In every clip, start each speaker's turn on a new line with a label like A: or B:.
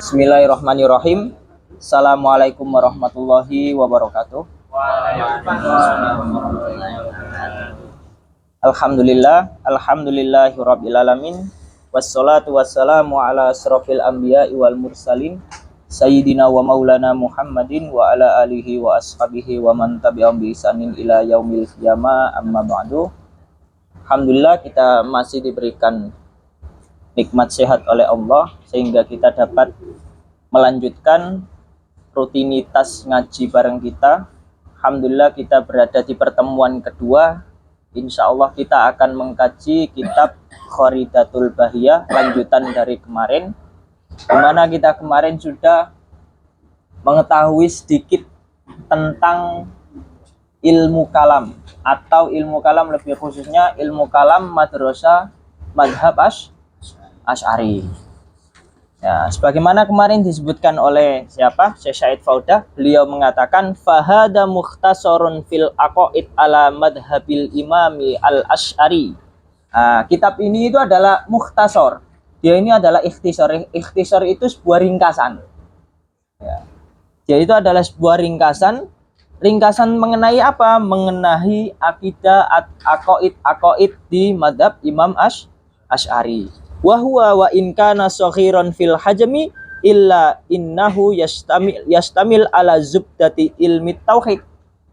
A: Bismillahirrahmanirrahim. Assalamualaikum warahmatullahi wabarakatuh. Alhamdulillahirabbil alamin. Wassalatu wassalamu ala asrofil anbiya'i wal mursalin sayyidina wa maulana Muhammadin wa ala alihi wa ashabihi wa man tabi'ahum bi ihsanin ila yaumil qiyamah, amma ba'du. Alhamdulillah, kita masih diberikan nikmat sehat oleh Allah sehingga kita dapat melanjutkan rutinitas ngaji bareng kita. Alhamdulillah, kita berada di pertemuan kedua. Insya Allah kita akan mengkaji kitab Kharidatul Bahiyah, lanjutan dari kemarin, dimana kita kemarin sudah mengetahui sedikit tentang ilmu kalam, atau ilmu kalam lebih khususnya ilmu kalam madrasah madhab Asy'ari. Ya, sebagaimana kemarin disebutkan oleh siapa? Syekh Said Faudah, beliau mengatakan fahada mukhtasarun fil aqaid ala madhabil imami al-Asy'ari. Kitab ini itu adalah mukhtasar. Dia ini adalah ikhtisar. Ikhtisar itu sebuah ringkasan. Ya. Dia itu adalah sebuah ringkasan. Ringkasan mengenai apa? Mengenai akidah aqaid di madhab Imam Asy'ari. Wa huwa wa in kana saghiran fil hajmi illa innahu yastamil ala zubdati ilmi tauhid.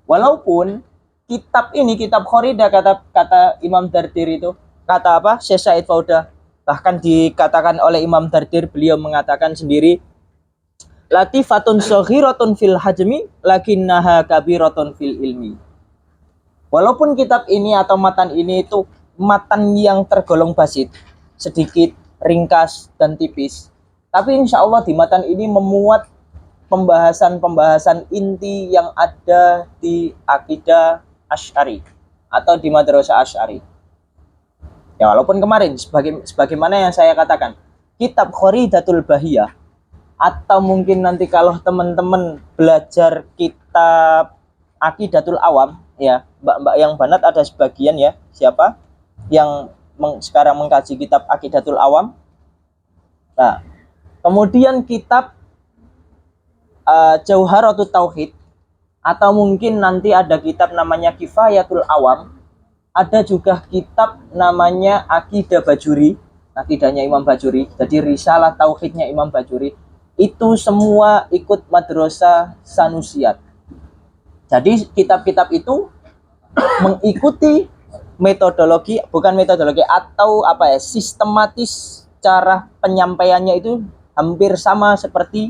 A: Walaupun kitab ini, kitab Kharidah, kata Imam Dardir itu, kata apa? Syekh Said Faudah, bahkan dikatakan oleh Imam Dardir, beliau mengatakan sendiri, latifatun saghiratun fil hajmi lakinnaha kabiratun fil ilmi. Walaupun kitab ini atau matan ini itu matan yang tergolong basit, sedikit, ringkas, dan tipis, tapi insya Allah di matan ini memuat pembahasan-pembahasan inti yang ada di akidah Asy'ari atau di madrasah Asy'ari. Ya, walaupun kemarin sebagaimana yang saya katakan, kitab Kharidatul Bahiyah, atau mungkin nanti kalau teman-teman belajar kitab Aqidatul Awam, ya, mbak-mbak yang banat ada sebagian ya, siapa yang sekarang mengkaji kitab Aqidatul Awam. Nah, kemudian kitab Jauharatut Tauhid, atau mungkin nanti ada kitab namanya Kifayatul Awam, ada juga kitab namanya Aqidah Bajuri, akidahnya Imam Bajuri, jadi risalah tauhidnya Imam Bajuri. Itu semua ikut madrasah Sanusiyat. Jadi kitab-kitab itu mengikuti metodologi, bukan metodologi, atau apa ya, sistematis cara penyampaiannya itu hampir sama seperti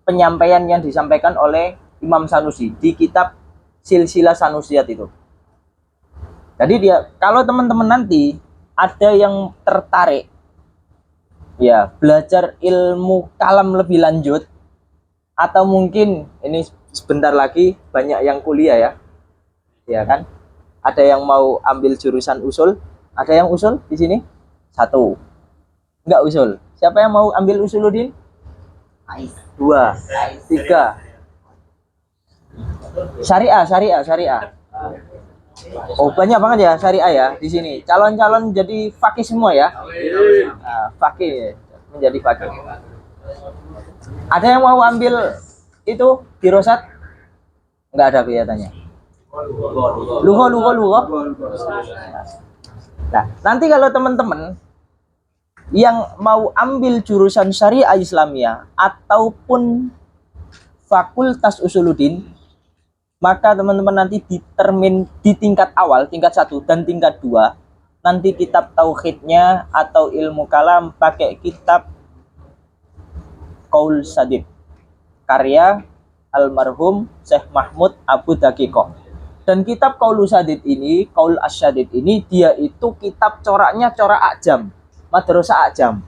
A: penyampaian yang disampaikan oleh Imam Sanusi di kitab Silsilah Sanusiyat itu. Jadi dia, kalau teman-teman nanti ada yang tertarik ya belajar ilmu kalam lebih lanjut, atau mungkin ini sebentar lagi banyak yang kuliah ya kan, ada yang mau ambil jurusan usul, ada yang usul di sini satu, enggak usul, siapa yang mau ambil usuluddin? Dua, tiga, syariah. Oh, banyak banget ya syariah ya di sini. Calon-calon jadi fakih semua ya. Fakih, menjadi fakih. Ada yang mau ambil itu dirosat? Enggak ada kelihatannya. Luho. Nah, nanti kalau teman-teman yang mau ambil jurusan syariah Islamiyah ataupun fakultas usuluddin, maka teman-teman nanti di tingkat awal, tingkat 1 dan tingkat 2, nanti kitab tauhidnya atau ilmu kalam pakai kitab Qaul Sadid, karya almarhum Syekh Mahmud Abu Daqiqah. Dan kitab Qaul Sadid ini, Qaul Asyadid ini, dia itu kitab coraknya corak Ajam, madrasah Ajam.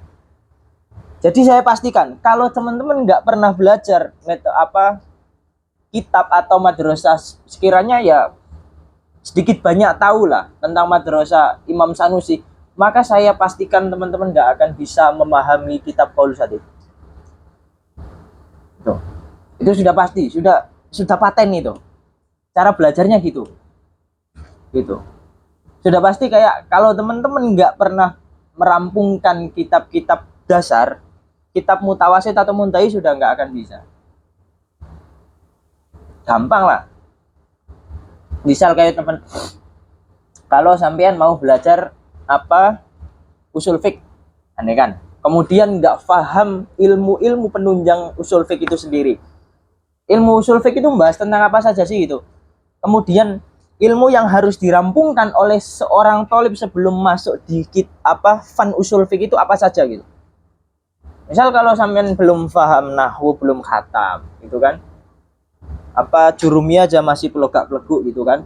A: Jadi saya pastikan kalau teman-teman nggak pernah belajar kitab atau madrasah, sekiranya ya sedikit banyak tahu lah tentang madrasah Imam Sanusi, maka saya pastikan teman-teman nggak akan bisa memahami kitab Qaul Sadid. Itu sudah pasti, sudah paten itu. Cara belajarnya gitu. Sudah pasti, kayak kalau teman-teman nggak pernah merampungkan kitab-kitab dasar, kitab mutawasit atau muntahi sudah nggak akan bisa. Gampang lah. Misal kayak teman, kalau sampean mau belajar apa usul fiqh, aneh kan? Kemudian nggak paham ilmu-ilmu penunjang usul fiqh itu sendiri. Ilmu usul fiqh itu membahas tentang apa saja sih itu. Kemudian ilmu yang harus dirampungkan oleh seorang thalib sebelum masuk di fan usul fiqh itu apa saja gitu. Misal kalau sampean belum paham nahwu, belum khatam, gitu kan? Apa jurumiyah aja masih pelogak-peleguk gitu kan?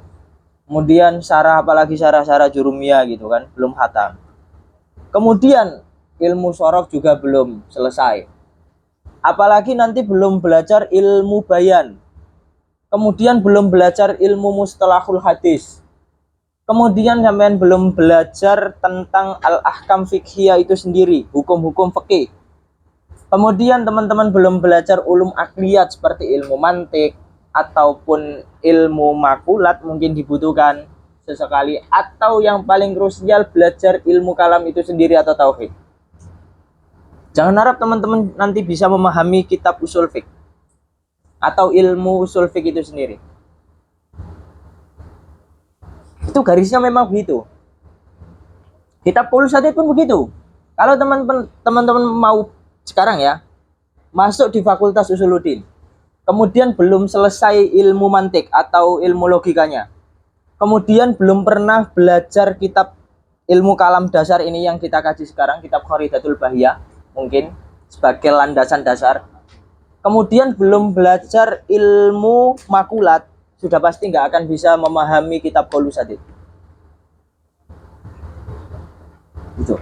A: Kemudian syarah, apalagi syarah-syarah jurumiyah gitu kan, belum khatam. Kemudian ilmu sorok juga belum selesai. Apalagi nanti belum belajar ilmu bayan. Kemudian belum belajar ilmu mustalahul hadis. Kemudian sampean belum belajar tentang al-ahkam fiqhiyah itu sendiri, hukum-hukum fikih. Kemudian teman-teman belum belajar ulum akliyat seperti ilmu mantik ataupun ilmu makulat mungkin dibutuhkan sesekali, atau yang paling krusial belajar ilmu kalam itu sendiri atau tauhid. Jangan harap teman-teman nanti bisa memahami kitab usul fiqh atau ilmu usul fiqh itu sendiri. Itu garisnya memang begitu. Kitab Pulusadid pun begitu. Kalau teman-teman mau sekarang ya masuk di Fakultas Usuluddin, kemudian belum selesai ilmu mantik atau ilmu logikanya, kemudian belum pernah belajar kitab ilmu kalam dasar ini yang kita kaji sekarang, kitab Kharidatul Bahiyah mungkin sebagai landasan dasar, kemudian belum belajar ilmu makulat, sudah pasti nggak akan bisa memahami kitab Pulusadid. Gitu.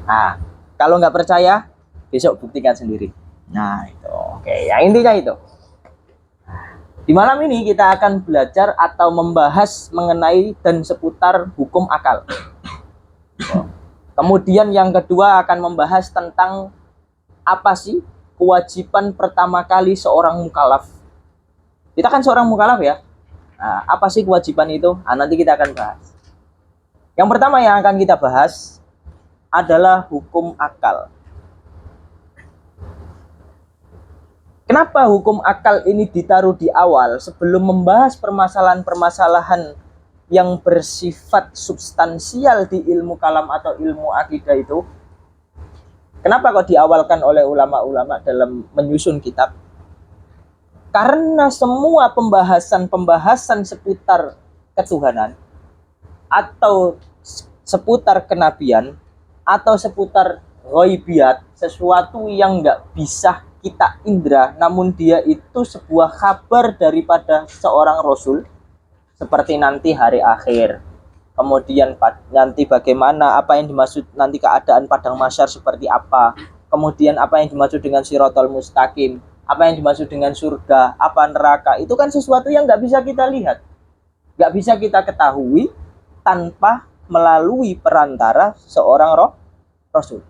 A: Nah, kalau nggak percaya, besok buktikan sendiri. Nah, itu. Oke, yang intinya itu. Di malam ini kita akan belajar atau membahas mengenai dan seputar hukum akal. Kemudian yang kedua akan membahas tentang apa sih kewajiban pertama kali seorang mukallaf. Kita kan seorang mukallaf ya. Nah, apa sih kewajiban itu? Nah, nanti kita akan bahas. Yang pertama yang akan kita bahas adalah hukum akal. Kenapa hukum akal ini ditaruh di awal sebelum membahas permasalahan-permasalahan yang bersifat substansial di ilmu kalam atau ilmu akidah itu? Kenapa kok diawalkan oleh ulama-ulama dalam menyusun kitab? Karena semua pembahasan seputar ketuhanan atau seputar kenabian atau seputar ghaibiyat, sesuatu yang nggak bisa kita indra, namun dia itu sebuah kabar daripada seorang rasul, seperti nanti hari akhir, kemudian nanti bagaimana, apa yang dimaksud nanti keadaan padang mahsyar seperti apa, kemudian apa yang dimaksud dengan siratal mustaqim, apa yang dimaksud dengan surga, apa neraka, itu kan sesuatu yang nggak bisa kita lihat, nggak bisa kita ketahui tanpa melalui perantara seorang rasul.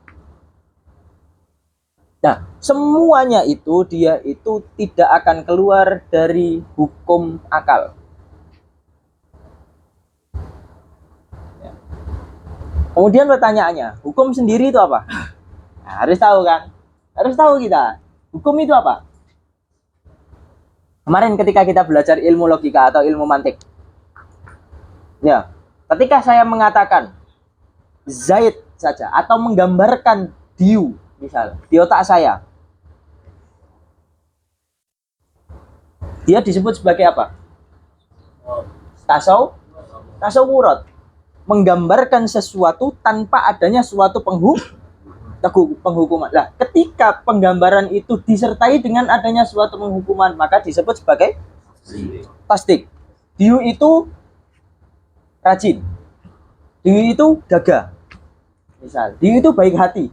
A: Nah, semuanya itu dia itu tidak akan keluar dari hukum akal. Ya. Kemudian pertanyaannya, hukum sendiri itu apa? Nah, harus tahu kan? Harus tahu kita. Hukum itu apa? Kemarin ketika kita belajar ilmu logika atau ilmu mantik. Ya, ketika saya mengatakan Zaid saja atau menggambarkan Diu, misal di otak saya, dia disebut sebagai apa? Tasawurat, menggambarkan sesuatu tanpa adanya suatu penghukuman. Nah, ketika penggambaran itu disertai dengan adanya suatu penghukuman, maka disebut sebagai tasdik. Diu itu rajin, Diu itu gagah, misal Diu itu baik hati,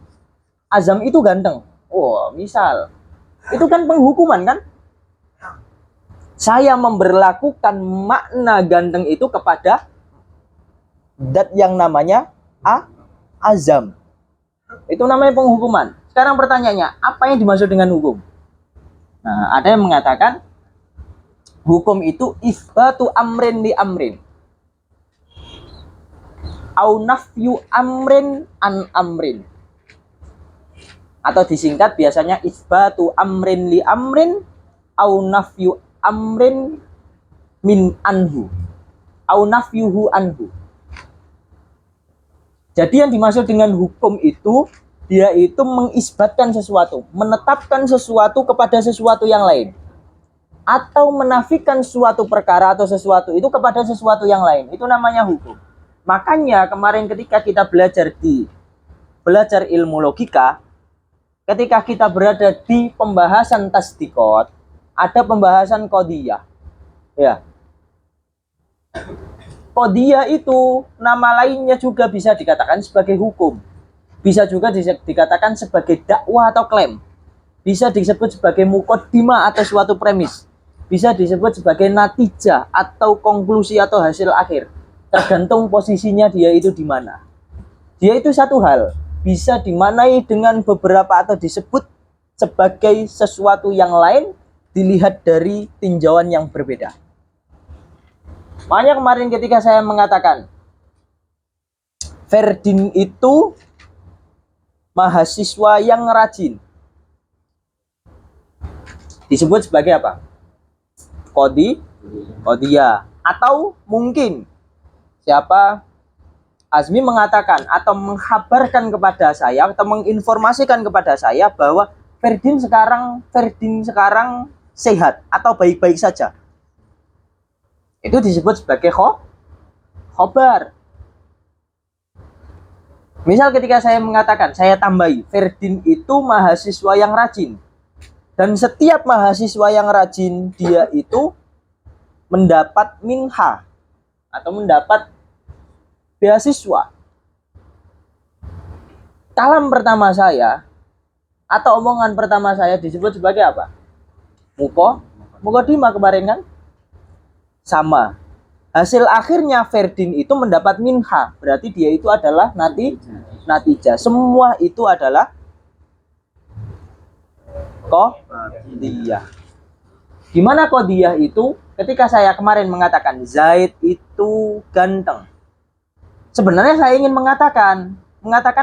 A: Azam itu ganteng. Oh, misal. Itu kan penghukuman kan? Saya memberlakukan makna ganteng itu kepada zat yang namanya Azam. Itu namanya penghukuman. Sekarang pertanyaannya, apa yang dimaksud dengan hukum? Nah, ada yang mengatakan hukum itu isbatu amrin li amrin, au nafyu amrin an amrin, atau disingkat biasanya isbatu amrin li amrin au nafyu amrin min anhu au nafyuhu anhu. Jadi yang dimaksud dengan hukum itu, dia itu mengisbatkan sesuatu, menetapkan sesuatu kepada sesuatu yang lain, atau menafikan suatu perkara atau sesuatu itu kepada sesuatu yang lain. Itu namanya hukum. Makanya kemarin ketika kita belajar ilmu logika, ketika kita berada di pembahasan tasdikot, ada pembahasan qadiyah. Ya. Qadiyah itu nama lainnya juga bisa dikatakan sebagai hukum. Bisa juga dikatakan sebagai dakwah atau klaim. Bisa disebut sebagai muqaddimah atau suatu premis. Bisa disebut sebagai natijah atau konklusi atau hasil akhir. Tergantung posisinya dia itu di mana. Dia itu satu hal, bisa dimaknai dengan beberapa atau disebut sebagai sesuatu yang lain dilihat dari tinjauan yang berbeda. Makanya kemarin ketika saya mengatakan Ferdin itu mahasiswa yang rajin, disebut sebagai apa? Qadiyah. Atau mungkin siapa Azmi mengatakan atau menghabarkan kepada saya atau menginformasikan kepada saya bahwa Ferdin sekarang sehat atau baik-baik saja. Itu disebut sebagai khobar. Misal ketika saya mengatakan, saya tambahi, Ferdin itu mahasiswa yang rajin. Dan setiap mahasiswa yang rajin, dia itu mendapat minha atau mendapat beasiswa. Kalam pertama saya atau omongan pertama saya disebut sebagai apa? Muqaddimah kemarin kan? Sama. Hasil akhirnya Ferdin itu mendapat minha. Berarti dia itu adalah natijah. Semua itu adalah qadiyah. Gimana qadiyah itu? Ketika saya kemarin mengatakan Zaid itu ganteng. Sebenarnya saya ingin mengatakan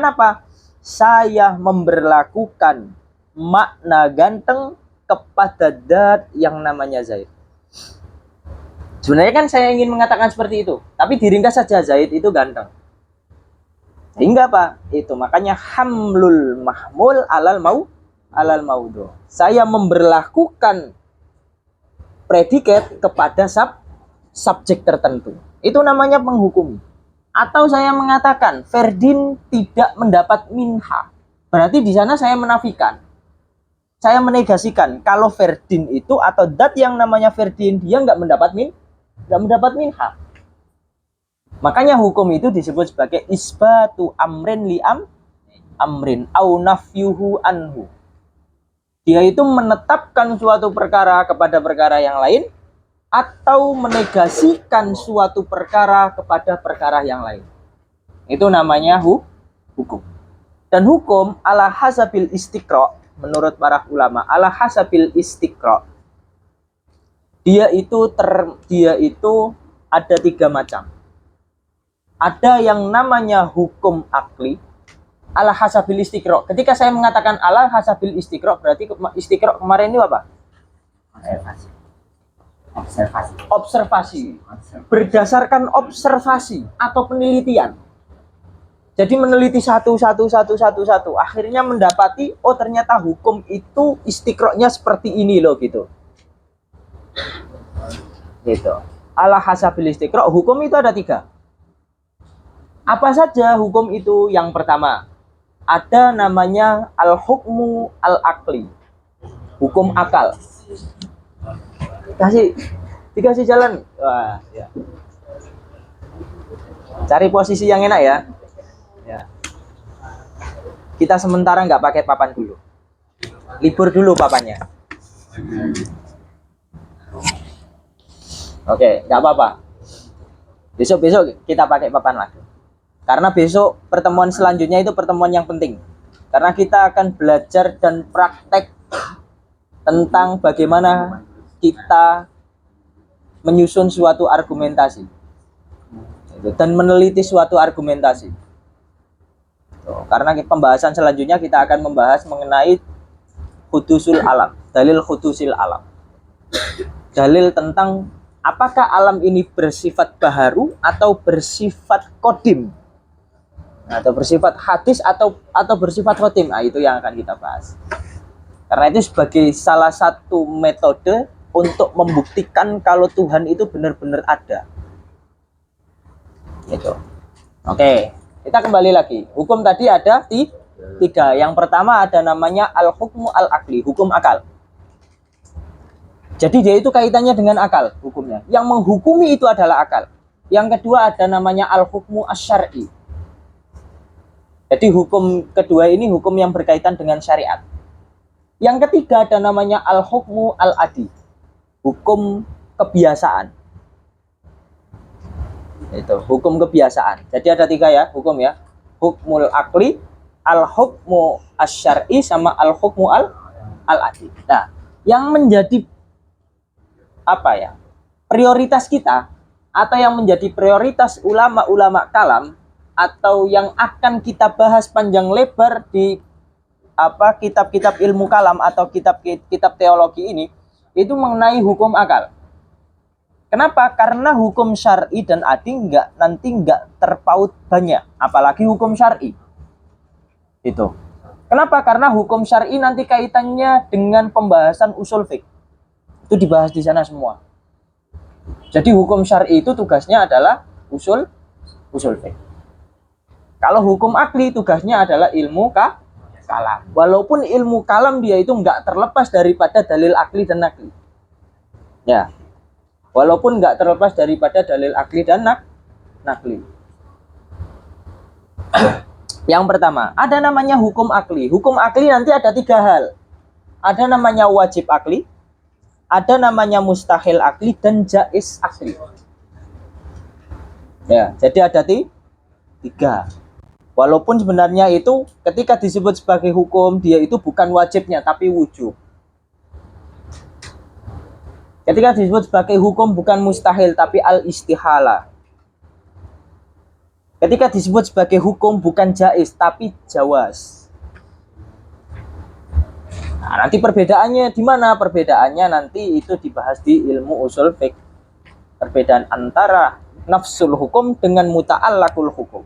A: apa? Saya memberlakukan makna ganteng kepada zat yang namanya Zaid. Sebenarnya kan saya ingin mengatakan seperti itu, tapi diringkas saja Zaid itu ganteng. Sehingga apa? Itu makanya hamlul mahmul alal maudhu. Saya memberlakukan predikat kepada subjek tertentu. Itu namanya menghukumi. Atau saya mengatakan Ferdin tidak mendapat minha. Berarti di sana saya menafikan. Saya menegasikan kalau Ferdin itu atau zat yang namanya Ferdin dia nggak mendapat minha. Makanya hukum itu disebut sebagai isbatu amrin li amrin au nafyuhu anhu. Dia itu menetapkan suatu perkara kepada perkara yang lain atau menegasikan suatu perkara kepada perkara yang lain. Itu namanya hukum. Dan hukum ala hasabil istiqra, menurut para ulama, ala hasabil istiqra. Dia itu ada 3 macam. Ada yang namanya hukum akli ala hasabil istiqra. Ketika saya mengatakan ala hasabil istiqra, berarti istiqra kemarin ini apa? Observasi. Berdasarkan observasi atau penelitian. Jadi meneliti satu. Akhirnya mendapati, oh ternyata hukum itu istiqra'nya seperti ini loh gitu. Gitu. Ala hasabil istiqra', hukum itu ada 3. Apa saja hukum itu? Yang pertama, ada namanya al-hukmu al-akli. Hukum akal. Dikasih jalan. Wah, ya. Cari posisi yang enak ya. Ya. Kita sementara nggak pakai papan dulu. Libur dulu papannya. Oke, nggak apa-apa. Besok kita pakai papan lagi. Karena besok pertemuan selanjutnya itu pertemuan yang penting. Karena kita akan belajar dan praktek tentang bagaimana kita menyusun suatu argumentasi dan meneliti suatu argumentasi. Karena pembahasan selanjutnya kita akan membahas mengenai hudusul alam, dalil hudusil alam. Dalil tentang apakah alam ini bersifat baharu atau bersifat kodim, atau bersifat hadis atau bersifat kodim. Nah, itu yang akan kita bahas. Karena itu sebagai salah satu metode untuk membuktikan kalau Tuhan itu benar-benar ada. Gitu. Oke, kita kembali lagi. Hukum tadi ada tiga. Yang pertama ada namanya al-hukmu al-akli, hukum akal. Jadi dia itu kaitannya dengan akal hukumnya. Yang menghukumi itu adalah akal. Yang kedua ada namanya al-hukmu asy-syar'i. Jadi hukum kedua ini hukum yang berkaitan dengan syariat. Yang ketiga ada namanya al-hukmu al-adi, hukum kebiasaan. Itu hukum kebiasaan. Jadi ada tiga ya hukum ya. Hukmul akli, al-hukmu asy-syar'i, sama al-hukmu al-adi. Nah, yang menjadi apa ya? Prioritas kita atau yang menjadi prioritas ulama-ulama kalam atau yang akan kita bahas panjang lebar di kitab-kitab ilmu kalam atau kitab-kitab teologi ini itu mengenai hukum akal. Kenapa? Karena hukum syar'i dan adi nanti nggak terpaut banyak, apalagi hukum syar'i. Itu. Kenapa? Karena hukum syar'i nanti kaitannya dengan pembahasan usul fiqh. Itu dibahas di sana semua. Jadi hukum syar'i itu tugasnya adalah usul fiqh. Kalau hukum akli tugasnya adalah ilmu kalam. Walaupun ilmu kalam dia itu nggak terlepas daripada dalil akli dan nakli. Ya. Walaupun nggak terlepas daripada dalil akli dan nakli. Yang pertama, ada namanya hukum akli. Hukum akli nanti ada tiga hal. Ada namanya wajib akli, ada namanya mustahil akli, dan jaiz akli. Ya, jadi ada tiga. Walaupun sebenarnya itu ketika disebut sebagai hukum, dia itu bukan wajibnya, tapi wujub. Ketika disebut sebagai hukum bukan mustahil tapi al-istihala. Ketika disebut sebagai hukum bukan jaiz tapi jawaz. Nah, nanti perbedaannya di mana? Perbedaannya nanti itu dibahas di ilmu usul fiqh. Perbedaan antara nafsul hukum dengan muta'allaqul hukum.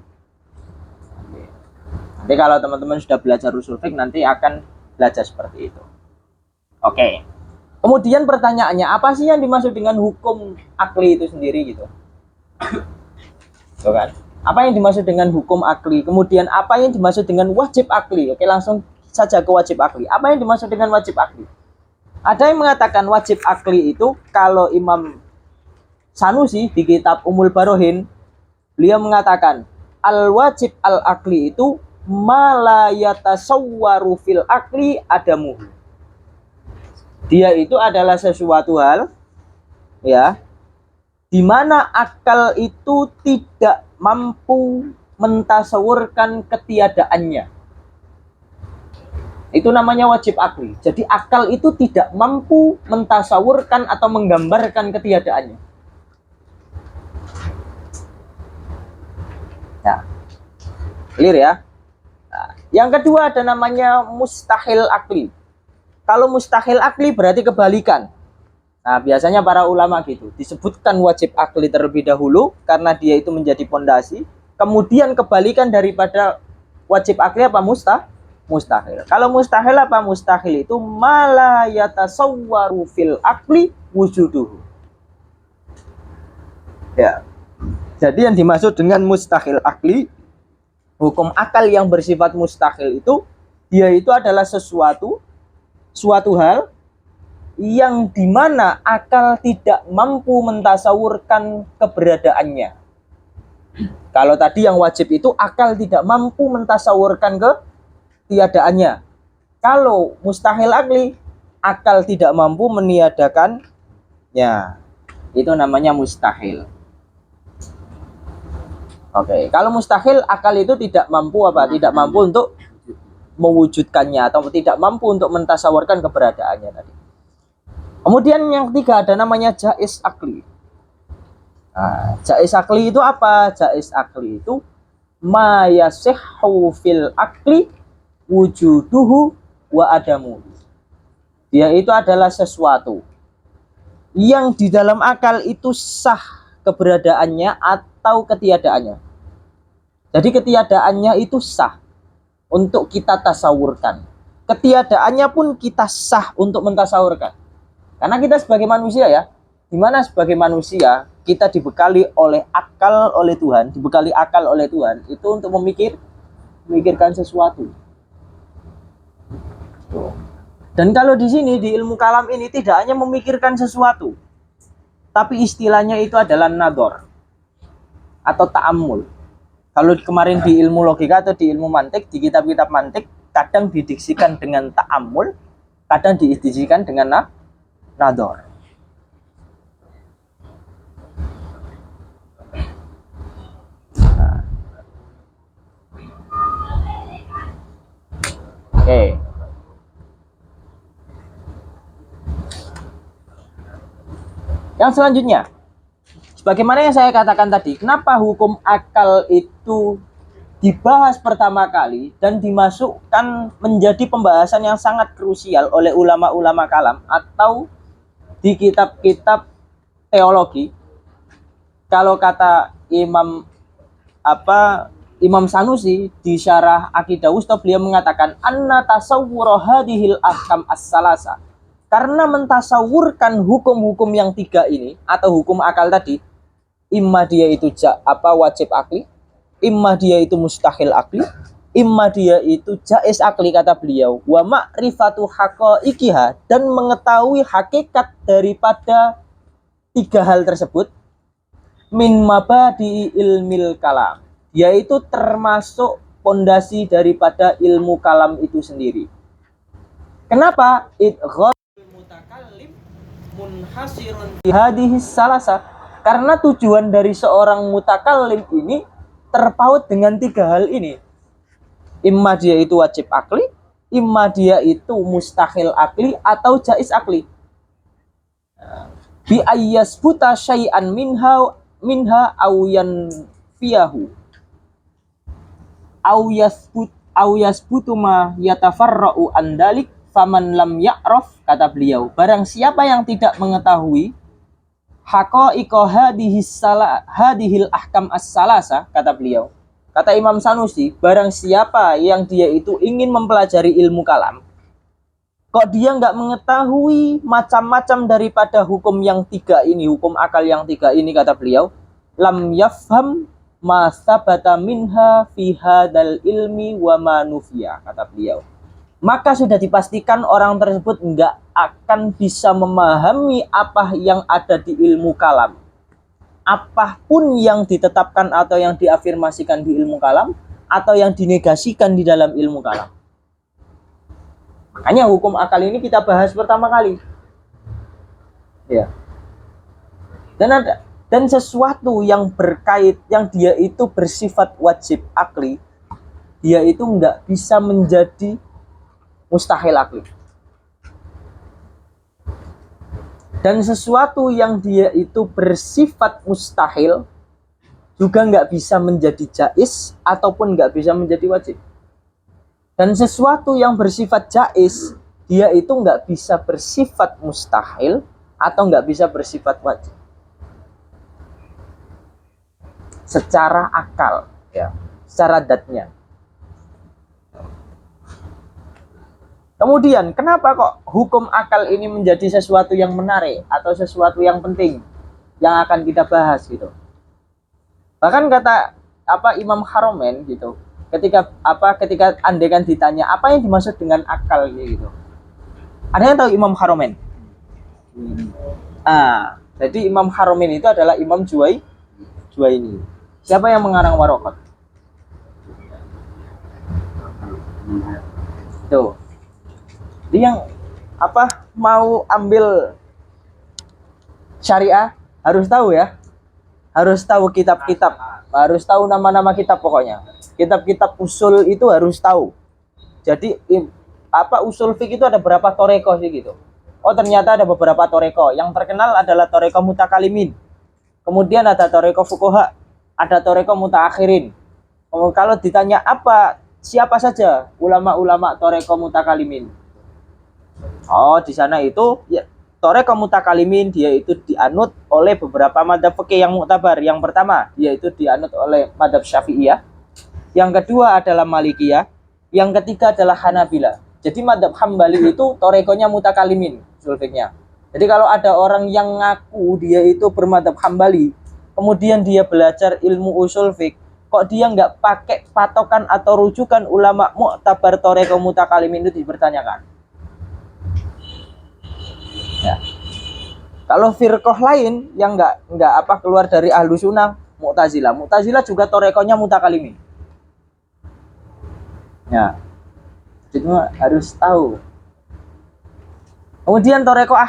A: Jadi kalau teman-teman sudah belajar usul fiqh nanti akan belajar seperti itu. Oke. Kemudian pertanyaannya, apa sih yang dimaksud dengan hukum akli itu sendiri gitu? Tuh kan? Apa yang dimaksud dengan hukum akli? Kemudian apa yang dimaksud dengan wajib akli? Oke, langsung saja ke wajib akli. Apa yang dimaksud dengan wajib akli? Ada yang mengatakan wajib akli itu kalau Imam Sanusi di kitab Umul Barohin, beliau mengatakan al-wajib al-akli itu ma la yatasawwaru fil akli adamuhu. Dia itu adalah sesuatu hal ya di mana akal itu tidak mampu mentasawurkan ketiadaannya. Itu namanya wajib akli. Jadi akal itu tidak mampu mentasawurkan atau menggambarkan ketiadaannya. Ya. Clear ya? Nah, yang kedua ada namanya mustahil akli. Kalau mustahil akli berarti kebalikan. Nah, biasanya para ulama gitu, disebutkan wajib akli terlebih dahulu karena dia itu menjadi pondasi. Kemudian kebalikan daripada wajib akli apa? Mustahil. Kalau mustahil apa? Mustahil itu mala yatasawwaru fil akli wujuduhu. Ya. Jadi yang dimaksud dengan mustahil akli, hukum akal yang bersifat mustahil itu, dia itu adalah suatu hal yang dimana akal tidak mampu mentasawurkan keberadaannya. Kalau tadi yang wajib itu akal tidak mampu mentasawurkan ketiadaannya. Kalau mustahil akli, akal tidak mampu meniadakannya. Itu namanya mustahil. Oke, kalau mustahil akal itu tidak mampu Tidak mampu untuk mewujudkannya atau tidak mampu untuk mentasawurkan keberadaannya tadi. Kemudian yang ketiga ada namanya jaiz akli. Nah, jaiz akli itu apa? Jaiz akli itu ma yasihhu fil akli wujuduhu wa adamu. Dia itu adalah sesuatu yang di dalam akal itu sah keberadaannya atau ketiadaannya. Jadi ketiadaannya itu sah untuk kita tasawurkan. Ketiadaannya pun kita sah untuk mentasawurkan. Karena kita sebagai manusia ya, dimana sebagai manusia kita dibekali oleh akal oleh Tuhan, dibekali akal oleh Tuhan itu untuk memikirkan sesuatu. Dan kalau di sini di ilmu kalam ini tidak hanya memikirkan sesuatu, tapi istilahnya itu adalah nador atau ta'ammul. Kalau kemarin di ilmu logika atau di ilmu mantik, di kitab-kitab mantik kadang didiksikan dengan ta'ammul, kadang didiksikan dengan nador. Oke. Yang selanjutnya, sebagaimana yang saya katakan tadi, kenapa hukum akal itu dibahas pertama kali dan dimasukkan menjadi pembahasan yang sangat krusial oleh ulama-ulama kalam atau di kitab-kitab teologi. Kalau kata Imam Sanusi di syarah Aqidah Wusta, beliau mengatakan anna tasawwura hadhil ahkam as-salasa. Karena mentasawurkan hukum-hukum yang tiga ini atau hukum akal tadi, imma dia itu wajib akli, imma dia itu mustahil akli, imma dia itu jaiz akli, kata beliau. Wa ma'rifatu haqaiqiha, dan mengetahui hakikat daripada tiga hal tersebut, min mabadi ilmil kalam, yaitu termasuk pondasi daripada ilmu kalam itu sendiri. Kenapa? Munhasirun fi hadhihi salasa, karena tujuan dari seorang mutakallim ini terpaut dengan tiga hal ini. Imma dia itu wajib akli, imma dia itu mustahil akli atau jaiz akli. Bi ayyasbuta syai'an minha aw yanfiyahu aw yasbutu ma yatafarra'u an dalik faman lam ya'raf, kata beliau, barang siapa yang tidak mengetahui haqa'iqa hadhil ahkam as-salasa, kata beliau, kata Imam Sanusi, barang siapa yang dia itu ingin mempelajari ilmu kalam, kok dia nggak mengetahui macam-macam daripada hukum yang tiga ini, hukum akal yang tiga ini, kata beliau, lam yafham ma sabata minha fi hadal ilmi wa ma nufiya, kata beliau, maka sudah dipastikan orang tersebut nggak akan bisa memahami apa yang ada di ilmu kalam, apapun yang ditetapkan atau yang diafirmasikan di ilmu kalam atau yang dinegasikan di dalam ilmu kalam. Makanya hukum akal ini kita bahas pertama kali, ya. Dan sesuatu yang berkait, yang dia itu bersifat wajib akli, dia itu nggak bisa menjadi mustahil akli. Dan sesuatu yang dia itu bersifat mustahil juga nggak bisa menjadi jaiz ataupun nggak bisa menjadi wajib. Dan sesuatu yang bersifat jaiz, dia itu nggak bisa bersifat mustahil atau nggak bisa bersifat wajib. Secara akal, ya, secara datnya. Kemudian, kenapa kok hukum akal ini menjadi sesuatu yang menarik atau sesuatu yang penting yang akan kita bahas gitu? Bahkan kata Imam Haromen gitu, ketika andaikan ditanya apa yang dimaksud dengan akal gitu. Ada yang tahu Imam Haromen? Jadi Imam Haromen itu adalah Imam Juwaini. Siapa yang mengarang Waraqat? Tuh. Dia yang mau ambil syariah harus tahu ya, harus tahu kitab-kitab, harus tahu nama-nama kitab, pokoknya kitab-kitab usul itu harus tahu. Jadi usul fiqh itu ada berapa toreko sih gitu. Oh ternyata ada beberapa toreko. Yang terkenal adalah toreko mutakalimin, kemudian ada toreko fuqaha, ada toreko mutaakhirin, Oh, kalau ditanya siapa saja ulama-ulama Thariqah Mutakalimin? Oh, di sana itu ya, Thariqah Mutakalimin dia itu dianut oleh beberapa madzhab fikih yang muktabar. Yang pertama, yaitu dianut oleh madzhab Syafi'iyah. Yang kedua adalah Malikiyah. Yang ketiga adalah Hanabilah. Jadi madzhab Hambali itu Thariqahnya Mutakalimin usul fikihnya. Jadi kalau ada orang yang ngaku dia itu bermadzhab Hambali, kemudian dia belajar ilmu usul fik, kok dia nggak pakai patokan atau rujukan ulama muktabar Thariqah Mutakalimin itu dipertanyakan. Ya. Kalau firqah lain yang nggak keluar dari ahlu sunnah, Mu'tazilah juga Thariqahnya Mutakalimin. Ya, itu harus tahu. Kemudian Thariqah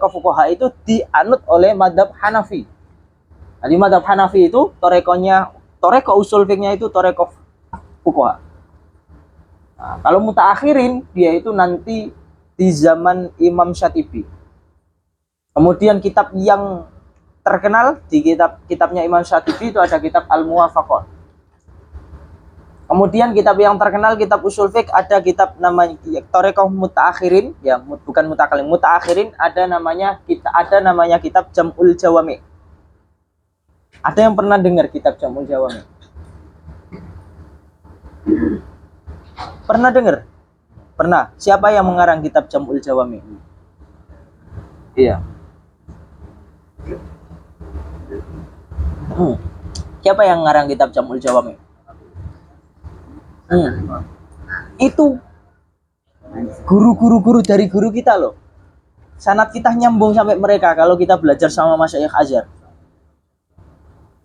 A: fuqaha itu dianut oleh madzhab Hanafi. Jadi madzhab Hanafi itu Thariqah usul fikihnya itu Thariqah fuqaha. Nah, kalau mutaakhirin dia itu nanti di zaman Imam Syatibi. Kemudian kitab yang terkenal di kitabnya Imam Syatibi itu ada kitab Al-Muwafaqah. Kemudian kitab yang terkenal kitab usul fiqh ada kitab namanya Thariqah Mutaakhirin, ya bukan Mutakalim, Mutaakhirin ada namanya kitab Jam'ul Jawami. Ada yang pernah dengar kitab Jam'ul Jawami? Pernah dengar? Pernah. Siapa yang mengarang kitab Jam'ul Jawami? Iya. Siapa yang mengarang kitab Jam'ul Jawami? Itu guru dari guru kita loh. Sanad kita nyambung sampai mereka kalau kita belajar sama Masyayikh Azhar.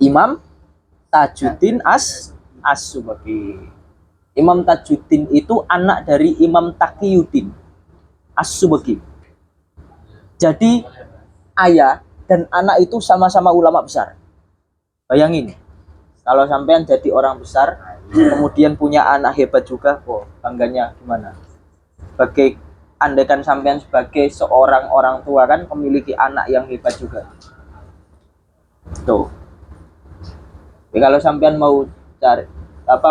A: Imam Tajuddin As-Subaki. Imam Tajuddin itu anak dari Imam Taqiyuddin As-Subaki. Jadi ayah dan anak itu sama-sama ulama besar. Bayangin, kalau sampean jadi orang besar, kemudian punya anak hebat juga, bangganya gimana? Andaikan sampean sebagai seorang orang tua kan memiliki anak yang hebat juga. Tuh. Jadi kalau sampean mau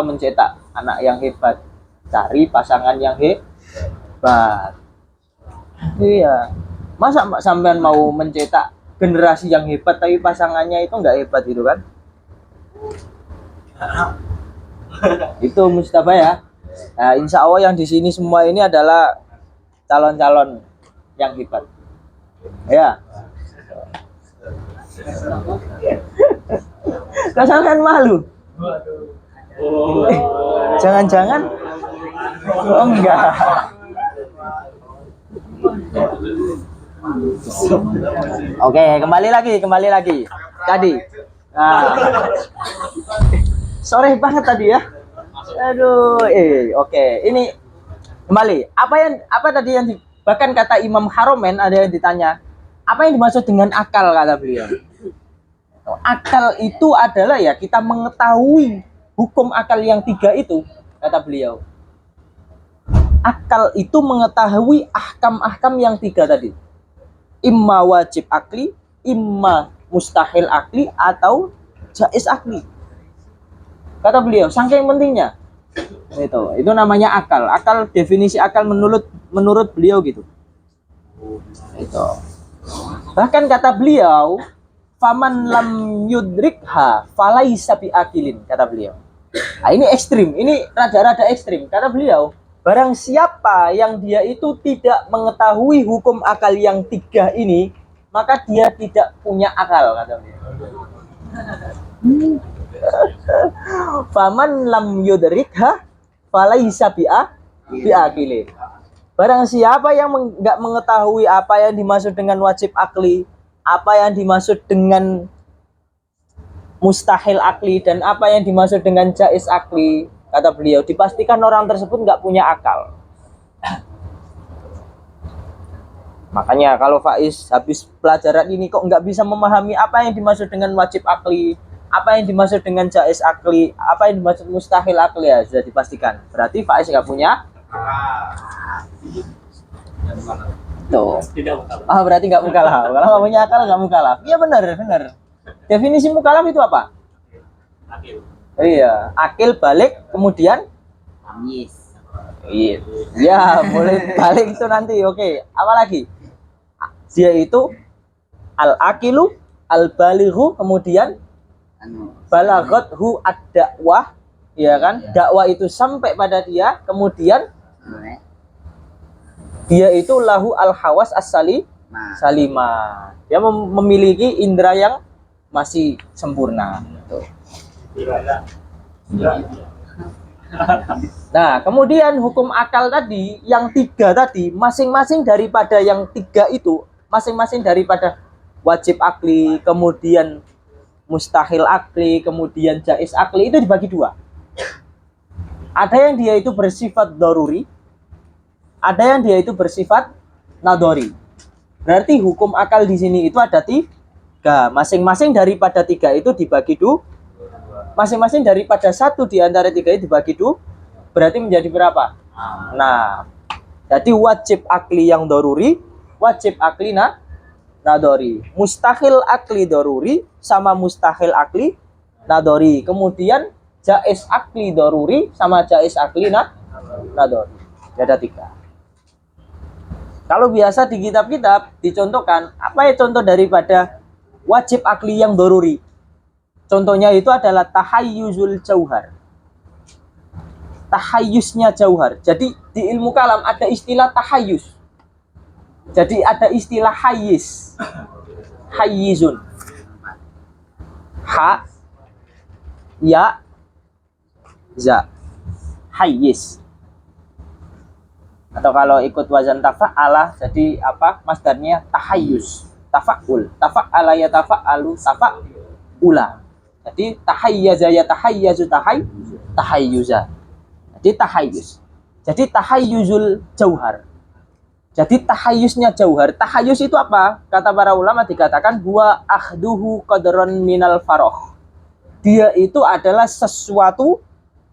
A: mencetak anak yang hebat, cari pasangan yang hebat. Iya. Masa sampean mau mencetak generasi yang hebat tapi pasangannya itu nggak hebat gitu kan? Itu Mustafa ya. Nah, insya Allah yang di sini semua ini adalah calon-calon yang hebat. Ya. Kesankan malu. Jangan-jangan enggak. Oke, kembali lagi. Tadi. Nah. Sore banget tadi ya. Aduh, oke. Ini kembali. Apa tadi yang bahkan kata Imam Haromen ada yang ditanya, apa yang dimaksud dengan akal kata beliau? Akal itu adalah ya kita mengetahui hukum akal yang 3 itu kata beliau. Akal itu mengetahui ahkam-ahkam yang 3 tadi. Imma wajib akli, imma mustahil akli atau jaiz akli. Kata beliau, saking pentingnya. Itu namanya akal. Akal, definisi akal menurut beliau gitu. Itu. Bahkan kata beliau, faman lam yudrikha falaisa biakilin, kata beliau. Nah, ini ekstrim, ini rada-rada ekstrim. Kata beliau, barang siapa yang dia itu tidak mengetahui hukum akal yang 3 ini, maka dia tidak punya akal, kata beliau. Faman lam yudrikha falaisa biakilin. Barang siapa yang nggak mengetahui apa yang dimaksud dengan wajib akli, apa yang dimaksud dengan mustahil akli, dan apa yang dimaksud dengan jaiz akli, kata beliau, dipastikan orang tersebut nggak punya akal. Makanya kalau Faiz habis pelajaran ini kok nggak bisa memahami apa yang dimaksud dengan wajib akli, apa yang dimaksud dengan jaiz akli, apa yang dimaksud mustahil akli, ya sudah dipastikan. Berarti Faiz nggak punya. Tuh. Berarti nggak mukalaf. Kalau nggak punya akal nggak mukalaf. Iya benar. Definisi mukalaf itu apa? Iya, akil balik kemudian
B: Tamyiz.
A: iya. Ya, boleh balik itu nanti. Oke, apa lagi? Dia itu al-aqilu, al-balighu, kemudian
B: Anu,
A: balaghathu ad-dakwah, ya kan? Dakwah itu sampai pada dia, kemudian
B: sampai
A: dia itu lahu al-hawas salimah. Dia memiliki indera yang masih sempurna. Tuh. Nah, kemudian hukum akal tadi, yang 3 tadi, masing-masing daripada yang 3 itu, masing-masing daripada wajib akli, kemudian mustahil akli, kemudian jaiz akli, itu dibagi 2. Ada yang dia itu bersifat daruri, ada yang dia itu bersifat nadori. Berarti hukum akal di sini itu ada 3. Masing-masing daripada 3 itu dibagi 2. Masing-masing daripada 1 di antara 3 itu dibagi 2. Berarti menjadi berapa? Nah, jadi wajib akli yang daruri, wajib akli nadori. Mustahil akli daruri sama mustahil akli nadori. Kemudian jaiz akli daruri sama jaiz akli nadori. Ada 3. Kalau biasa di kitab-kitab dicontohkan, apa ya contoh daripada wajib akli yang daruri? Contohnya itu adalah tahayyuzul jauhar. Tahayyusnya jauhar. Jadi di ilmu kalam ada istilah tahayyus. Jadi ada istilah hayyiz. Hayyizun. Ha, ya, za. Hayyiz. Atau kalau ikut wazan tafa'ala, jadi apa? Masdarnya tahayyus. Tafa'ul. Tafa'ala ya tafa'alu. Tafa'ula. Jadi tahayyaza ya tahayyazu tahayyuza. Jadi tahayyus. Jadi tahayyuzul jauhar. Jadi tahayyusnya jauhar. Tahayyus itu apa? Kata para ulama dikatakan huwa akhduhu qadron minal faroh. Dia itu adalah sesuatu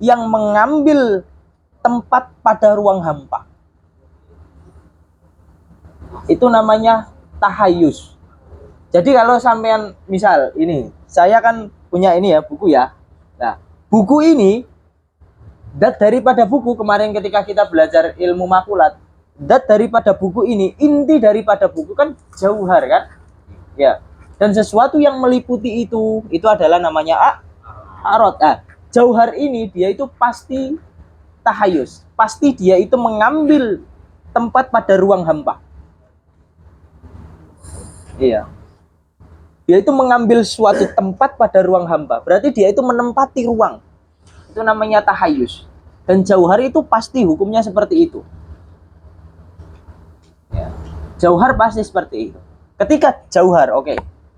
A: yang mengambil tempat pada ruang hampa. Itu namanya tahayyus. Jadi kalau sampean misal ini, saya kan punya ini ya, buku ya. Nah, buku ini daripada buku kemarin ketika kita belajar ilmu makulat, daripada buku ini, inti daripada buku kan jauhar kan? Ya. Dan sesuatu yang meliputi itu adalah namanya arot. Nah, jauhar ini dia itu pasti tahayyus. Pasti dia itu mengambil tempat pada ruang hampa. Iya. Dia itu mengambil suatu tempat pada ruang hampa. Berarti dia itu menempati ruang. Itu namanya tahayyus. Dan jauhar itu pasti hukumnya seperti itu. Ya. Jauhar pasti seperti itu. Ketika jauhar, oke.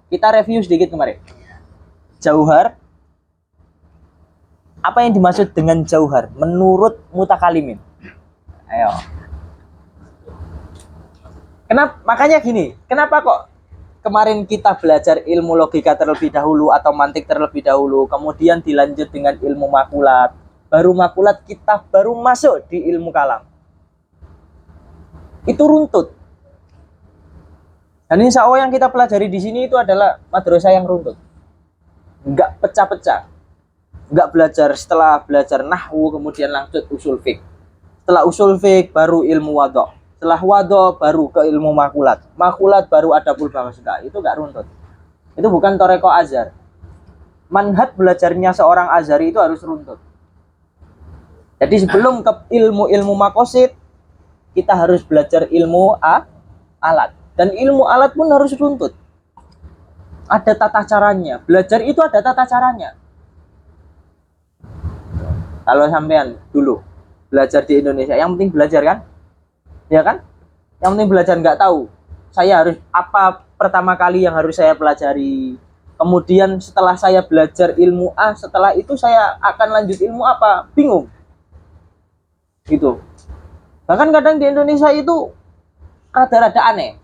A: Kita review sedikit kemarin. Jauhar, apa yang dimaksud dengan jauhar? Menurut mutakalimin. Ayo. Makanya gini, kenapa kok kemarin kita belajar ilmu logika terlebih dahulu atau mantik terlebih dahulu, kemudian dilanjut dengan ilmu makulat. Baru makulat kita baru masuk di ilmu kalam. Itu runtut. Dan insya Allah yang kita pelajari di sini itu adalah madrasah yang runtut. Enggak pecah-pecah. Enggak belajar setelah belajar nahwu kemudian lanjut usul fiqh. Setelah usul fiqh baru ilmu wadha. Setelah wadha baru ke ilmu makulat. Makulat baru adabul bahasa. Itu enggak runtut. Itu bukan toreko azhar. Manhaj belajarnya seorang azhari itu harus runtut. Jadi sebelum ke ilmu makosid, kita harus belajar ilmu alat. Dan ilmu alat pun harus runtut. Ada tata caranya. Belajar itu ada tata caranya. Kalau sampean dulu belajar di Indonesia, yang penting belajar kan? Ya kan? Yang penting belajar, nggak tahu. Saya harus apa pertama kali yang harus saya pelajari. Kemudian setelah saya belajar ilmu A, setelah itu saya akan lanjut ilmu apa? Bingung. Gitu. Bahkan kadang di Indonesia itu rada-rada aneh.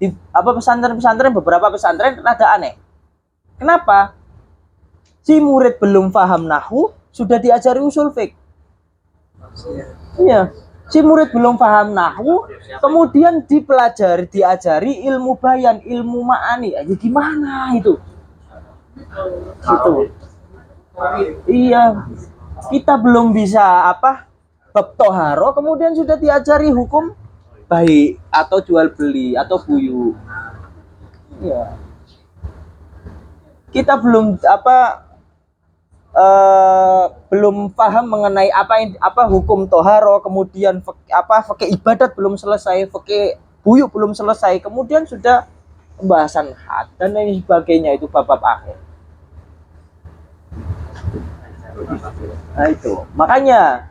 A: Di pesantren-pesantren, beberapa pesantren rada aneh. Kenapa? Si murid belum paham nahwu sudah diajari usul fiqh. Iya. Si murid belum paham nahwu, kemudian diajari ilmu bayan, ilmu ma'ani. Ya gimana itu? Gitu. Iya, kita belum bisa apa bab toharo, kemudian sudah diajari hukum baik atau jual beli atau buyu. Iya, kita belum apa belum paham mengenai apa hukum toharo, kemudian fakih ibadat belum selesai, fakih buyu belum selesai, kemudian sudah pembahasan had dan lain sebagainya, itu bab-bab akhir. Nah itu makanya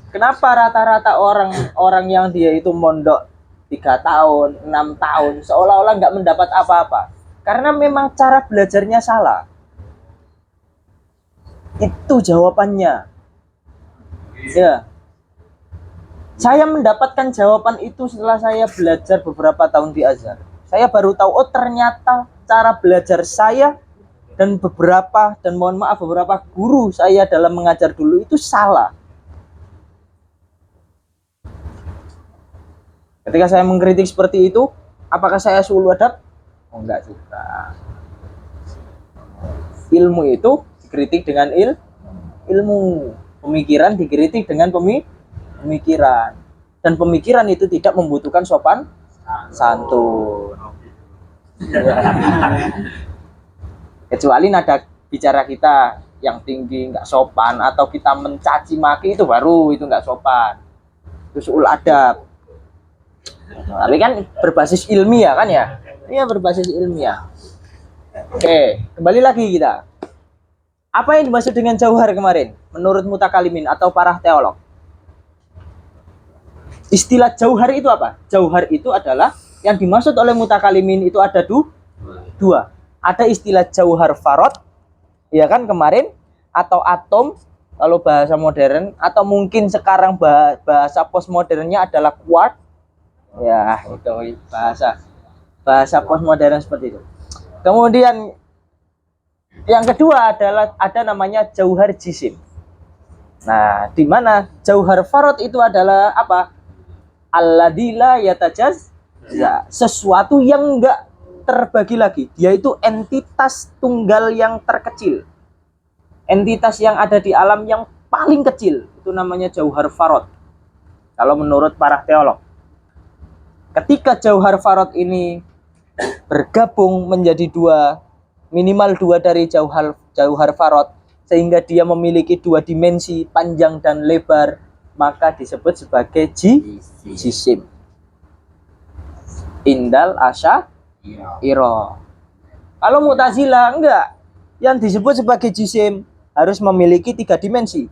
A: kenapa rata-rata orang yang dia itu mondok 3 tahun 6 tahun seolah-olah nggak mendapat apa-apa, karena memang cara belajarnya salah. Itu jawabannya. Ya, saya mendapatkan jawaban itu setelah saya belajar beberapa tahun di Azhar. Saya baru tahu, oh ternyata cara belajar saya dan mohon maaf beberapa guru saya dalam mengajar dulu itu salah. Ketika saya mengkritik seperti itu, apakah saya sulul adab? Oh, enggak juga. Ilmu itu dikritik dengan ilmu, pemikiran dikritik dengan pemikiran, dan pemikiran itu tidak membutuhkan sopan santun. Kecuali nada bicara kita yang tinggi nggak sopan, atau kita mencaci maki, itu baru itu nggak sopan, itu sulul adab. Tapi kan berbasis ilmiah kan ya? Iya, berbasis ilmiah. Oke, kembali lagi kita. Apa yang dimaksud dengan jauhar kemarin menurut mutakalimin atau para teolog? Istilah jauhar itu apa? Jauhar itu adalah yang dimaksud oleh mutakalimin itu ada dua. Ada istilah jauhar farod, ya kan kemarin, atau atom kalau bahasa modern, atau mungkin sekarang bahasa postmodernnya adalah quark. Ya, itu bahasa postmodern seperti itu. Kemudian yang kedua adalah ada namanya jauhar jisim. Nah, di mana jauhar farod itu adalah apa? Alladila yatajaz, ya, sesuatu yang enggak terbagi lagi. Dia itu entitas tunggal yang terkecil. Entitas yang ada di alam yang paling kecil. Itu namanya jauhar farod. Kalau menurut para teolog. Ketika jauhar farod ini bergabung menjadi minimal dua dari jauhar farod, sehingga dia memiliki 2 dimensi, panjang dan lebar, maka disebut sebagai jisim. Indal asya iro. Kalau Mu'tazilah enggak, yang disebut sebagai jisim harus memiliki 3 dimensi,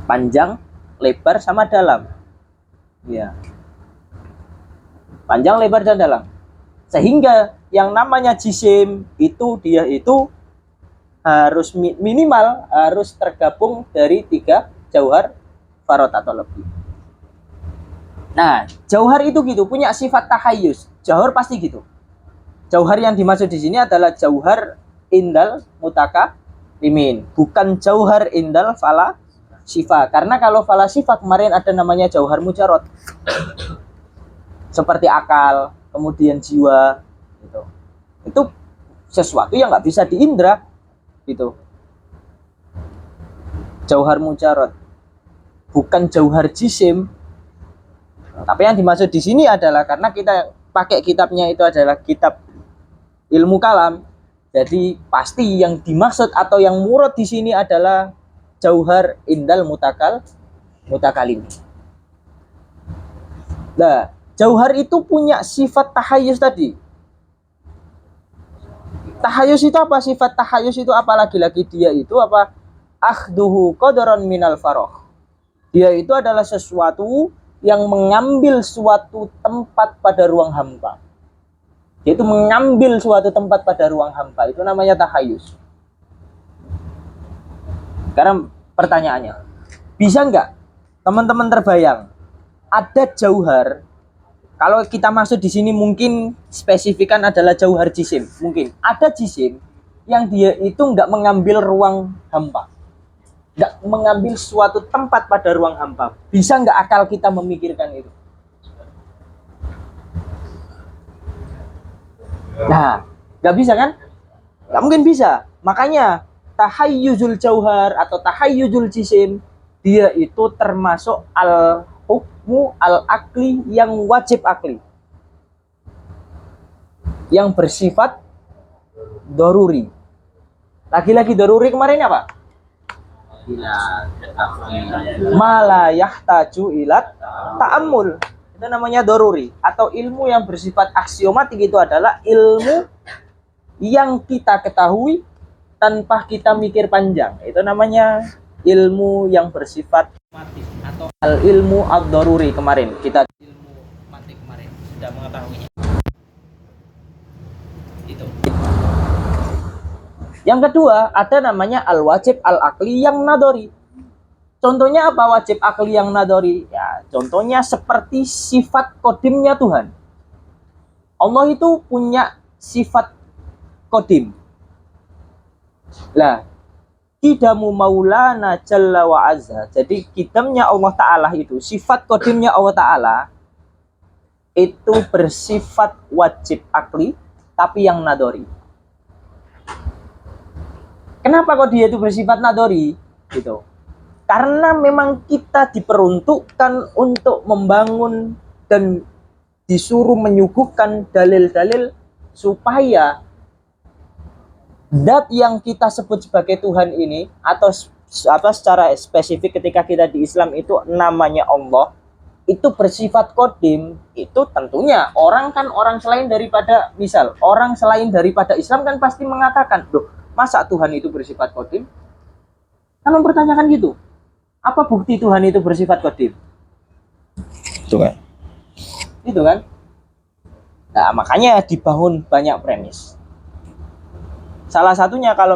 A: panjang, lebar sama dalam. Ya, panjang, lebar dan dalam. Sehingga yang namanya jisim itu dia itu harus minimal harus tergabung dari 3 jauhar farod atau lebih. Nah, jauhar itu gitu, punya sifat tahayyus. Jauhar pasti gitu. Jauhar yang dimaksud di sini adalah jauhar indal mutakalimin, bukan jauhar indal falasifa. Karena kalau falasifa kemarin ada namanya jauhar mujarrad. Seperti akal, kemudian jiwa, gitu. Itu sesuatu yang nggak bisa diindra, gitu. Jauhar mujarrad, bukan jauhar jisim. Tapi yang dimaksud di sini adalah karena kita pakai kitabnya itu adalah kitab ilmu kalam, jadi pasti yang dimaksud atau yang murad di sini adalah jauhar indal mutakalim. Nah, jauhar itu punya sifat tahayyus tadi. Tahayyus itu apa? Sifat tahayyus itu apa lagi-lagi? Dia itu apa? Akhduhu qadaran minal faroh. Dia itu adalah sesuatu yang mengambil suatu tempat pada ruang hampa. Dia itu mengambil suatu tempat pada ruang hampa. Itu namanya tahayyus. Sekarang pertanyaannya, bisa nggak teman-teman terbayang ada jauhar? Kalau kita masuk di sini mungkin spesifikan adalah jauhar jisim. Mungkin ada jisim yang dia itu nggak mengambil ruang hampa, nggak mengambil suatu tempat pada ruang hampa. Bisa nggak akal kita memikirkan itu? Nah, nggak bisa kan? Nggak mungkin bisa. Makanya tahayyuzul jauhar atau tahayyuzul jisim, dia itu termasuk al hukmu al akli yang wajib akli, yang bersifat doruri. Lagi-lagi doruri kemarin apa? Mala yahtaju ilat ta'ammul. Itu namanya doruri. Atau ilmu yang bersifat aksiomatik itu adalah ilmu yang kita ketahui tanpa kita mikir panjang. Itu namanya ilmu yang bersifat aksiomatik atau al ilmu ad-doruri. Kemarin kita ilmu matik kemarin sudah mengetahuinya. Itu. Yang kedua, ada namanya al-wajib al-akli yang nadori. Contohnya apa wajib akli yang nadori? Ya, contohnya seperti sifat kodimnya Tuhan. Allah itu punya sifat kodim. Lah, kidamu maulana jalla wa azza. Jadi kidamnya Allah Ta'ala itu, sifat kodimnya Allah Ta'ala itu bersifat wajib akli, tapi yang nadori. Kenapa kok dia itu bersifat nadori? Gitu. Karena memang kita diperuntukkan untuk membangun dan disuruh menyuguhkan dalil-dalil supaya zat yang kita sebut sebagai Tuhan ini atau secara spesifik ketika kita di Islam itu namanya Allah, itu bersifat kodim. Itu tentunya orang selain daripada, misal orang selain daripada Islam kan pasti mengatakan, loh, masa Tuhan itu bersifat kodim? Kan mempertanyakan gitu. Apa bukti Tuhan itu bersifat kodim? Itu kan. Itu kan. Nah, makanya dibangun banyak premis. Salah satunya kalau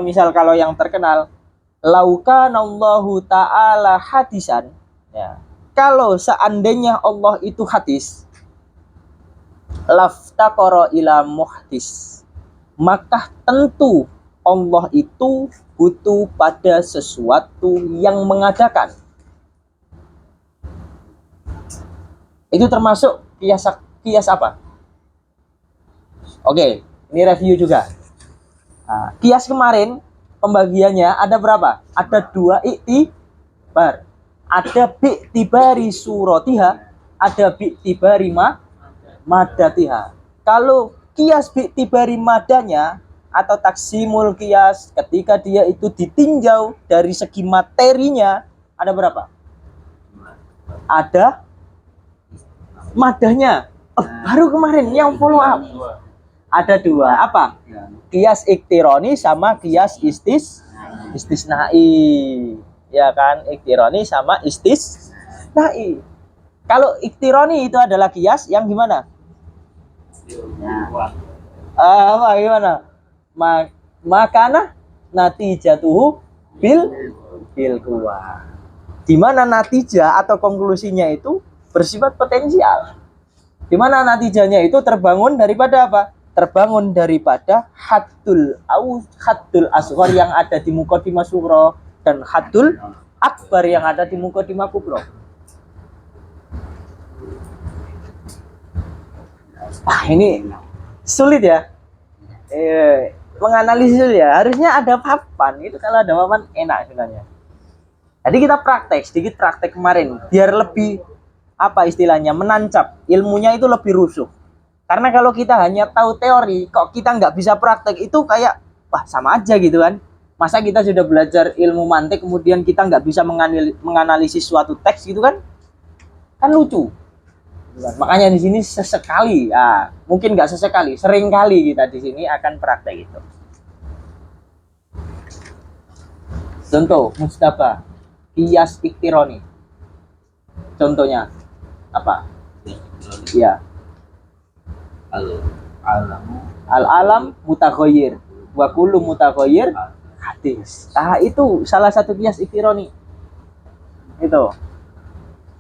A: yang terkenal, laukanallahu ta'ala hadisan. Ya. Kalau seandainya Allah itu hadis, laftaqara ila muhdis. Maka tentu Allah itu butuh pada sesuatu yang mengadakan. Itu termasuk kias apa? Oke, ini review juga. Nah, kias kemarin pembagiannya ada berapa? Ada 2 iktibar. Ada bi'tibari suratiha, ada bi'tibari madatiha. Kalau kias bi'tibari madanya atau taksimul kias, ketika dia itu ditinjau dari segi materinya, ada berapa? Ada madahnya. Baru kemarin yang follow up. Ada 2. Apa? Kias iktironi sama kias istisnai. Ya kan? Iktironi sama istisnai. Kalau iktironi itu adalah kias yang gimana? Gimana? Makana natijatuhu bil kuwa. Di mana natijah atau konklusinya itu bersifat potensial. Di mana natijahnya itu terbangun daripada apa? Terbangun daripada haddul asghar yang ada di muqaddimah sughra dan haddul akbar yang ada di muqaddimah kubra. Ini sulit ya. Menganalisis ya, harusnya ada papan. Itu kalau ada papan enak sebenarnya. Jadi kita sedikit praktek kemarin biar lebih apa istilahnya, menancap, ilmunya itu lebih rusuh. Karena kalau kita hanya tahu teori, kok kita nggak bisa praktek, itu kayak wah sama aja gitu kan. Masa kita sudah belajar ilmu mantik kemudian kita nggak bisa menganalisis suatu teks gitu kan? Kan lucu. Makanya di sini sesekali, mungkin nggak sesekali, sering kali kita di sini akan praktek itu. Contoh Mustafa, kias iktironi. Contohnya apa? Ya. Al-alam mutaghayyir wa kullu mutaghayyir hadis. Itu salah satu kias iktironi. Itu.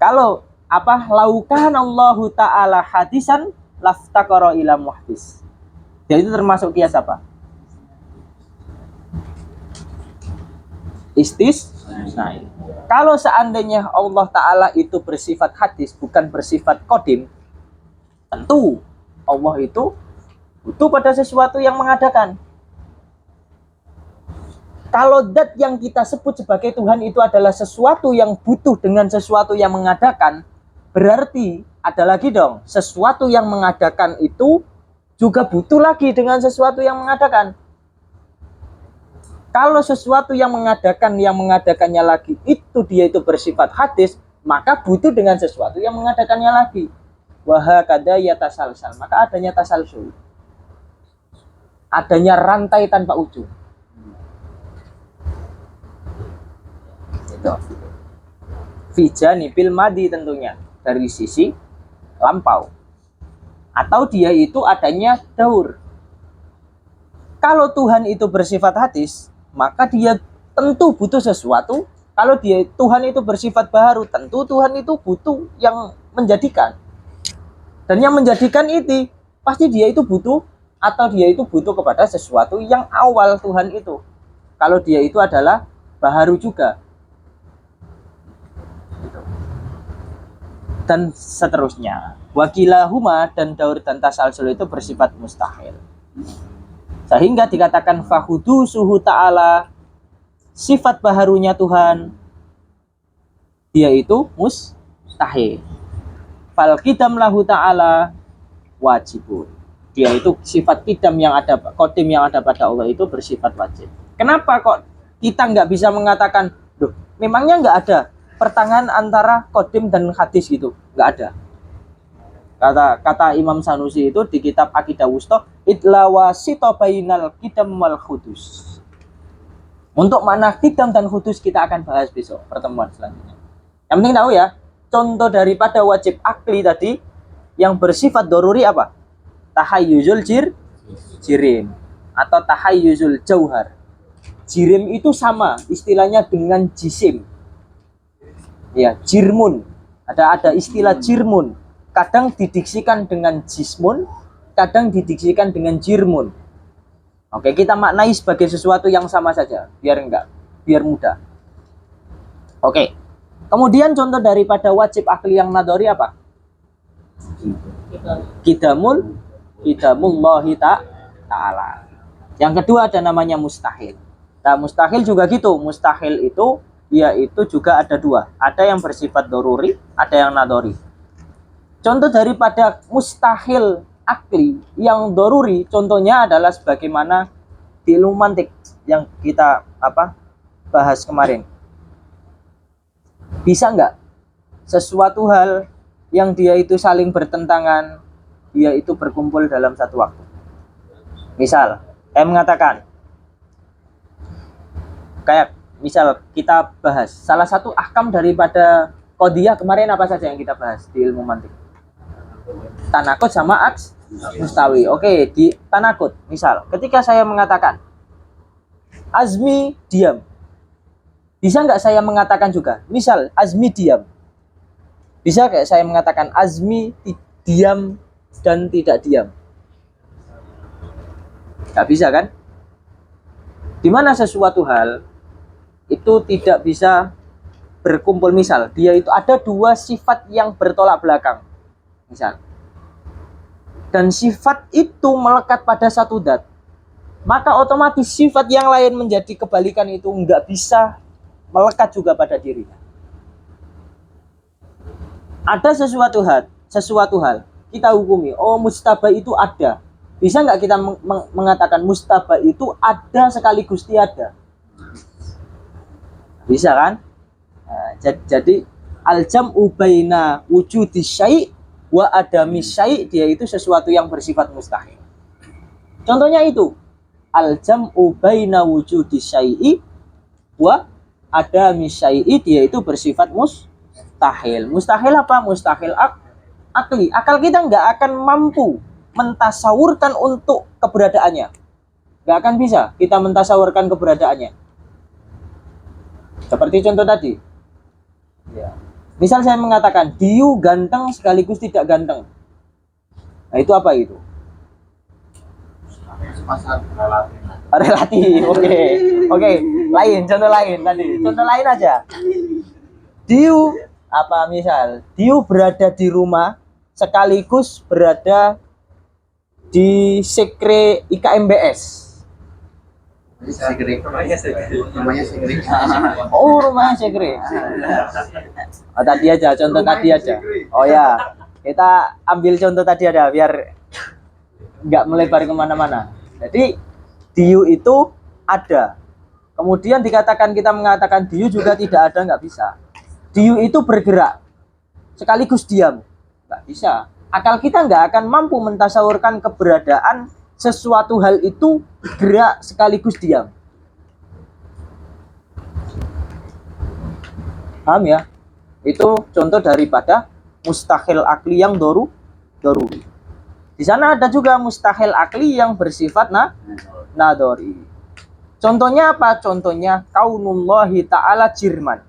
A: Kalau apa laukan Allahu ta'ala hadisan laftaqara ila muhdis. Jadi itu termasuk kias apa? Istisnai. Kalau seandainya Allah Ta'ala itu bersifat hadis, bukan bersifat kodim, tentu Allah itu butuh pada sesuatu yang mengadakan. Kalau zat yang kita sebut sebagai Tuhan itu adalah sesuatu yang butuh dengan sesuatu yang mengadakan, berarti ada lagi dong, sesuatu yang mengadakan itu juga butuh lagi dengan sesuatu yang mengadakan. Kalau sesuatu yang mengadakannya lagi itu dia itu bersifat hadis, maka butuh dengan sesuatu yang mengadakannya lagi. Wahakada yatasalsal, maka adanya tasalsul. Adanya rantai tanpa ujung. Fijani bil madi tentunya dari sisi lampau, atau dia itu adanya daur. Kalau Tuhan itu bersifat hadis, maka dia tentu butuh sesuatu. Kalau Tuhan itu bersifat baharu, tentu Tuhan itu butuh yang menjadikan. Dan yang menjadikan itu pasti dia itu butuh, atau dia itu butuh kepada sesuatu yang awal Tuhan itu. Kalau dia itu adalah baharu juga. Dan seterusnya. Wakilahuma dan daur dan tasalsul itu bersifat mustahil. Sehingga dikatakan fahudu suhu ta'ala, sifat baharunya Tuhan, dia itu mustahil. Fal qidam lahu ta'ala wajibun. Dia itu sifat qidam yang ada, qadim yang ada pada Allah itu bersifat wajib. Kenapa kok kita nggak bisa mengatakan, loh, memangnya nggak ada pertengahan antara qadim dan hadis gitu? Nggak ada. Kata Imam Sanusi itu di kitab Aqidah Wusta, idla wasita bainal qidam wal khudus. Untuk makna qidam dan khudus kita akan bahas besok pertemuan selanjutnya. Yang penting tahu ya, contoh daripada wajib akli tadi yang bersifat doruri apa? Tahayyuzul jirim atau tahayyuzul jauhar. Jirim itu sama istilahnya dengan jisim. Ya, jirmun. Ada istilah jirmun. Kadang didiksikan dengan jismun, kadang didiksikan dengan jirmun. Oke, kita maknai sebagai sesuatu yang sama saja, biar mudah. Oke. Kemudian contoh daripada wajib akli yang nadori apa? Kidamullahi ta'ala. Yang kedua ada namanya mustahil. Nah, mustahil juga gitu. Mustahil itu yaitu juga ada dua. Ada yang bersifat doruri, ada yang nadori. Contoh daripada mustahil akli yang doruri, contohnya adalah sebagaimana di ilmu mantik yang kita bahas kemarin. Bisa nggak sesuatu hal yang dia itu saling bertentangan, dia itu berkumpul dalam satu waktu? Misal, saya mengatakan, kayak misal kita bahas salah satu ahkam daripada qadhiyah kemarin apa saja yang kita bahas di ilmu mantik? Tanakut sama aks mustawi. Oke, di tanakut misal ketika saya mengatakan Azmi diam, bisa nggak saya mengatakan juga misal Azmi diam? Bisa kayak saya mengatakan Azmi diam dan tidak diam? Nggak bisa kan? Dimana sesuatu hal itu tidak bisa berkumpul, misal dia itu ada dua sifat yang bertolak belakang misal, dan sifat itu melekat pada satu zat, maka otomatis sifat yang lain menjadi kebalikan itu nggak bisa melekat juga pada dirinya. Ada sesuatu hal kita hukumi, oh mustabah itu ada. Bisa nggak kita mengatakan mustabah itu ada sekaligus tiada? Bisa kan? Nah, jadi al-jam'u baina wujudi syai' wa adami syai', dia itu sesuatu yang bersifat mustahil. Contohnya itu al-jam'u baina wujudi syai'i wa adami syai'i, dia itu bersifat mustahil. Mustahil apa? Mustahil akli. Akal kita nggak akan mampu mentasawurkan untuk keberadaannya. Nggak akan bisa kita mentasawurkan keberadaannya. Seperti contoh tadi. Ya. Misal saya mengatakan Diu ganteng sekaligus tidak ganteng. Nah, itu apa itu? Relatif. Oke. Lain, contoh lain tadi. Contoh lain aja. Diu apa misal? Diu berada di rumah sekaligus berada di sekre IKMBS.
B: Segre. Namanya segre.
A: Oh, rumahnya segre. Oh, tadi aja, contoh tadi aja. Oh ya, kita ambil contoh tadi ada biar nggak melebar kemana-mana. Jadi diu itu ada. Kemudian kita mengatakan diu juga tidak ada, nggak bisa. Diu itu bergerak sekaligus diam, nggak bisa. Akal kita nggak akan mampu mentasawurkan keberadaan sesuatu hal itu gerak sekaligus diam. Paham ya? Itu contoh daripada mustahil akli yang doruri. Di sana ada juga mustahil akli yang bersifat nadori. Contohnya apa? Contohnya kaunullahi ta'ala jirman.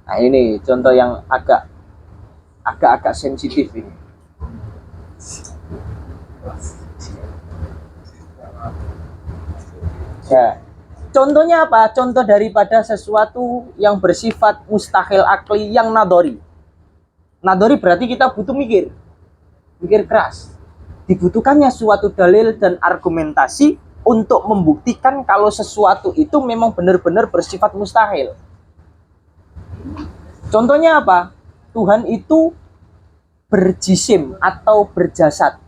A: Nah ini contoh yang agak sensitif ini. Ya. Contohnya apa? Contoh daripada sesuatu yang bersifat mustahil akli yang nadori. Nadori berarti kita butuh mikir keras. Dibutuhkannya suatu dalil dan argumentasi untuk membuktikan kalau sesuatu itu memang benar-benar bersifat mustahil. Contohnya apa? Tuhan itu berjisim atau berjasad.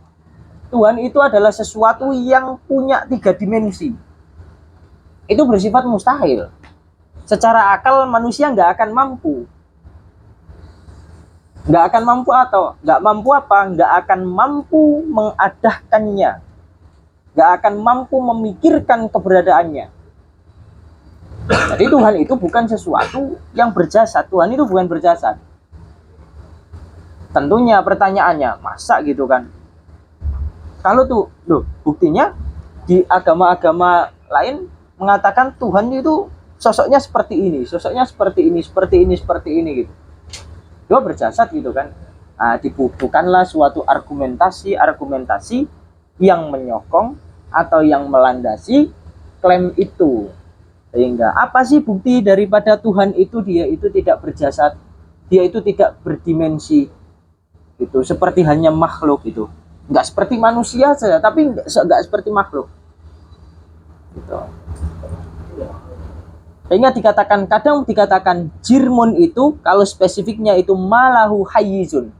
A: Tuhan itu adalah sesuatu yang punya 3 dimensi. Itu bersifat mustahil. Secara akal manusia nggak akan mampu. Nggak akan mampu atau nggak mampu apa? Nggak akan mampu mengadahkannya. Nggak akan mampu memikirkan keberadaannya. Jadi Tuhan itu bukan sesuatu yang berjasad. Tuhan itu bukan berjasad. Tentunya pertanyaannya, masa gitu kan? Kalau tuh, loh, buktinya di agama-agama lain mengatakan Tuhan itu sosoknya seperti ini, sosoknya seperti ini, seperti ini, seperti ini gitu. Dia berjasad gitu kan. Nah, dibutuhkanlah suatu argumentasi yang menyokong atau yang melandasi klaim itu. Sehingga apa sih bukti daripada Tuhan itu dia itu tidak berjasad, dia itu tidak berdimensi gitu, seperti hanya makhluk itu. Enggak seperti manusia saja, tapi enggak seperti makhluk. Gitu. Sehingga kadang dikatakan jirmun itu kalau spesifiknya itu malahu hayyizun.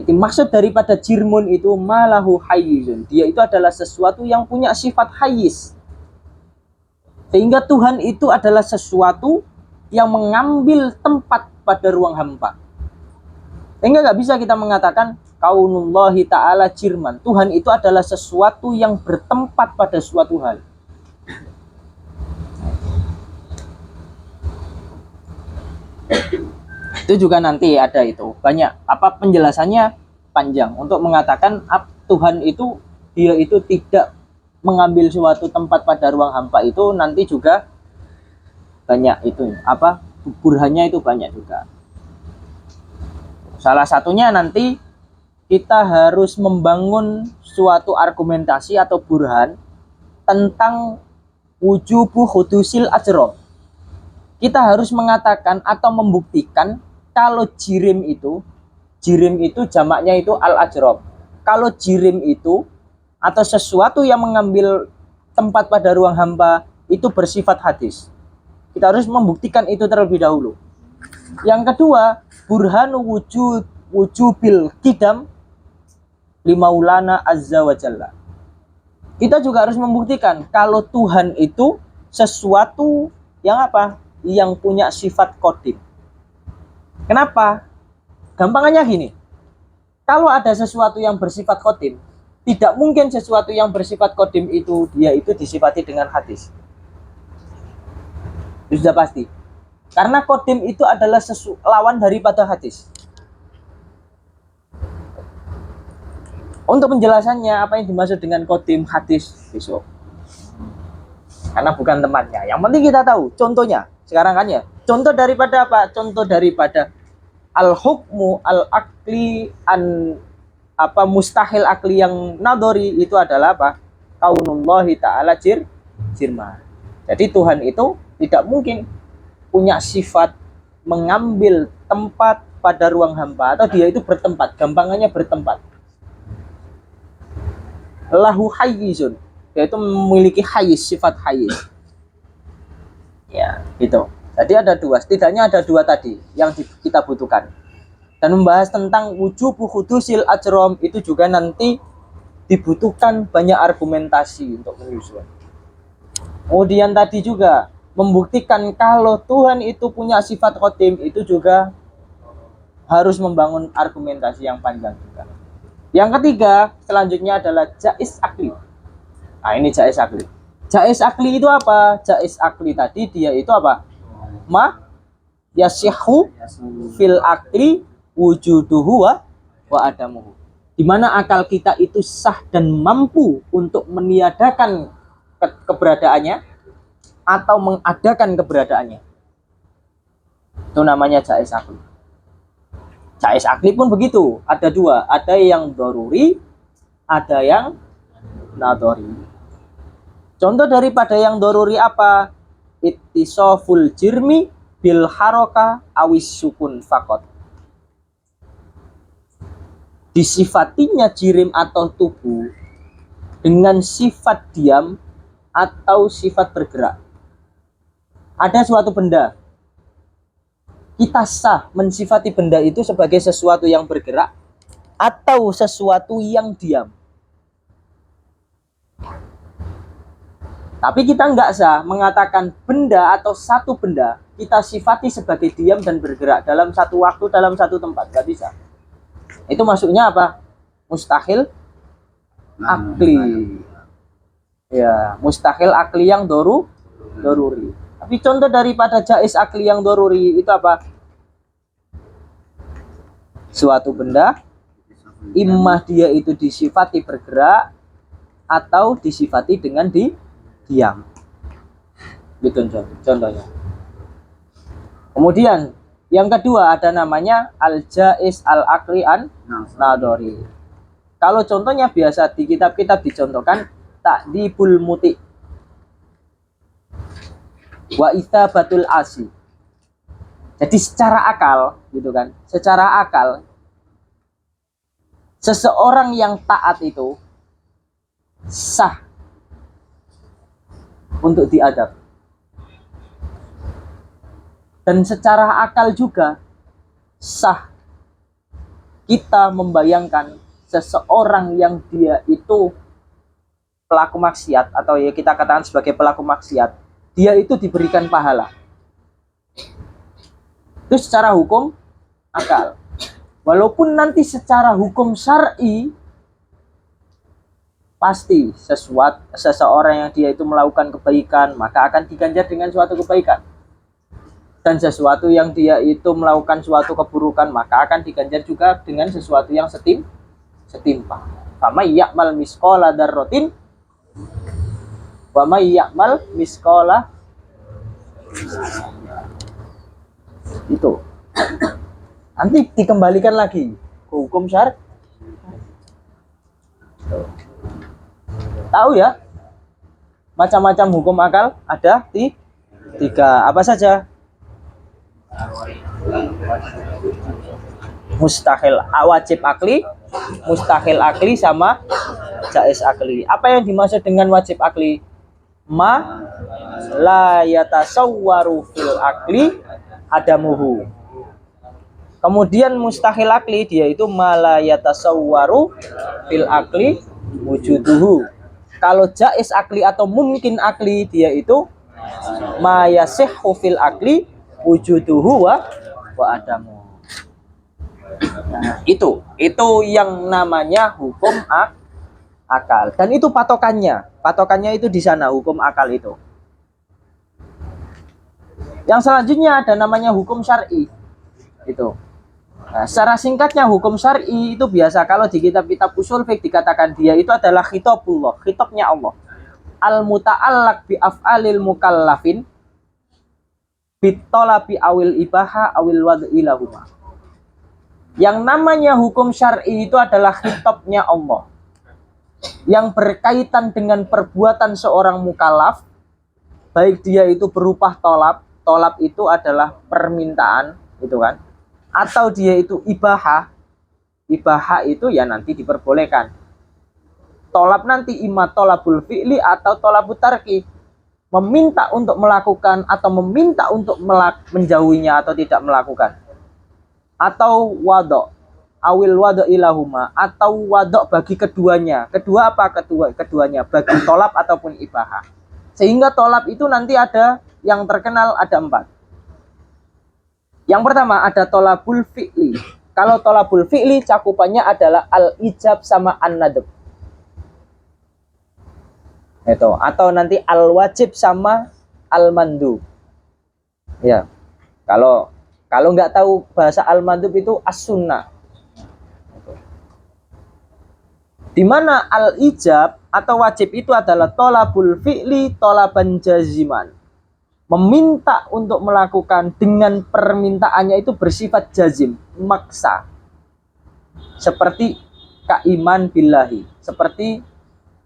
A: Jadi maksud daripada jirmun itu malahu hayyizun. Dia itu adalah sesuatu yang punya sifat hayyiz. Sehingga Tuhan itu adalah sesuatu yang mengambil tempat pada ruang hampa. Sehingga nggak bisa kita mengatakan kaunullahi ta'ala jirman. Tuhan itu adalah sesuatu yang bertempat pada suatu hal. Itu juga nanti ada itu. Banyak penjelasannya panjang untuk mengatakan Tuhan itu dia itu tidak mengambil suatu tempat pada ruang hampa itu nanti juga banyak itu. Burhannya itu banyak juga. Salah satunya nanti kita harus membangun suatu argumentasi atau burhan tentang wujubu hudusil ajram. Kita harus mengatakan atau membuktikan kalau jirim itu jamaknya itu al-ajram. Kalau jirim itu atau sesuatu yang mengambil tempat pada ruang hampa itu bersifat hadis. Kita harus membuktikan itu terlebih dahulu. Yang kedua, burhanu wujubil qidam limaulana azza wa jalla. Kita juga harus membuktikan kalau Tuhan itu sesuatu yang yang punya sifat qadim. Kenapa? Gampangannya gini. Kalau ada sesuatu yang bersifat qadim, tidak mungkin sesuatu yang bersifat qadim itu dia itu disifati dengan hadis. Itu sudah pasti. Karena qadim itu adalah lawan daripada hadis. Untuk penjelasannya apa yang dimaksud dengan qadim hadis besok. Karena bukan temannya. Yang penting kita tahu contohnya. Sekarang kan ya. Contoh daripada apa? Contoh daripada al-hukmu al-akli mustahil akli yang nadori itu adalah apa? Kaunullahi ta'ala jirman. Jadi Tuhan itu tidak mungkin punya sifat mengambil tempat pada ruang hampa atau dia itu bertempat. Gampangannya bertempat. Lahu hayyizun. dia itu memiliki hayis, sifat hayis. Ya, gitu. Jadi ada dua, setidaknya ada dua tadi yang kita butuhkan. Dan membahas tentang wujubu hudusil ajrom itu juga nanti dibutuhkan banyak argumentasi untuk menyusun. Kemudian tadi juga membuktikan kalau Tuhan itu punya sifat qadim itu juga harus membangun argumentasi yang panjang juga. Yang ketiga, selanjutnya adalah jaiz akli. Nah, ini jaiz akli. Jaiz akli itu apa? Jaiz akli tadi dia itu apa? Ma yasihhu fil akli wujuduhu wa adamuhu. Di mana akal kita itu sah dan mampu untuk meniadakan keberadaannya atau mengadakan keberadaannya. Itu namanya jaiz akli. Jaiz akli pun begitu, ada dua, ada yang doruri, ada yang nadori. Contoh daripada yang doruri apa? Ittisoful jirmi bil haroka awis sukun fakot. Disifatinya jirim atau tubuh dengan sifat diam atau sifat bergerak. Ada suatu benda, kita sah mensifati benda itu sebagai sesuatu yang bergerak atau sesuatu yang diam. Tapi kita nggak sah mengatakan benda atau satu benda kita sifati sebagai diam dan bergerak dalam satu waktu, dalam satu tempat. Nggak bisa. Itu masuknya apa? Mustahil akli. Ya, mustahil akli yang doruri. Tapi contoh daripada jaiz akli yang doruri itu apa? Suatu benda, imah dia itu disifati bergerak atau disifati dengan diam. Gitu contohnya. Kemudian yang kedua ada namanya al-jaiz al-akli an-nadori. Kalau contohnya biasa di kitab-kitab dicontohkan ta'dibul muti wa ithabatul asi. Jadi secara akal gitu kan. Secara akal seseorang yang taat itu sah untuk diadab. Dan secara akal juga sah kita membayangkan seseorang yang dia itu pelaku maksiat atau ya kita katakan sebagai pelaku maksiat, dia itu diberikan pahala. Itu secara hukum akal. Walaupun nanti secara hukum syar'i pasti seseorang yang dia itu melakukan kebaikan maka akan diganjar dengan suatu kebaikan. Dan sesuatu yang dia itu melakukan suatu keburukan maka akan diganjar juga dengan sesuatu yang setimpal. Famay ya'mal misqala dzarratin wa may ya'mal misqala itu. Nanti dikembalikan lagi ke hukum syar'i. Tahu ya? Macam-macam hukum akal ada tiga. Apa saja? Mustahil wajib akli, mustahil akli sama jaiz akli. Apa yang dimaksud dengan wajib akli? Ma la yatasawwaru fil akli adamuhu. Kemudian mustahil akli dia itu ma la yatasawwaru fil akli wujuduhu. Kalau jaiz akli atau mungkin akli dia itu ma yasihhu fil akli wujuduhu wa adamu. Nah, itu yang namanya hukum akal dan itu patokannya itu di sana hukum akal itu. Yang selanjutnya ada namanya hukum syar'i itu. Nah, secara singkatnya hukum syar'i itu biasa kalau di kitab-kitab usul fiqh dikatakan dia itu adalah khitabullah, khitabnya Allah. Al muta'allaq bi af'alil mukallafin bitolabi awil ibaha awil wad'i lahuma. Yang namanya hukum syar'i itu adalah khitabnya Allah yang berkaitan dengan perbuatan seorang mukallaf, baik dia itu berupa tolab itu adalah permintaan itu kan, atau dia itu ibahah itu ya nanti diperbolehkan. Tolab nanti imma tolabul fi'li atau tolabut tarki. Meminta untuk melakukan atau meminta untuk menjauhinya atau tidak melakukan. Atau wadok. Awil wadok ilahuma. Atau wadok bagi keduanya. Kedua apa? Keduanya. Bagi tolab ataupun ibahah. Sehingga tolab itu nanti ada yang terkenal ada 4. Yang pertama ada tolabul fi'li. Kalau tolabul fi'li cakupannya adalah al-ijab sama an-nadab. Itu. Atau nanti al-wajib sama al-mandub. Ya. Kalau nggak tahu bahasa al-mandub itu as-sunnah. Di mana al-ijab atau wajib itu adalah tolabul fi'li tolaban jaziman. Meminta untuk melakukan dengan permintaannya itu bersifat jazim, maksa. Seperti kaiman billahi, seperti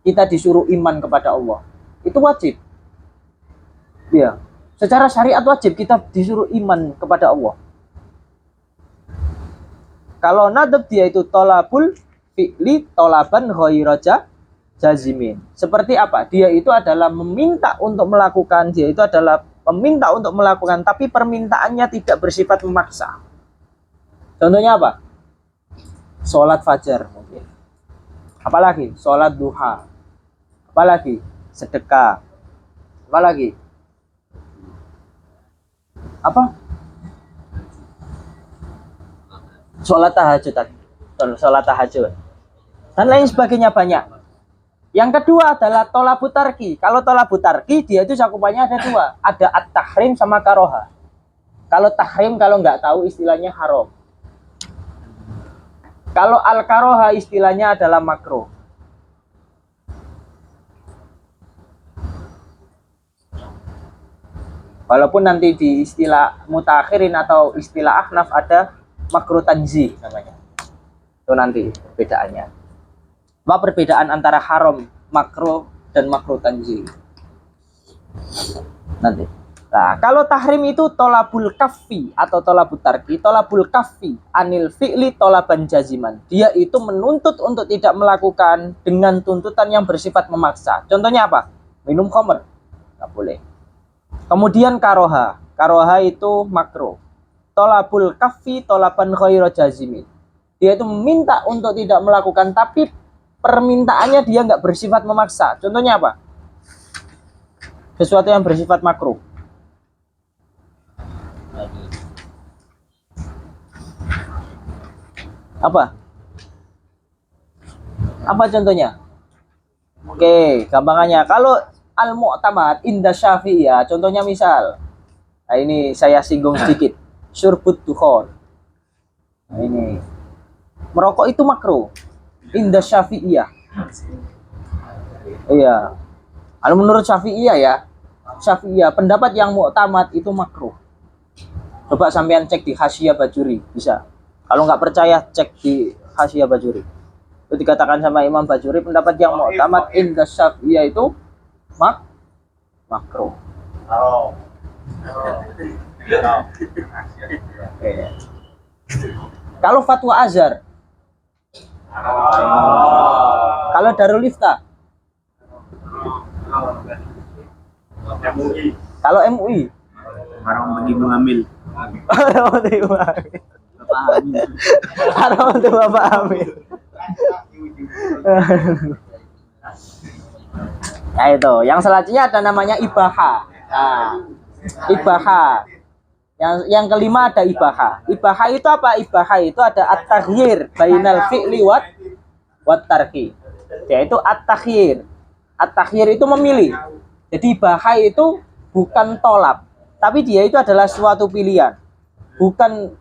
A: kita disuruh iman kepada Allah. Itu wajib. Ya, secara syariat wajib kita disuruh iman kepada Allah. Kalau nadab dia itu tolabul fi'li tolaban ghairaja jazimin. Seperti apa? Dia itu adalah meminta untuk melakukan, dia itu adalah meminta untuk melakukan, tapi permintaannya tidak bersifat memaksa. Contohnya apa? Sholat fajar mungkin. Apalagi? Sholat duha. Apalagi? Sedekah. Apalagi? Apa? Sholat tahajud. Sholat tahajud. Dan lain sebagainya banyak. Yang kedua adalah tolabut tarki. Kalau tolabut tarki dia itu cakupannya ada 2. Ada at-tahrim sama karoha. Kalau tahrim kalau nggak tahu istilahnya haram. Kalau al-karoha istilahnya adalah makruh. Walaupun nanti di istilah mutakhirin atau istilah ahnaf ada makruh tanzih namanya. Itu nanti perbedaannya. Apa perbedaan antara haram, makruh, dan makruh tanzih? Nanti. Nah, kalau tahrim itu tolabul kaffi atau tolabut tarki, tolabul kaffi anil fi'li tolaban jaziman. Dia itu menuntut untuk tidak melakukan dengan tuntutan yang bersifat memaksa. Contohnya apa? Minum khamr. Nggak boleh. Kemudian karoha. Karoha itu makruh. Tolabul kaffi tolaban ghaira jazimin. Dia itu meminta untuk tidak melakukan, tapi permintaannya dia nggak bersifat memaksa. Contohnya apa? Sesuatu yang bersifat makruh. Apa? Apa contohnya? Oke, gampangannya. Kalau al-mu'tamad inda syafi'iyah, contohnya misal. Nah ini saya singgung sedikit. Syurbut dukhon. Nah ini. Merokok itu makruh. Inda syafi'iyah. Iya. Kalau menurut syafi'iyah ya. Syafi'iyah, pendapat yang mu'tamad itu makruh. Coba sampean cek di Hasyiah Bajuri, bisa. Kalau nggak percaya, cek di Hasyiah Bajuri. Itu dikatakan sama Imam Bajuri, pendapat yang mu'tamad inda syafi'iyah itu makruh. Kalau fatwa Azhar, kalau Darul Ifta, kalau MUI,
B: Haram bagi mengambil.
A: haram untuk Ibu Amil. Haram untuk Bapak Amil. Nah itu, yang selanjutnya ada namanya ibaha. Nah, ibaha. Yang kelima ada ibaha. Ibaha itu apa? Ibaha itu ada at-taghyir bainal fi'li wat tarki. Yaitu at-taghyir. At-taghyir itu memilih. Jadi ibaha itu bukan tolab, tapi dia itu adalah suatu pilihan. Bukan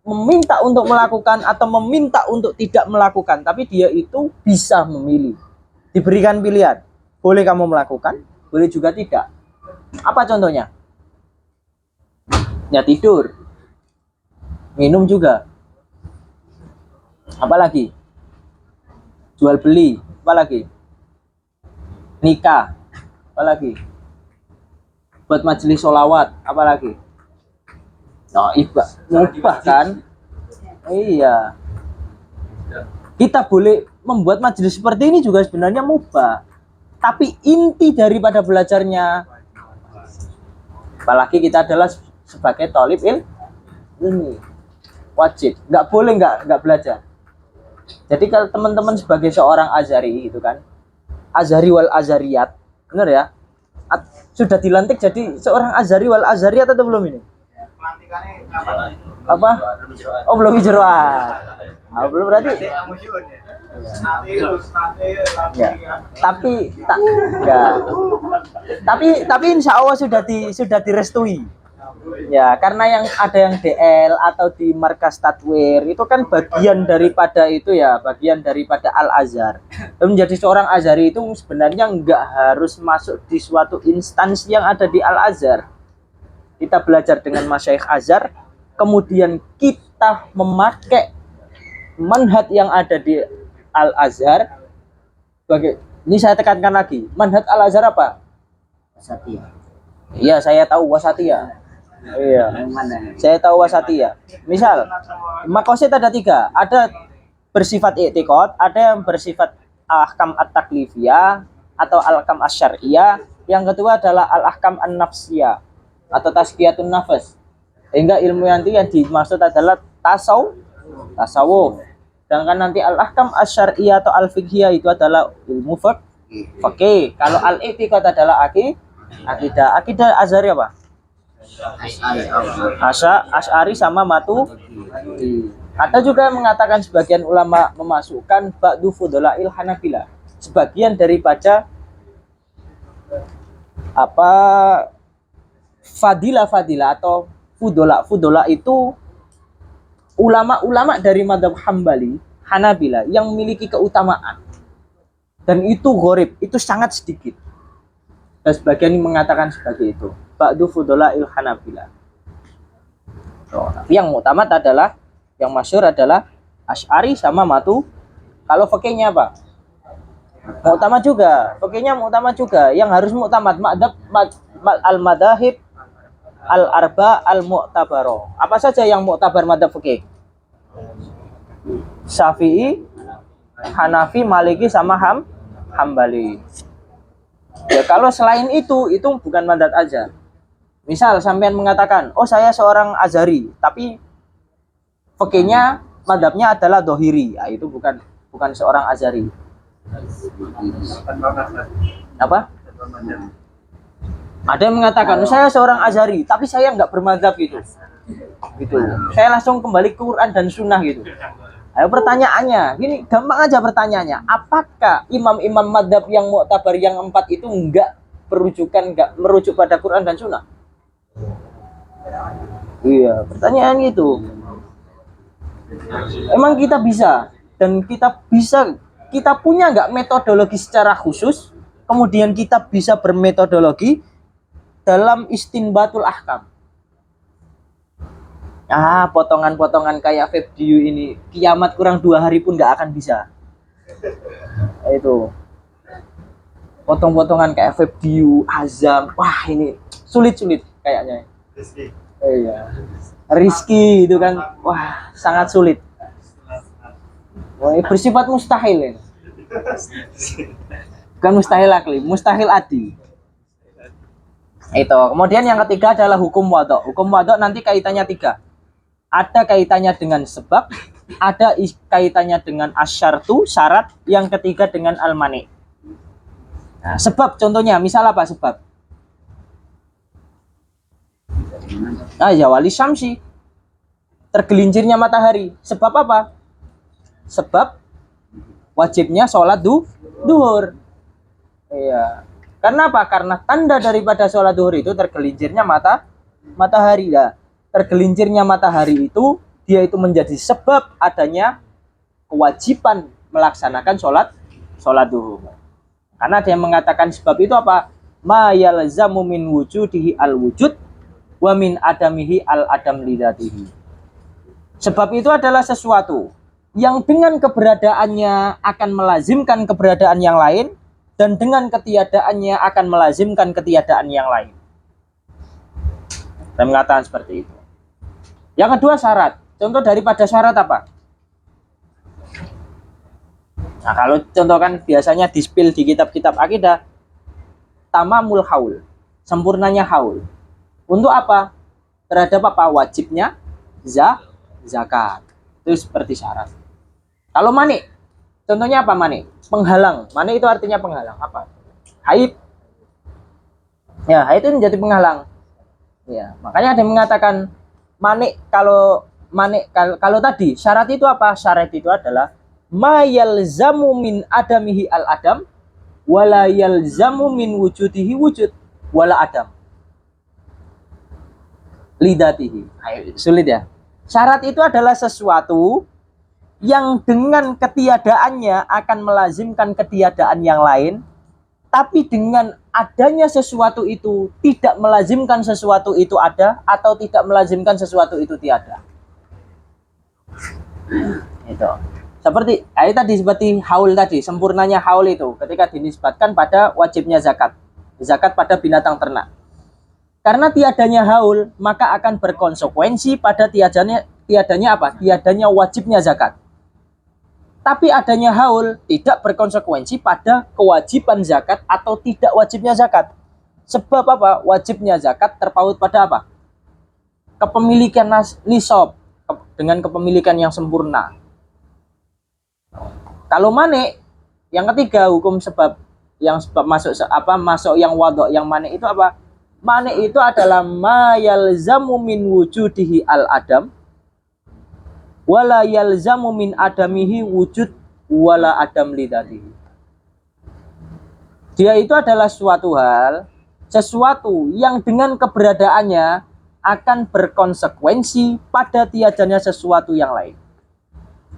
A: meminta untuk melakukan atau meminta untuk tidak melakukan, tapi dia itu bisa memilih. Diberikan pilihan. Boleh kamu melakukan, boleh juga tidak. Apa contohnya? Ya tidur, minum juga. Apalagi? Jual beli. Apalagi? Nikah. Apalagi? Buat majelis sholawat. Apalagi? No, mubah kan? Iya. Kita boleh membuat majelis seperti ini juga sebenarnya mubah. Tapi inti daripada belajarnya, apalagi kita adalah sebagai thalib ilmi, wajib, nggak boleh nggak belajar. Jadi kalau teman-teman sebagai seorang azhari itu kan, azhari wal azhariyat, benar ya? Sudah dilantik jadi seorang azhari wal azhariyat atau belum ini? Apa? Oh belum ijroah. Belum berarti. Ya. Tapi insya Allah sudah direstui. Ya, karena yang ada yang DL atau di markas tatwir itu kan bagian daripada itu ya, bagian daripada Al Azhar. Menjadi seorang azhari itu sebenarnya nggak harus masuk di suatu instansi yang ada di Al Azhar. Kita belajar dengan masyayikh Azhar, kemudian kita memakai manhaj yang ada di Al Azhar. Ini saya tekankan lagi, manhaj Al Azhar apa?
B: Wasatiyah.
A: Iya, saya tahu wasatiyah. Iya, saya tahu wasatiyah. Misal, makosid ada 3, ada bersifat i'tiqad, ada yang bersifat ahkam at-taklifiyah atau al-ahkam asy-syar'iyyah, yang kedua adalah al-ahkam an-nafsiyah atau tazkiyatun nafas. Hingga ilmu nanti yang dimaksud adalah tasawuf. Sedangkan nanti al-ahkam asy-syar'iyyah atau al-fiqhiyah itu adalah ilmu fikih. Kalau al-i'tiqad adalah akidah. Akidah Azhari apa? Asy'ari sama Maturidi. Ada juga yang mengatakan sebagian ulama memasukkan ba'du fudhalail Hanabilah. Sebagian daripada fadilah atau fudola itu ulama-ulama dari madhab Hambali, Hanabilah yang memiliki keutamaan. Dan itu gharib, itu sangat sedikit. Dan sebagian mengatakan sebagai itu. Ba'du fudhalail Hanabilah. Yang utama adalah, yang masyhur adalah Asy'ari sama Kalau fikihnya apa? Mu'tamad juga. Fikihnya mu'tamad juga. Yang harus mu'tamad al-madahib al-arba al-mu'tabaro. Apa saja yang mu'tabar madhab fikih? Syafi'i, Hanafi, Maliki sama Hambali. Ya kalau selain itu bukan madhab Azhar. Misal sampean mengatakan, "Oh, saya seorang Azhari, tapi fikihnya madhabnya adalah Dohiri." Ya, itu bukan seorang Azhari. Apa? Ada yang mengatakan, "Saya seorang Azhari, tapi saya nggak bermadhab gitu." Saya langsung kembali ke Quran dan Sunnah gitu. Ayo pertanyaannya, gini gampang aja pertanyaannya. Apakah imam-imam madhab yang mu'tabar yang 4 itu nggak merujuk pada Quran dan Sunnah? Iya, pertanyaan gitu. Emang kita bisa dan kita punya nggak metodologi secara khusus, kemudian kita bisa bermetodologi dalam istinbatul ahkam. Potongan-potongan kayak Febdiu ini, kiamat kurang 2 hari pun nggak akan bisa. Itu potong-potongan kayak Febdiu, Azam, wah ini sulit kayaknya. Iya. Rizki itu kan, wah sangat sulit. Wah, bersifat mustahil ini. Bukan mustahil akli, mustahil adi. Itu. Kemudian yang ketiga adalah hukum wadok. Hukum wadok nanti kaitannya 3. Ada kaitannya dengan sebab, ada kaitannya dengan asyartu, syarat, yang ketiga dengan al-mani. Nah, sebab contohnya, misal apa sebab? Ya wali syamsi, tergelincirnya matahari. Sebab apa? Sebab wajibnya sholat duhur. Iya. Karena apa? Karena tanda daripada sholat duhur itu tergelincirnya matahari. Ya. Tergelincirnya matahari itu, dia itu menjadi sebab adanya kewajiban melaksanakan sholat duhur. Karena ada yang mengatakan sebab itu apa? Ma yalzamu min wujudihi al-wujud wa min adamihi al-adam lidatihi. Sebab itu adalah sesuatu yang dengan keberadaannya akan melazimkan keberadaan yang lain, dan dengan ketiadaannya akan melazimkan ketiadaan yang lain. Saya mengatakan seperti itu. Yang kedua syarat. Contoh daripada syarat apa? Nah, kalau contoh kan biasanya di-spill di kitab-kitab akidah, tamamul haul, sempurnanya haul. Untuk apa? Terhadap apa? Wajibnya zakat. Itu seperti syarat. Kalau mani, contohnya apa mani? Penghalang. Mani itu artinya penghalang. Apa? Haid. Ya, haid itu menjadi penghalang. Ya, makanya ada yang mengatakan kalau tadi syarat itu apa? Syarat itu adalah ma yalzamu min adamihi al adam wala yalzamu min wujudihi wujud wala adam lidatihi. Sulit ya. Syarat itu adalah sesuatu yang dengan ketiadaannya akan melazimkan ketiadaan yang lain, tapi dengan adanya sesuatu itu tidak melazimkan sesuatu itu ada, atau tidak melazimkan sesuatu itu tiada. Itu. Seperti haul tadi, sempurnanya haul itu ketika dinisbatkan pada wajibnya zakat. Zakat pada binatang ternak. Karena tiadanya haul, maka akan berkonsekuensi pada tiadanya apa? Tiadanya wajibnya zakat. Tapi adanya haul tidak berkonsekuensi pada kewajiban zakat atau tidak wajibnya zakat. Sebab apa? Wajibnya zakat terpaut pada apa? Kepemilikan nisab, dengan kepemilikan yang sempurna. Kalau mane, yang ketiga hukum sebab yang sebab masuk yang wadok yang mane itu apa? Mane itu adalah ma yalzamu min wujudihi al adam wala yalzamu min adamihi wujud wala adam lidatihi. Dia itu adalah sesuatu yang dengan keberadaannya akan berkonsekuensi pada tiadanya sesuatu yang lain.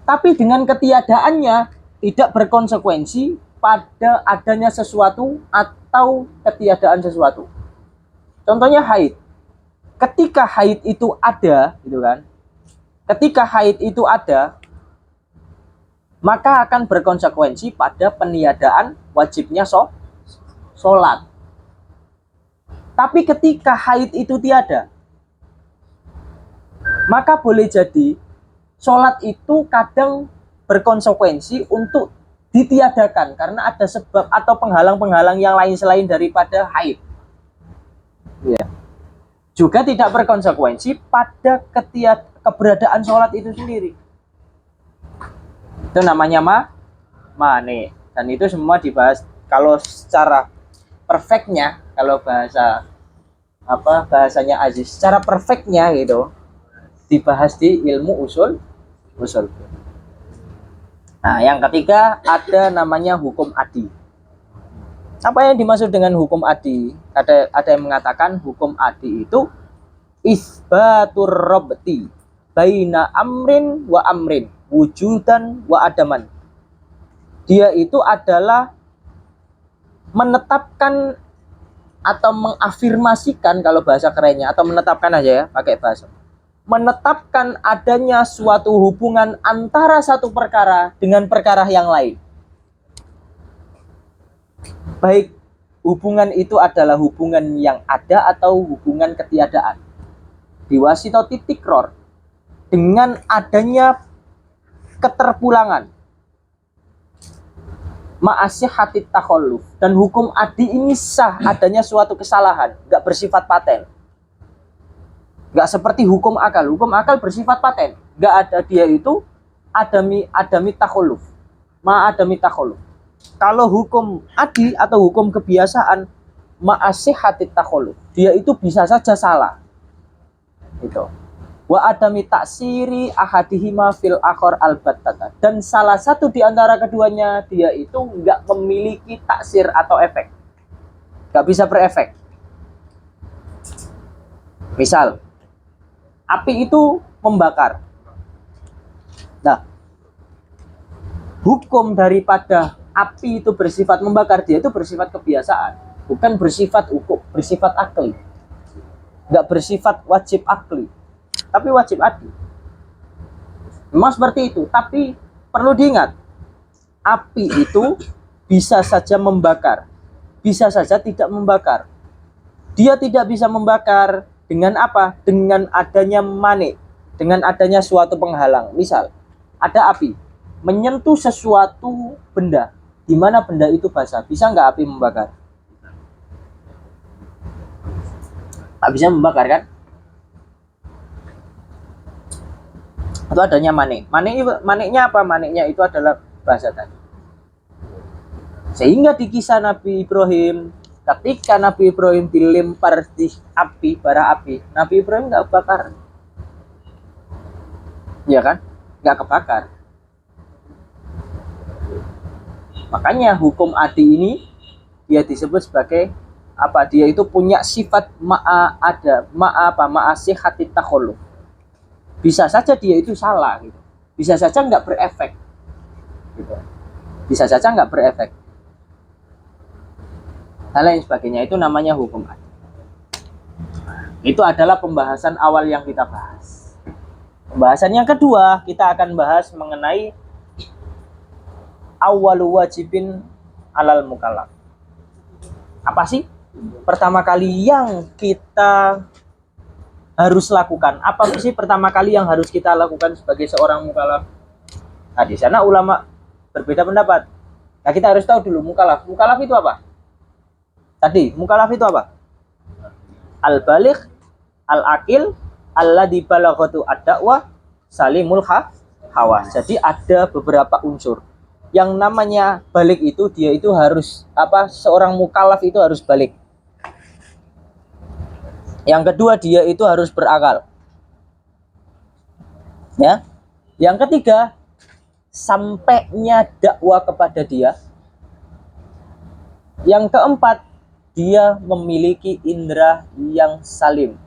A: Tapi dengan ketiadaannya tidak berkonsekuensi pada adanya sesuatu atau ketiadaan sesuatu. Contohnya haid. Ketika haid itu ada, gitu kan? Ketika haid itu ada, maka akan berkonsekuensi pada peniadaan wajibnya sholat. Tapi ketika haid itu tiada, maka boleh jadi sholat itu kadang berkonsekuensi untuk ditiadakan karena ada sebab atau penghalang-penghalang yang lain selain daripada haid. Ya. Juga tidak berkonsekuensi pada keberadaan sholat itu sendiri. Itu namanya mane. Dan itu semua dibahas kalau secara perfectnya, kalau bahasanya Aziz, secara perfectnya gitu dibahas di ilmu usul. Nah, yang ketiga ada namanya hukum adi. Apa yang dimaksud dengan hukum adi? Ada yang mengatakan hukum adi itu isbatur robti baina amrin wa amrin wujudan wa adaman. Dia itu adalah menetapkan atau mengafirmasikan, kalau bahasa kerennya, atau menetapkan aja ya, pakai bahasa. Menetapkan adanya suatu hubungan antara satu perkara dengan perkara yang lain. Baik hubungan itu adalah hubungan yang ada atau hubungan ketiadaan. Diwasitoti tikror, dengan adanya keterpulangan. Ma'asyihatit takhalluf. Dan hukum adi ini sah adanya suatu kesalahan, nggak bersifat paten. Nggak seperti hukum akal. Hukum akal bersifat paten. Nggak ada dia itu adami takhalluf. Ma'adami takhalluf. Kalau hukum adi atau hukum kebiasaan ma'asyihatit takhalluf, dia itu bisa saja salah. Itu. Wa adami taksiri ahadihima fil akhor albattata. Dan salah satu di antara keduanya dia itu nggak memiliki taksir atau efek. Nggak bisa berefek. Misal, api itu membakar. Nah, hukum daripada api itu bersifat membakar, dia itu bersifat kebiasaan, bukan bersifat hukum, bersifat akli. Nggak bersifat wajib akli, tapi wajib adi. Memang seperti itu, tapi perlu diingat, api itu bisa saja membakar, bisa saja tidak membakar. Dia tidak bisa membakar dengan apa? Dengan adanya mane, dengan adanya suatu penghalang. Misal, ada api, menyentuh sesuatu benda, di mana benda itu basah, bisa nggak api membakar? Nggak bisa membakar kan? Itu adanya manik. Maniknya apa? Maniknya itu adalah basah tadi. Sehingga di kisah Nabi Ibrahim, ketika Nabi Ibrahim dilempar di api, bara api, Nabi Ibrahim nggak bakar, ya kan? Nggak kebakar. Makanya hukum adi ini dia disebut sebagai apa? Dia itu punya sifat ma'asih hati takholu. Bisa saja dia itu salah, gitu. Bisa saja nggak berefek, gitu. Bisa saja nggak berefek. Hal lain sebagainya, itu namanya hukum adi. Itu adalah pembahasan awal yang kita bahas. Pembahasan yang kedua, kita akan bahas mengenai awwalu wajibin alal mukallaf. Apa sih pertama kali yang kita harus lakukan? Apa sih pertama kali yang harus kita lakukan sebagai seorang mukallaf? Nah, di sana ulama berbeda pendapat. Nah, kita harus tahu dulu mukallaf. Mukallaf itu apa? Tadi, mukallaf itu apa? Al-baligh, al-aqil, alladzi balaghatu ad-da'wah, salimul hawa. Jadi ada beberapa unsur. Yang namanya balik itu dia itu harus apa? Seorang mukallaf itu harus balik. Yang kedua dia itu harus berakal. Ya. Yang ketiga, sampainya dakwah kepada dia. Yang keempat, dia memiliki indera yang salim.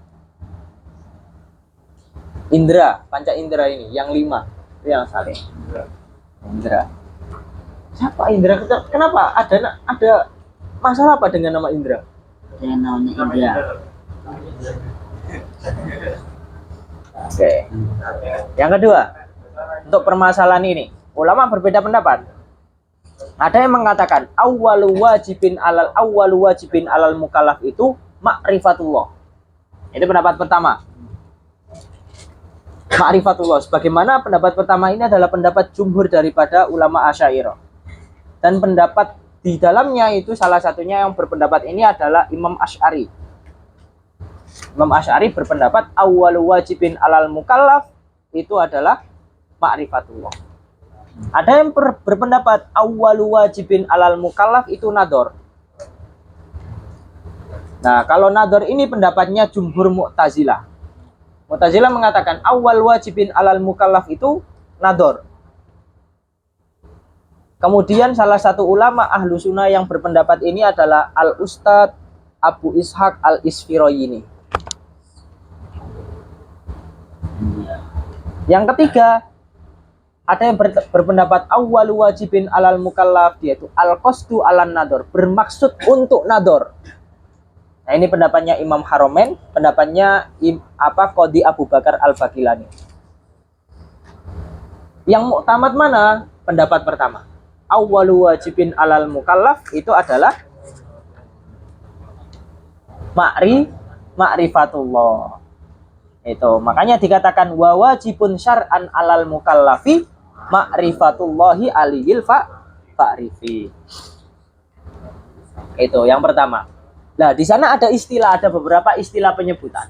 A: Indera, panca indera ini, yang 5 yang salim. Indra. Siapa Indra? Kenapa? Ada masalah apa dengan nama Indra?
B: Yang namanya Indra.
A: Oke. Yang kedua, untuk permasalahan ini, ulama berbeda pendapat. Ada yang mengatakan awwalu wajibin alal mukallaf itu ma'rifatullah. Itu pendapat pertama. Ma'rifatullah. Sebagaimana pendapat pertama ini adalah pendapat jumhur daripada ulama Asy'ariyah. Dan pendapat di dalamnya itu salah satunya yang berpendapat ini adalah Imam Asy'ari. Imam Asy'ari berpendapat awwalu wajibin alal mukallaf itu adalah ma'rifatullah. Ada yang berpendapat awwalu wajibin alal mukallaf itu nador. Nah, kalau nador ini pendapatnya jumhur Mu'tazilah. Mu'tazilah mengatakan awwal wajibin alal mukallaf itu nador. Kemudian salah satu ulama ahlu sunnah yang berpendapat ini adalah Al-Ustadz Abu Ishaq Al-Isfirayini. Yang ketiga, ada yang berpendapat awwalu wajibin alal mukallaf, yaitu al-qasdu alan nador, bermaksud untuk nador. Nah, ini pendapatnya Imam Haromen, pendapatnya Qadhi Abu Bakar Al-Bagilani. Yang muktamad mana? Pendapat pertama. Awwalu wajibin alal mukallaf itu adalah ma'rifatullah. Itu makanya dikatakan wa wajibun syar'an alal mukallafi ma'rifatullahi aliyil fa'rifi. Itu yang pertama. Nah, di sana ada beberapa istilah penyebutan.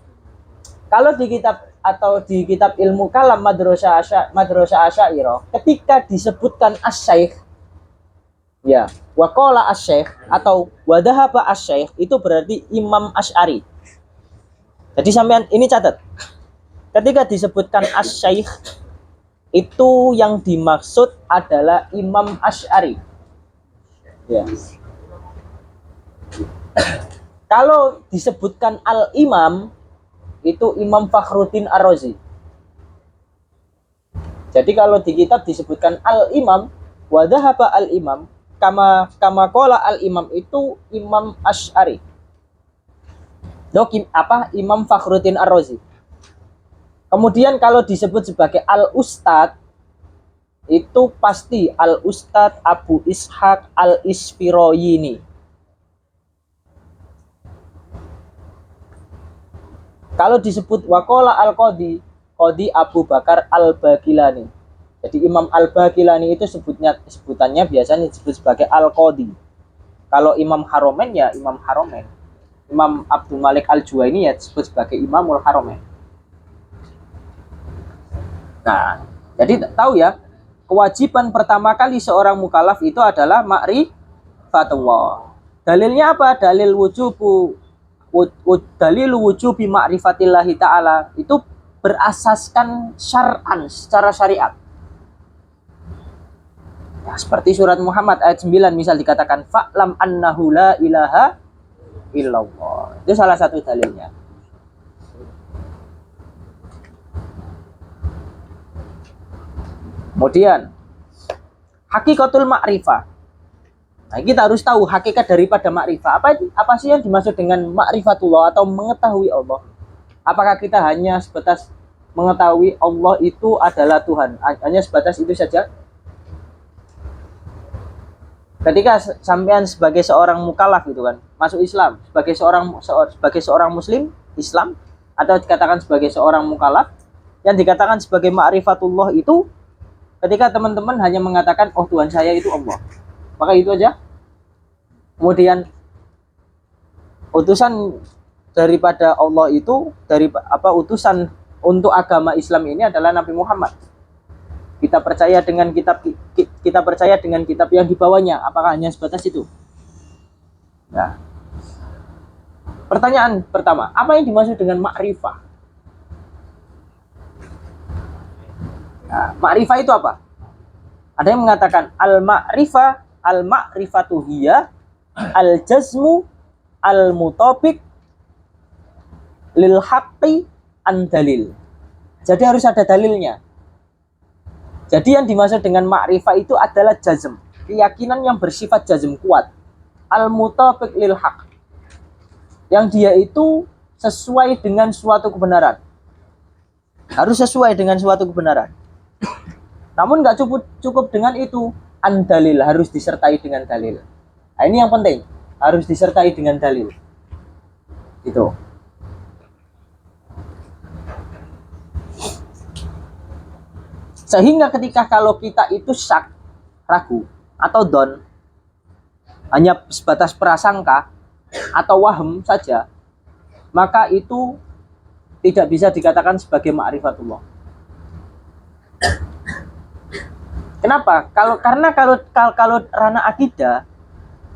A: Kalau di kitab ilmu kalam madrasah Asy'ariyah, ketika disebutkan asy-syaikh, ya, wa qala asy-syaikh atau wa dhahaba asy-syaikh, itu berarti Imam Asy'ari. Jadi sampean ini catat. Ketika disebutkan asy-syaikh, itu yang dimaksud adalah Imam Asy'ari. Ya. Kalau disebutkan al-imam, itu Imam Fakhruddin Ar-Razi. Jadi kalau di kitab disebutkan al-imam, wa dhahaba al-imam, kama qala al-imam itu Imam Asy'ari. Imam Fakhruddin Ar-Razi. Kemudian kalau disebut sebagai al-ustad, itu pasti al-ustad Abu Ishaq Al-Isfirayini. Kalau disebut waqala al-qadhi, Qadhi Abu Bakar Al-Bagilani. Jadi Imam Al-Baqilani itu sebutannya biasanya disebut sebagai Al-Qadhi. Kalau Imam Haromen ya Imam Haromen. Imam Abdul Malik Al-Juwaini ya disebut sebagai Imamul Haromen. Nah, jadi tahu ya, kewajiban pertama kali seorang mukallaf itu adalah ma'rifatullah. Dalilnya apa? Dalil wujubi ma'rifatillahi ta'ala itu berasaskan syar'an, secara syariat. Ya, seperti surat Muhammad ayat 9 misal dikatakan fa'lam annahu la ilaha illallah. Itu salah satu dalilnya. Kemudian hakikatul ma'rifah. Nah, kita harus tahu hakikat daripada ma'rifah. Apa sih yang dimaksud dengan ma'rifatullah atau mengetahui Allah? Apakah kita hanya sebatas mengetahui Allah itu adalah Tuhan? Hanya sebatas itu saja? Ketika sampean sebagai seorang mukallaf gitu kan, masuk Islam, sebagai seorang muslim Islam atau dikatakan sebagai seorang mukallaf, yang dikatakan sebagai ma'rifatullah itu ketika teman-teman hanya mengatakan oh Tuhan saya itu Allah. Maka itu aja. Kemudian utusan daripada Allah itu utusan untuk agama Islam ini adalah Nabi Muhammad. Kita percaya dengan kitab yang dibawanya. Apakah hanya sebatas itu? Nah, pertanyaan pertama, apa yang dimaksud dengan ma'rifah? Nah, ma'rifah itu apa? Ada yang mengatakan al-ma'rifatu hiya al-jazmu al-mutabiq lil haqqi an dalil. Jadi harus ada dalilnya. Jadi yang dimaksud dengan ma'rifah itu adalah jazm, keyakinan yang bersifat jazm kuat. Al-mutabiq lil haqq, yang dia itu sesuai dengan suatu kebenaran. Harus sesuai dengan suatu kebenaran. Namun nggak cukup dengan itu, an dalil, harus disertai dengan dalil. Nah, ini yang penting, harus disertai dengan dalil. Itu. Sehingga ketika kalau kita itu syak, ragu, atau don, hanya sebatas prasangka atau waham saja, maka itu tidak bisa dikatakan sebagai ma'rifatullah. Kenapa? Karena kalau ranah akidah,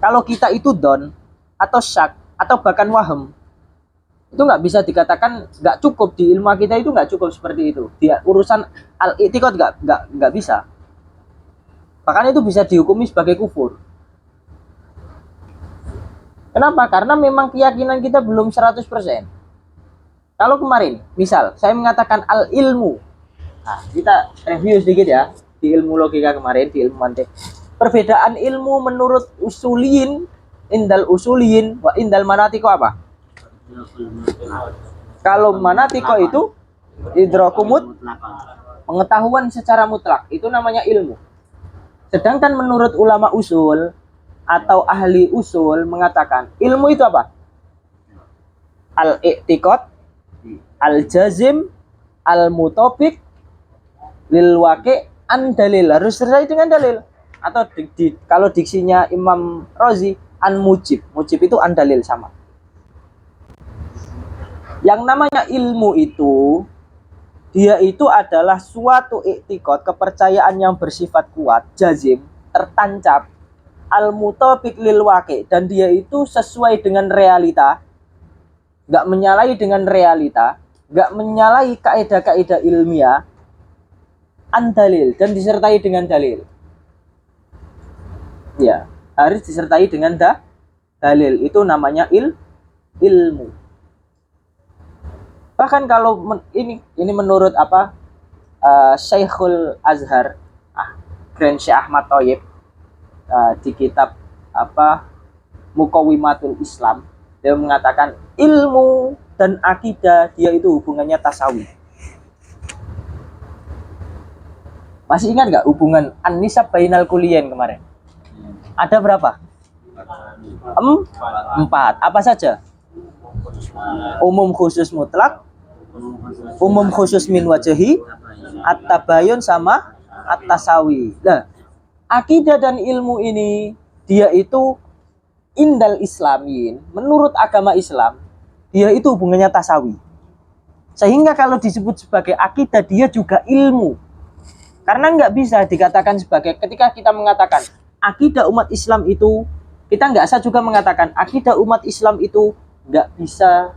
A: kalau kita itu don atau syak atau bahkan waham, itu nggak bisa dikatakan, nggak cukup di ilmu kita, itu nggak cukup seperti itu. Dia urusan al-i'tiqad nggak bisa. Bahkan itu bisa dihukumi sebagai kufur. Kenapa? Karena memang keyakinan kita belum 100%. Kalau kemarin, misal saya mengatakan al-ilmu, nah, kita review sedikit ya di ilmu logika kemarin, di ilmu mantik. Perbedaan ilmu menurut usuliyin, indal usuliyin wa indal manatiko apa? Kalau manatiko itu idrokumut, pengetahuan secara mutlak, itu namanya ilmu. Sedangkan menurut ulama usul atau ahli usul mengatakan ilmu itu apa? Al-i'tiqad, al-jazim, al-mutabiq lil waqi' an dalil, harus sesuai dengan dalil. Atau kalau diksinya Imam Razi, an mujib. Mujib itu an dalil, sama. Yang namanya ilmu itu, dia itu adalah suatu i'tiqad, kepercayaan yang bersifat kuat, jazim, tertancap, al-mutabiq lil waqi', dan dia itu sesuai dengan realita, nggak menyalahi dengan realita, nggak menyalahi kaidah-kaidah ilmiah, an dalil, dan disertai dengan dalil. Ya, harus disertai dengan dalil. Itu namanya ilmu. Bahkan kalau ini menurut Syekhul Azhar, Grand Syekh Ahmad Thayyib, di kitab Muqawimatul Islam, dia mengatakan ilmu dan akidah dia itu hubungannya tasawi. Masih ingat nggak hubungan an-nisab bainal kuliyain kemarin? Ada berapa? 4. Apa saja? Umum khusus mutlak, umum khusus min wajhi, at-tabayun, sama at-tasawi. Nah, akidah dan ilmu ini dia itu indal islamin, menurut agama Islam, dia itu hubungannya tasawi. Sehingga kalau disebut sebagai akidah, dia juga ilmu. Karena nggak bisa dikatakan sebagai, ketika kita mengatakan akidah umat Islam itu, kita nggak bisa juga mengatakan akidah umat Islam itu nggak bisa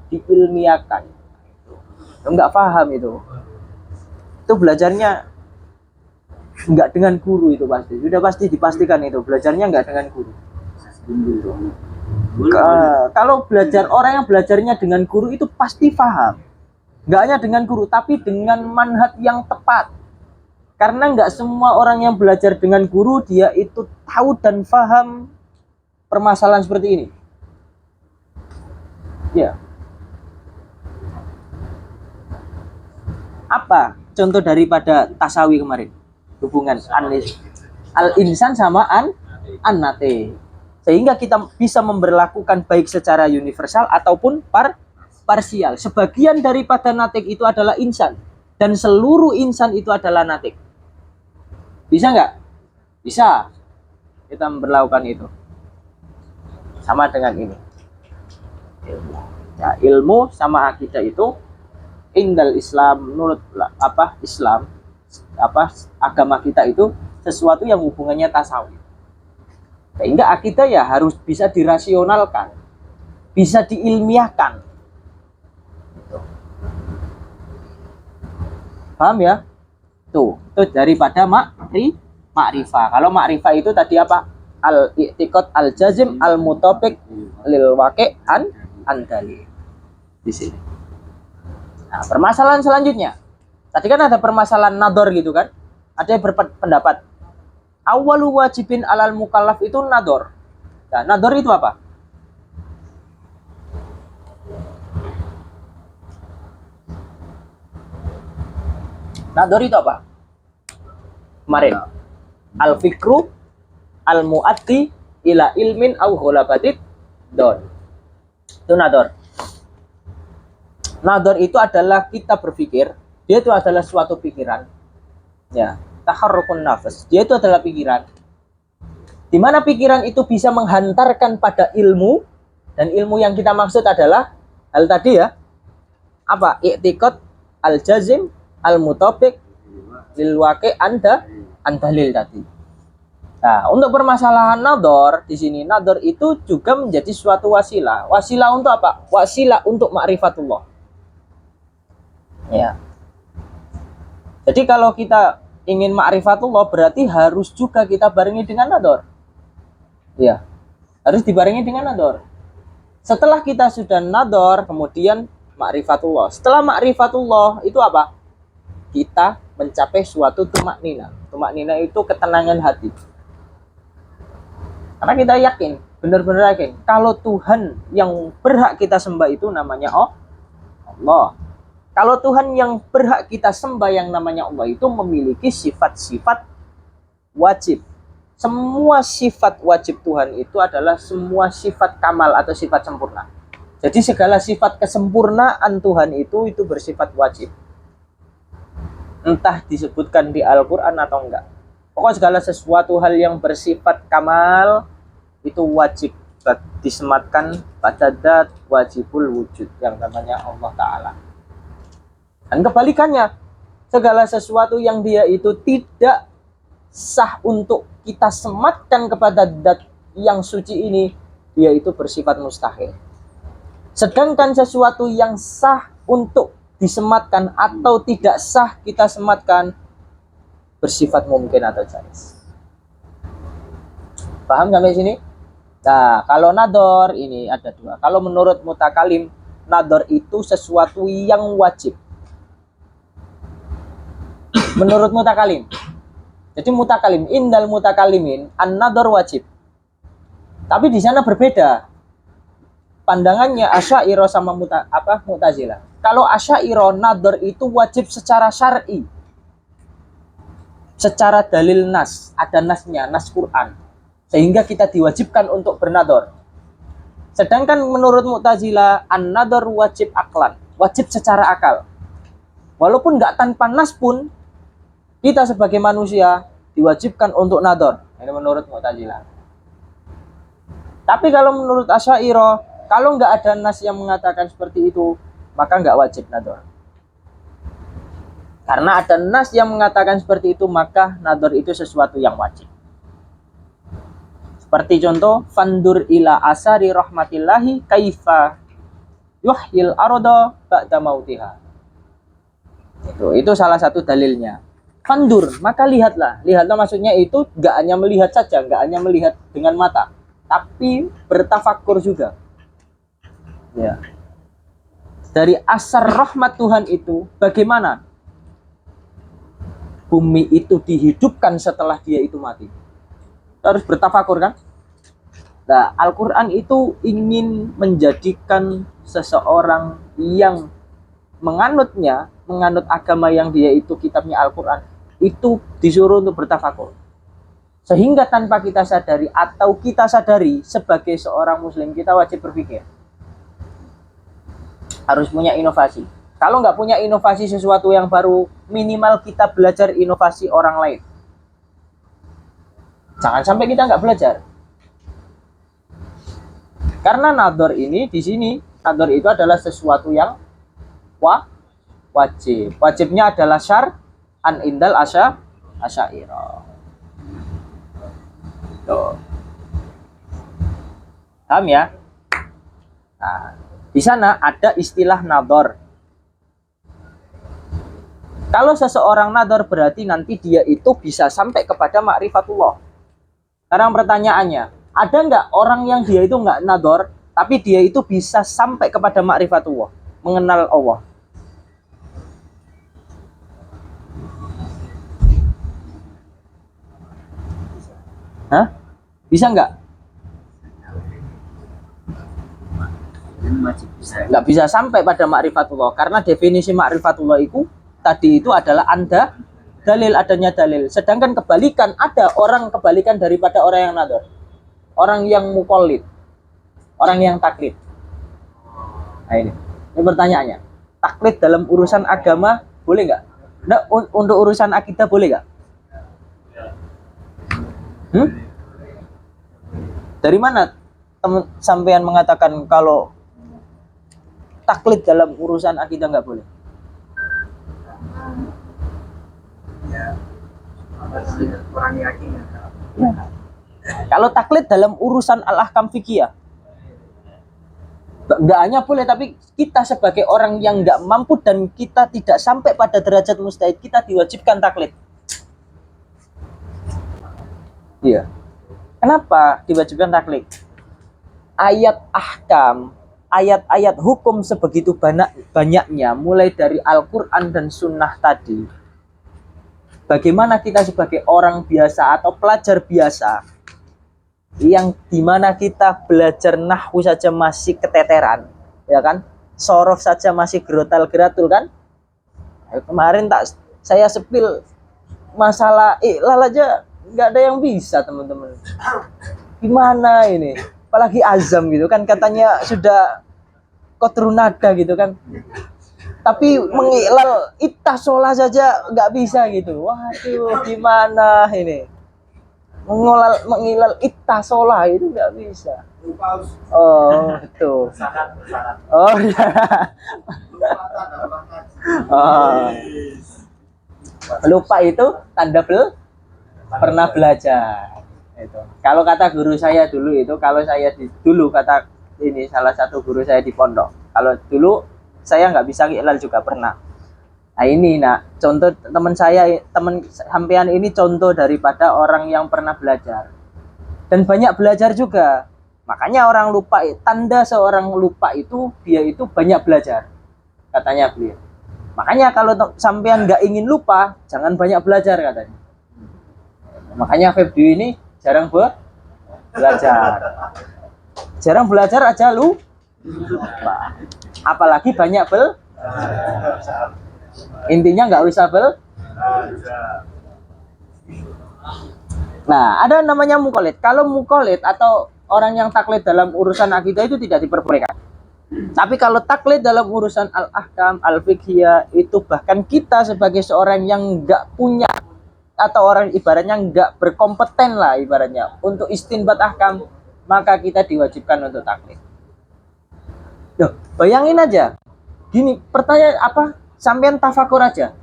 A: diilmiahkan. Nggak paham itu. Itu belajarnya nggak dengan guru, itu pasti. Sudah pasti dipastikan itu, belajarnya nggak dengan guru. Kalau belajar, orang yang belajarnya dengan guru itu pasti paham. Nggak hanya dengan guru, tapi dengan manhaj yang tepat. Karena nggak semua orang yang belajar dengan guru, dia itu tahu dan paham permasalahan seperti ini. Ya. Apa contoh daripada tasawi kemarin? Hubungan al-insan sama an-nate. Sehingga kita bisa memberlakukan baik secara universal ataupun parsial. Sebagian daripada natik itu adalah insan, dan seluruh insan itu adalah natik. Bisa nggak? Bisa. Kita memberlakukan itu. Sama dengan ini. Ya, ilmu sama akidah itu indal Islam, menurut Islam, agama kita itu sesuatu yang hubungannya tasawi. Sehingga akidah ya harus bisa dirasionalkan, bisa diilmiahkan. Paham ya? Itu daripada ma'rifah. Kalau ma'rifah itu tadi apa? Al-i'tiqad al-jazim al-mutabiq lil waqi' an dalil. Di sini. Nah, permasalahan selanjutnya. Tadi kan ada permasalahan nador gitu kan? Ada yang berpendapat awalu wajibin alal mukallaf itu nador. Nah, nador itu apa? Nador itu apa? Kemarin al-fikru al-mu'addi ila ilmin au ghalabatid don. Itu nador. Nador itu adalah kita berpikir, dia itu adalah suatu pikiran. Ya, taharrukun nafas. Dia itu adalah pikiran. Di mana pikiran itu bisa menghantarkan pada ilmu, dan ilmu yang kita maksud adalah hal tadi ya. Apa? I'tiqad al-jazim al-mutabiq lil waqi' an dalil tadi. Nah, untuk permasalahan nador di sini, nador itu juga menjadi suatu wasilah. Wasilah untuk apa? Wasilah untuk ma'rifatullah. Ya. Jadi kalau kita ingin ma'rifatullah, berarti harus juga kita barengi dengan nador. Ya. Harus dibarengi dengan nador. Setelah kita sudah nador, kemudian ma'rifatullah. Setelah ma'rifatullah itu apa? Kita mencapai suatu tumaknina. Tumaknina itu ketenangan hati. Karena kita yakin, benar-benar yakin, kalau Tuhan yang berhak kita sembah itu namanya Allah. Kalau Tuhan yang berhak kita sembah yang namanya Allah itu memiliki sifat-sifat wajib. Semua sifat wajib Tuhan itu adalah semua sifat kamal atau sifat sempurna. Jadi segala sifat kesempurnaan Tuhan itu bersifat wajib. Entah disebutkan di Al-Quran atau enggak. Pokoknya segala sesuatu hal yang bersifat kamal itu wajib disematkan pada zat wajibul wujud yang namanya Allah Ta'ala. Dan kebalikannya, segala sesuatu yang dia itu tidak sah untuk kita sematkan kepada zat yang suci ini, dia itu bersifat mustahil. Sedangkan sesuatu yang sah untuk disematkan atau tidak sah kita sematkan bersifat mungkin atau jaiz. Paham sampai sini? Nah, kalau nador ini ada dua. Kalau menurut mutakalim, nador itu sesuatu yang wajib. Menurut mutakalim. Jadi mutakalim, indal mutakalimin, an-nador wajib. Tapi di sana berbeda. Pandangannya Asy'ariyah sama Mu'tazilah. Kalau Asy'ariyah, nador itu wajib secara syar'i. Secara dalil nas, ada nasnya, nas Quran. Sehingga kita diwajibkan untuk bernador. Sedangkan menurut Mu'tazilah, an-nador wajib aklan, wajib secara akal. Walaupun nggak tanpa nas pun, kita sebagai manusia diwajibkan untuk nador. Ini menurut Mu'tazilah. Tapi kalau menurut Asy'ariyah, kalau nggak ada nas yang mengatakan seperti itu, maka nggak wajib nador. Karena ada nas yang mengatakan seperti itu, maka nador itu sesuatu yang wajib. Seperti contoh, fandur ila asari rahmatillahi kaifa yuhyil arda ba'da mautiha. Itu salah satu dalilnya. Fandur, maka lihatlah. Lihatlah maksudnya itu nggak hanya melihat saja, nggak hanya melihat dengan mata, tapi bertafakur juga. Ya. Dari asar rahmat Tuhan itu, bagaimana bumi itu dihidupkan setelah dia itu mati. Harus bertafakur kan? Nah, Al-Quran itu ingin menjadikan seseorang yang menganut agama yang dia itu kitabnya Al-Quran, itu disuruh untuk bertafakur. Sehingga tanpa kita sadari atau kita sadari sebagai seorang muslim, kita wajib berpikir. Harus punya inovasi. Kalau nggak punya inovasi sesuatu yang baru, minimal kita belajar inovasi orang lain. Jangan sampai kita nggak belajar. Karena nador ini di sini, nador itu adalah sesuatu yang wajib. Wajibnya adalah syar'an indal Asy'ariyah. Tuh. Paham ya? Nah, di sana ada istilah nador. Kalau seseorang nador berarti nanti dia itu bisa sampai kepada ma'rifatullah. Sekarang pertanyaannya, ada nggak orang yang dia itu nggak nador, tapi dia itu bisa sampai kepada ma'rifatullah, mengenal Allah? Hah? Bisa nggak? Nggak bisa sampai pada ma'rifatullah, karena definisi ma'rifatullah itu tadi itu adalah adanya dalil. Sedangkan kebalikan, ada orang kebalikan daripada orang yang nador. Orang yang muqallid, orang yang taklid. Nah ini pertanyaannya. Taklid dalam urusan agama boleh nggak? Nah, untuk urusan akidah boleh nggak? Dari mana sampean mengatakan kalau taklid dalam urusan akidah nggak boleh?
B: Orang yakin.
A: Kalau taklid dalam urusan al-ahkam fikih, nggak hanya boleh, tapi kita sebagai orang yang nggak mampu dan kita tidak sampai pada derajat mustahid, kita diwajibkan taklid. Iya. Kenapa diwajibkan taklid? Ayat ahkam, ayat-ayat hukum sebegitu banyaknya, mulai dari Al-Quran dan Sunnah tadi. Bagaimana kita sebagai orang biasa atau pelajar biasa, yang dimana kita belajar nahwu saja masih keteteran, ya kan? Sorof saja masih gerotal-geratul kan? Kemarin saya sepil masalah iklal aja nggak ada yang bisa, teman-teman. Gimana ini? Apalagi azam gitu kan, katanya sudah kotrunada gitu kan. Tapi mengiklal ittasolah saja nggak bisa gitu. Waduh, gimana ini? Mengilal ittasolah itu nggak bisa. Oh, betul. Oh, ya. Oh. Lupa itu tanda pernah belajar. Itu. Kalau kata guru saya dulu itu, kalau saya dulu kata ini salah satu guru saya di pondok. Kalau dulu saya nggak bisa iklal juga pernah. Nah ini, contoh teman sampean ini contoh daripada orang yang pernah belajar dan banyak belajar juga. Makanya orang lupa, tanda seorang lupa itu dia itu banyak belajar, katanya beliau. Makanya kalau sampean nggak ingin lupa, jangan banyak belajar katanya. Makanya Febri ini jarang belajar, jarang belajar aja lupa, apalagi banyak belajar. Intinya nggak usah Nah, ada namanya muqallid. Kalau muqallid atau orang yang taklid dalam urusan akidah itu tidak diperbolehkan. Tapi kalau taklid dalam urusan al-ahkam, al-fiqhiyah, itu bahkan kita sebagai seorang yang nggak punya atau orang ibaratnya nggak berkompeten lah ibaratnya untuk istinbat ahkam, maka kita diwajibkan untuk taklid. Loh, bayangin aja, gini pertanyaan apa? Sampean tafakur aja.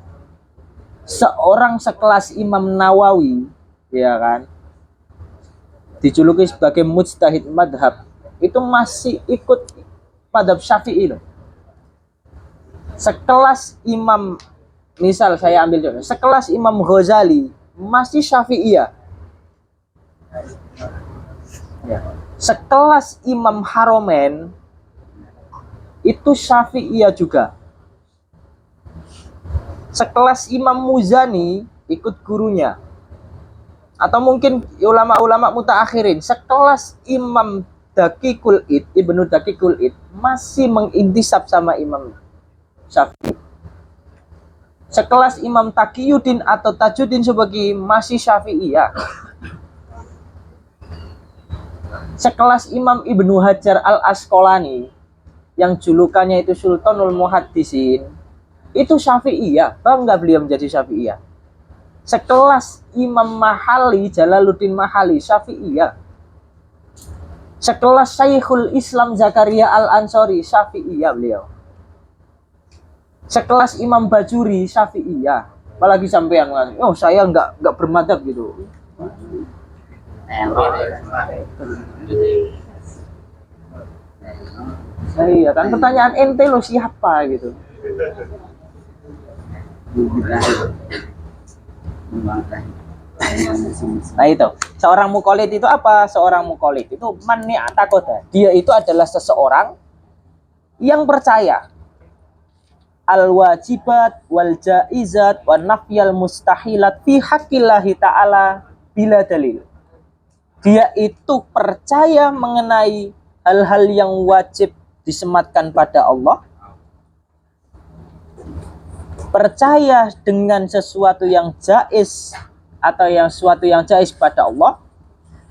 A: Seorang sekelas Imam Nawawi, ya kan, dijuluki sebagai mujtahid madhab, itu masih ikut madhab Syafi'i loh. Sekelas Imam, misal saya ambil contoh, sekelas Imam Ghazali masih Syafi'iyah. Ya. Sekelas Imam Haromen itu Syafi'iyah juga. Sekelas Imam Muzani ikut gurunya. Atau mungkin ulama-ulama mutaakhirin, sekelas Imam Daqiqul Id, Ibnu Daqiqul Id masih mengintisab sama Imam Syafi'i. Sekelas Imam Taqiyuddin atau Tajuddin Subaki masih Syafi'iyah. Sekelas Imam Ibnu Hajar Al-Asqalani yang julukannya itu Sultanul Muhaddisin itu Syafi'iyah, bangga beliau menjadi Syafi'iyah. Sekelas Imam Mahali, Jalaluddin Mahali, Syafi'iyah. Sekelas Syekhul Islam Zakaria Al-Ansori, Syafi'iyah beliau. Sekelas Imam Bajuri, Syafi'iyah. Apalagi sampean, oh saya nggak bermadhab gitu. Iya kan, pertanyaan ente lo siapa gitu. Nah itu, seorang muqallid itu apa? Seorang muqallid itu man i'taqada. Dia itu adalah seseorang yang percaya al-wajibat wal jaizat wa nafyal mustahilat fi haqqillahi ta'ala bila dalil. Dia itu percaya mengenai hal-hal yang wajib disematkan pada Allah, percaya dengan sesuatu yang jaiz atau yang sesuatu yang jaiz pada Allah.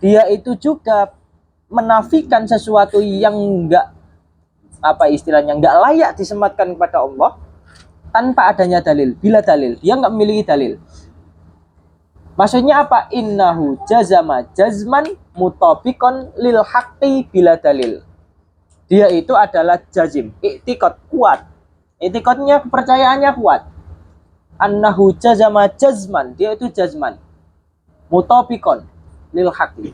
A: Dia itu juga menafikan sesuatu yang enggak istilahnya enggak layak disematkan kepada Allah tanpa adanya dalil, bila dalil. Dia enggak memiliki dalil. Maksudnya apa? Innahu jazama jazman mutabiqan lil haqqi bila dalil. Dia itu adalah jazim, i'tiqad kuat. I'tiqadnya, kepercayaannya kuat. Annahu jazama jazman, dia itu jazman mutabiqan lil haqqi.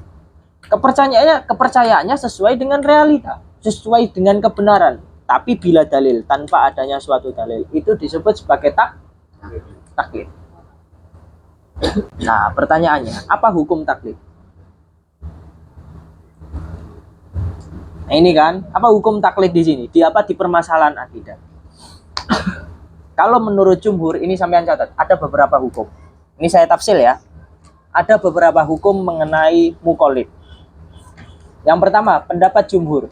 A: Kepercayaannya sesuai dengan realita, sesuai dengan kebenaran, tapi bila dalil, tanpa adanya suatu dalil, itu disebut sebagai taklid. Nah, pertanyaannya, apa hukum taklid? Nah, ini kan, apa hukum taklid di sini? Di apa? Di permasalahan akidah. Kalau menurut jumhur, ini sampean catat, ada beberapa hukum. Ini saya tafsir ya. Ada beberapa hukum mengenai muqallid. Yang pertama, pendapat jumhur.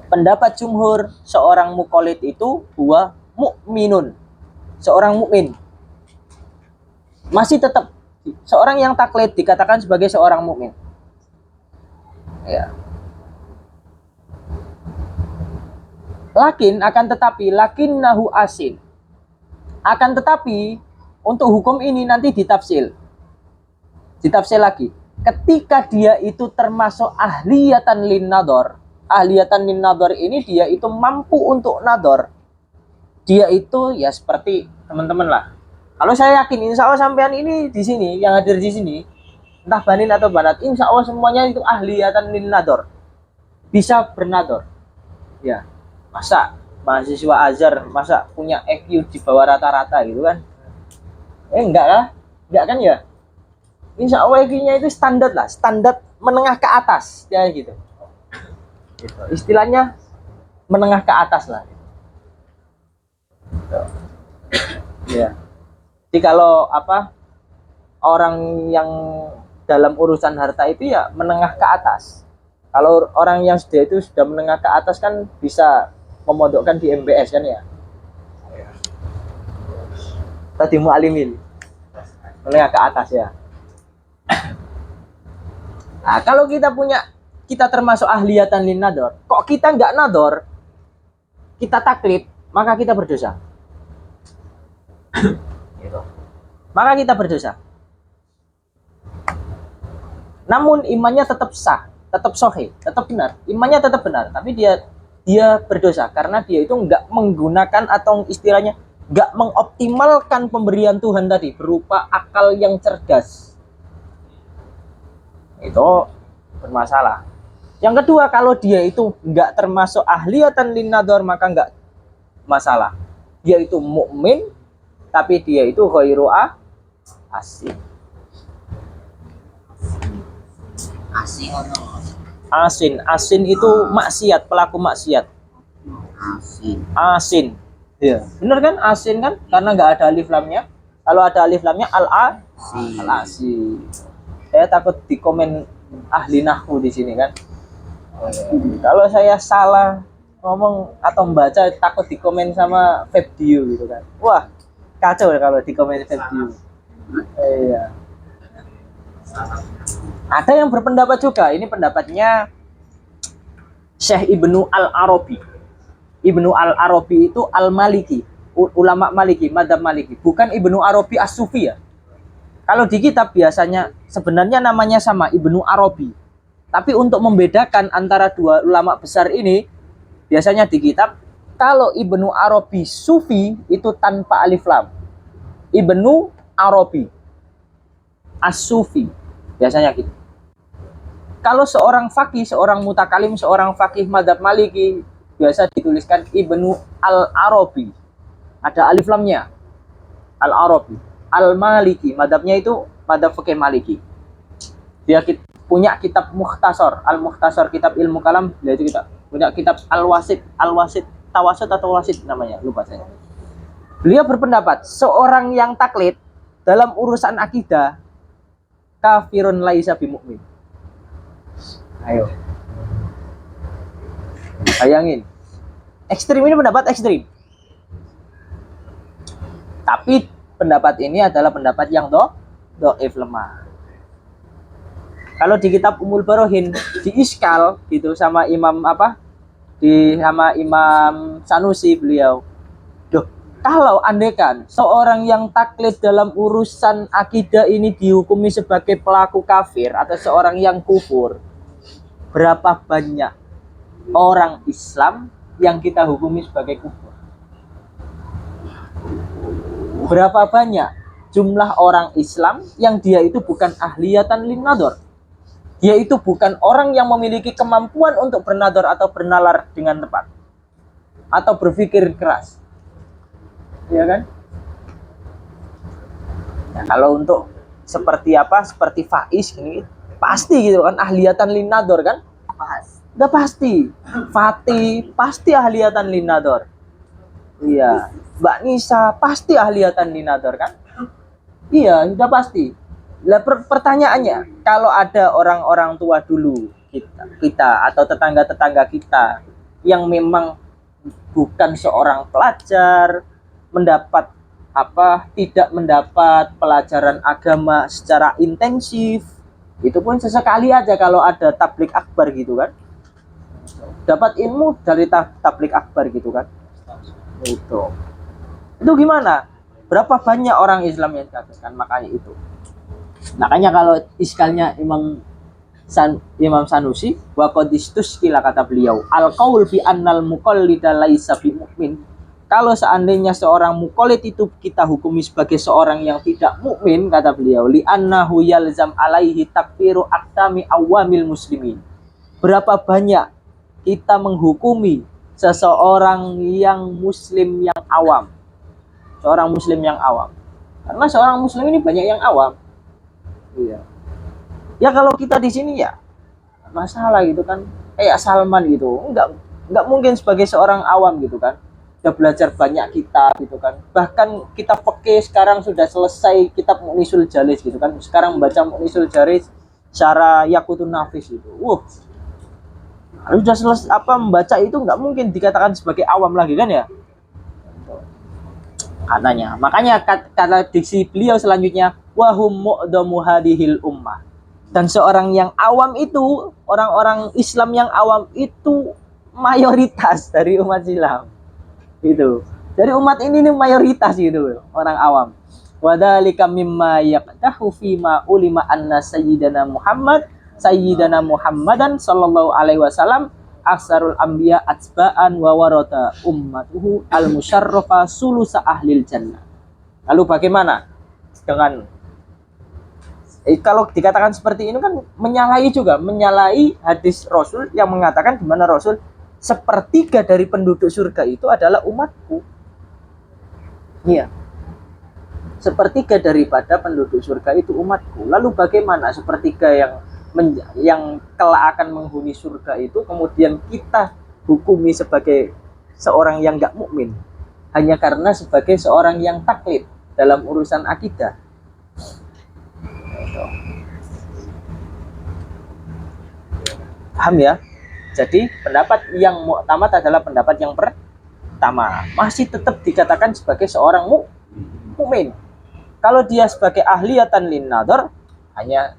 A: Pendapat jumhur, seorang muqallid itu huwa mu'minun. Seorang mukmin. Masih tetap seorang yang taklid dikatakan sebagai seorang mukmin. Ya. Lakinnahu asin. Akan tetapi untuk hukum ini nanti ditafsir. Ditafsir lagi. Ketika dia itu termasuk ahliyatan lin nador. Ahliyatan lin nador ini dia itu mampu untuk nador. Dia itu ya seperti teman-teman lah. Kalau saya yakin insya Allah sampean ini di sini, yang hadir di sini, entah banin atau banat, insya Allah semuanya itu ahliyatan lin nador. Bisa bernador. Ya. Masa mahasiswa Azhar masa punya EQ di bawah rata-rata gitu kan? Enggak lah, enggak kan ya? Insya Allah EQ-nya itu standar lah, standar menengah ke atas, ya gitu. Istilahnya menengah ke atas lah. Ya. Jadi kalau orang yang dalam urusan harta itu ya menengah ke atas. Kalau orang yang itu sudah menengah ke atas kan bisa memondokkan di MBS kan ya. Tadi mu'alimin menengah ke atas ya. Nah, kalau kita termasuk ahliyatan lin nador, kok kita nggak nador, kita taklid, maka kita berdosa. Gitu. maka kita berdosa. Namun imannya tetap sah, tetap sahih, tetap benar. Imannya tetap benar, tapi dia berdosa karena dia itu nggak menggunakan atau istilahnya nggak mengoptimalkan pemberian Tuhan tadi berupa akal yang cerdas. Itu bermasalah. Yang kedua, kalau dia itu nggak termasuk ahliyatan linnador, maka nggak masalah. Dia itu mukmin, tapi dia itu ghairu asin. Asin itu maksiat, pelaku maksiat. Asin. Ya, benar kan? Asin kan? Karena nggak ada alif lamnya. Kalau ada alif lamnya al-asin. Saya takut dikomen ahli nahwu di sini kan. Kalau saya salah ngomong atau membaca takut dikomen sama Febdio gitu kan. Wah, kacau ya kalau dikomen Febdio. Iya. Ada yang berpendapat juga, ini pendapatnya Syekh Ibnu Al-Arabi. Ibnu Al-Arabi itu Al-Maliki, ulama Maliki, madzhab Maliki, bukan Ibnu Arabi As-Sufi ya. Kalau di kitab biasanya sebenarnya namanya sama, Ibnu Arabi. Tapi untuk membedakan antara dua ulama besar ini, biasanya di kitab, kalau Ibnu Arabi Sufi itu tanpa alif lam. Ibnu Arabi As-Sufi, biasanya gitu. Kalau seorang faqih, seorang mutakalim, seorang faqih madzhab Maliki, biasa dituliskan Ibnu Al-Arabi. Ada alif lamnya. Al-Arabi. Al-Maliki, madzhabnya itu madzhab fikih Maliki. Dia punya kitab Mukhtasar, Al-Mukhtasar, kitab ilmu kalam, yaitu kita punya kitab Al-Wasit, Tawasut atau Wasit namanya, lupa saya. Beliau berpendapat, seorang yang taklid dalam urusan akidah kafirun laisa bimumin. Ayo. Bayangin. Ekstrim ini pendapat ekstrim. Tapi pendapat ini adalah pendapat yang dhaif, lemah. Kalau di kitab Umul Barohin diiskal gitu sama Imam sama Imam Sanusi beliau. Duh, kalau andekan seorang yang taklid dalam urusan akidah ini dihukumi sebagai pelaku kafir atau seorang yang kufur, berapa banyak orang Islam yang kita hukumi sebagai kufur? Berapa banyak jumlah orang Islam yang dia itu bukan ahliyatan linnador? Dia itu bukan orang yang memiliki kemampuan untuk bernador atau bernalar dengan tepat atau berpikir keras, ya kan? Nah, kalau untuk seperti Faiz ini pasti gitu kan, ahliyatan linnador kan? Udah pasti. Fatih pasti ahliyatan linnador. Iya. Mbak Nisa pasti ahliyatan linnador kan? Iya, udah pasti. Lah pertanyaannya, kalau ada orang-orang tua dulu kita atau tetangga-tetangga kita yang memang bukan seorang pelajar, tidak mendapat pelajaran agama secara intensif, itu pun sesekali aja kalau ada tablik akbar gitu kan, dapat ilmu dari tablik akbar gitu kan. Itu gimana? Berapa banyak orang Islam yang dikatakan? Makanya kalau iskalnya Imam Sanusi, wa qadistus kila, kata beliau, al-qaul bi annal muqallida laisa bi mu'min. Kalau seandainya seorang muqallid itu kita hukumi sebagai seorang yang tidak mukmin, kata beliau, li annahu yalzam alaihi takfiru aqdami awamil muslimin. Berapa banyak kita menghukumi seseorang yang muslim yang awam. Seorang muslim yang awam. Karena seorang muslim ini banyak yang awam. Iya. Ya kalau kita di sini ya masalah gitu kan, kayak Salman gitu, nggak mungkin sebagai seorang awam gitu kan, udah belajar banyak kitab gitu kan, bahkan kitab fikih sekarang sudah selesai, kitab Mu'nisul Jalis gitu kan, sekarang membaca Mu'nisul Jalis secara Yaqutun Nafis gitu, sudah selesai membaca itu, nggak mungkin dikatakan sebagai awam lagi kan ya. Katanya, makanya kata diksi beliau selanjutnya, wahum mu'damu hadihil ummah. Dan seorang yang awam itu, orang-orang Islam yang awam itu mayoritas dari umat Islam. Gitu. Dari umat ini nih mayoritas gitu, orang awam. Wa dzalika mimma yaqdahu fi ma ulima anna sayyidana Muhammadan sallallahu alaihi wasallam aksarul anbiya atba'an wa warata ummatuhu al musyarrafa sulusa ahlil jannah. Lalu bagaimana dengan kalau dikatakan seperti ini kan menyalahi hadis Rasul yang mengatakan di mana Rasul sepertiga dari penduduk surga itu adalah umatku. Iya. Sepertiga daripada penduduk surga itu umatku. Lalu bagaimana sepertiga yang kelak akan menghuni surga itu kemudian kita hukumi sebagai seorang yang enggak mukmin hanya karena sebagai seorang yang taklid dalam urusan akidah. Paham ya? Jadi pendapat yang muktamad adalah pendapat yang pertama, masih tetap dikatakan sebagai seorang mukmin. Kalau dia sebagai ahliyatan lin nadhar hanya